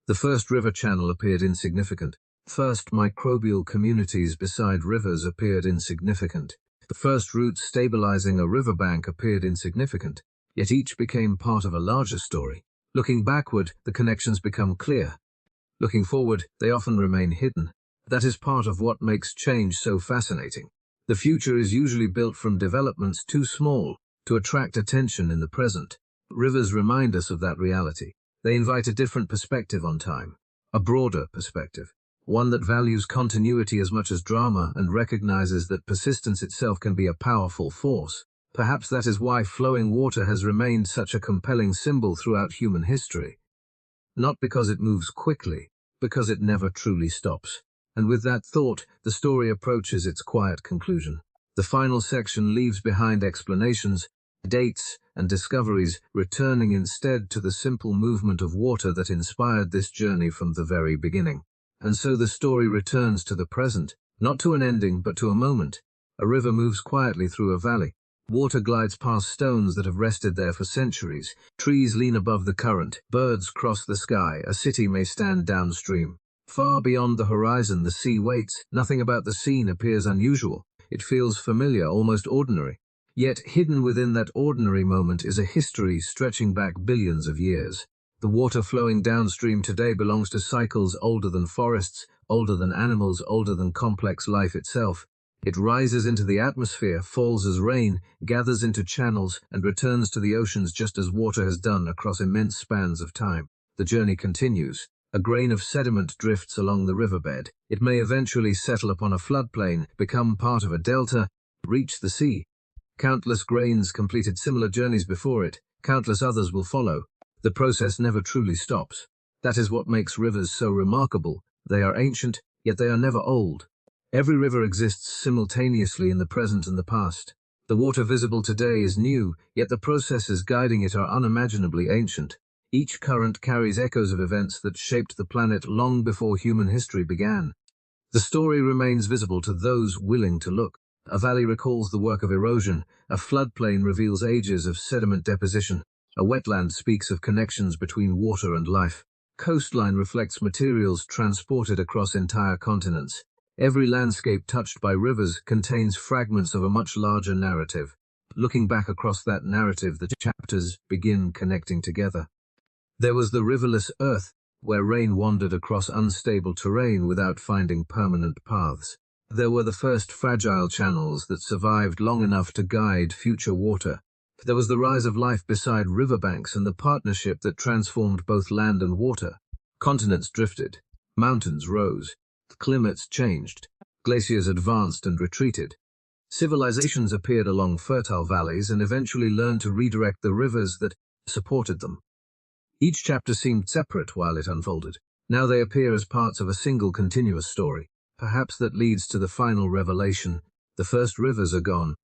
Speaker 1: The first river channel appeared insignificant. First microbial communities beside rivers appeared insignificant. The first roots stabilizing a riverbank appeared insignificant. Yet each became part of a larger story. Looking backward, the connections become clear. Looking forward, they often remain hidden. That is part of what makes change so fascinating. The future is usually built from developments too small to attract attention in the present. Rivers remind us of that reality. They invite a different perspective on time, a broader perspective, one that values continuity as much as drama and recognizes that persistence itself can be a powerful force. Perhaps that is why flowing water has remained such a compelling symbol throughout human history. Not because it moves quickly, because it never truly stops. And with that thought, the story approaches its quiet conclusion. The final section leaves behind explanations, dates, and discoveries, returning instead to the simple movement of water that inspired this journey from the very beginning. And so the story returns to the present, not to an ending but to a moment. A river moves quietly through a valley. Water glides past stones that have rested there for centuries. Trees lean above the current. Birds cross the sky. A city may stand downstream. Far beyond the horizon, the sea waits. Nothing about the scene appears unusual. It feels familiar, almost ordinary. Yet hidden within that ordinary moment is a history stretching back billions of years. The water flowing downstream today belongs to cycles older than forests, older than animals, older than complex life itself. It rises into the atmosphere, falls as rain, gathers into channels, and returns to the oceans just as water has done across immense spans of time. The journey continues. A grain of sediment drifts along the riverbed. It may eventually settle upon a floodplain, become part of a delta, reach the sea. Countless grains completed similar journeys before it. Countless others will follow. The process never truly stops. That is what makes rivers so remarkable. They are ancient, yet they are never old. Every river exists simultaneously in the present and the past. The water visible today is new, yet the processes guiding it are unimaginably ancient. Each current carries echoes of events that shaped the planet long before human history began. The story remains visible to those willing to look. A valley recalls the work of erosion. A floodplain reveals ages of sediment deposition. A wetland speaks of connections between water and life. Coastline reflects materials transported across entire continents. Every landscape touched by rivers contains fragments of a much larger narrative. Looking back across that narrative, the chapters begin connecting together. There was the riverless earth, where rain wandered across unstable terrain without finding permanent paths. There were the first fragile channels that survived long enough to guide future water. There was the rise of life beside riverbanks and the partnership that transformed both land and water. Continents drifted, mountains rose, climates changed, glaciers advanced and retreated. Civilizations appeared along fertile valleys and eventually learned to redirect the rivers that supported them. Each chapter seemed separate while it unfolded. Now they appear as parts of a single continuous story. Perhaps that leads to the final revelation. The first rivers are gone.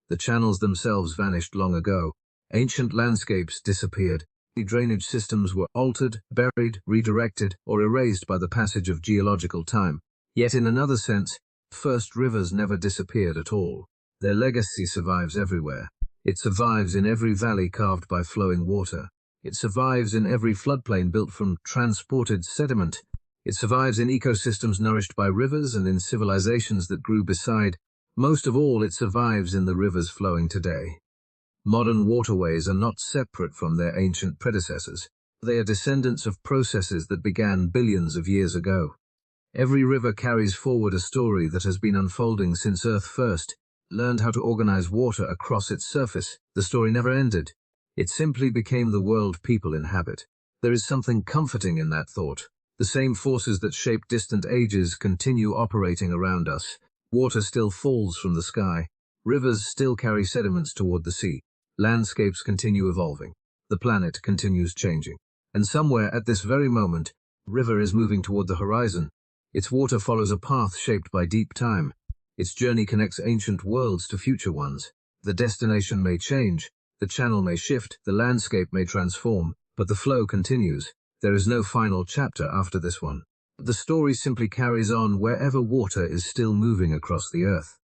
Speaker 1: The channels themselves vanished long ago. Ancient landscapes disappeared. The drainage systems were altered, buried, redirected, or erased by the passage of geological time. Yet in another sense, first rivers never disappeared at all. Their legacy survives everywhere. It survives in every valley carved by flowing water. It survives in every floodplain built from transported sediment. It survives in ecosystems nourished by rivers and in civilizations that grew beside. Most of all, it survives in the rivers flowing today. Modern waterways are not separate from their ancient predecessors. They are descendants of processes that began billions of years ago. Every river carries forward a story that has been unfolding since Earth first learned how to organize water across its surface. The story never ended. It simply became the world people inhabit. There is something comforting in that thought. The same forces that shaped distant ages continue operating around us. Water still falls from the sky. Rivers still carry sediments toward the sea. Landscapes continue evolving. The planet continues changing. And somewhere at this very moment, a river is moving toward the horizon. Its water follows a path shaped by deep time. Its journey connects ancient worlds to future ones. The destination may change, the channel may shift, the landscape may transform, but the flow continues. There is no final chapter after this one. The story simply carries on wherever water is still moving across the earth.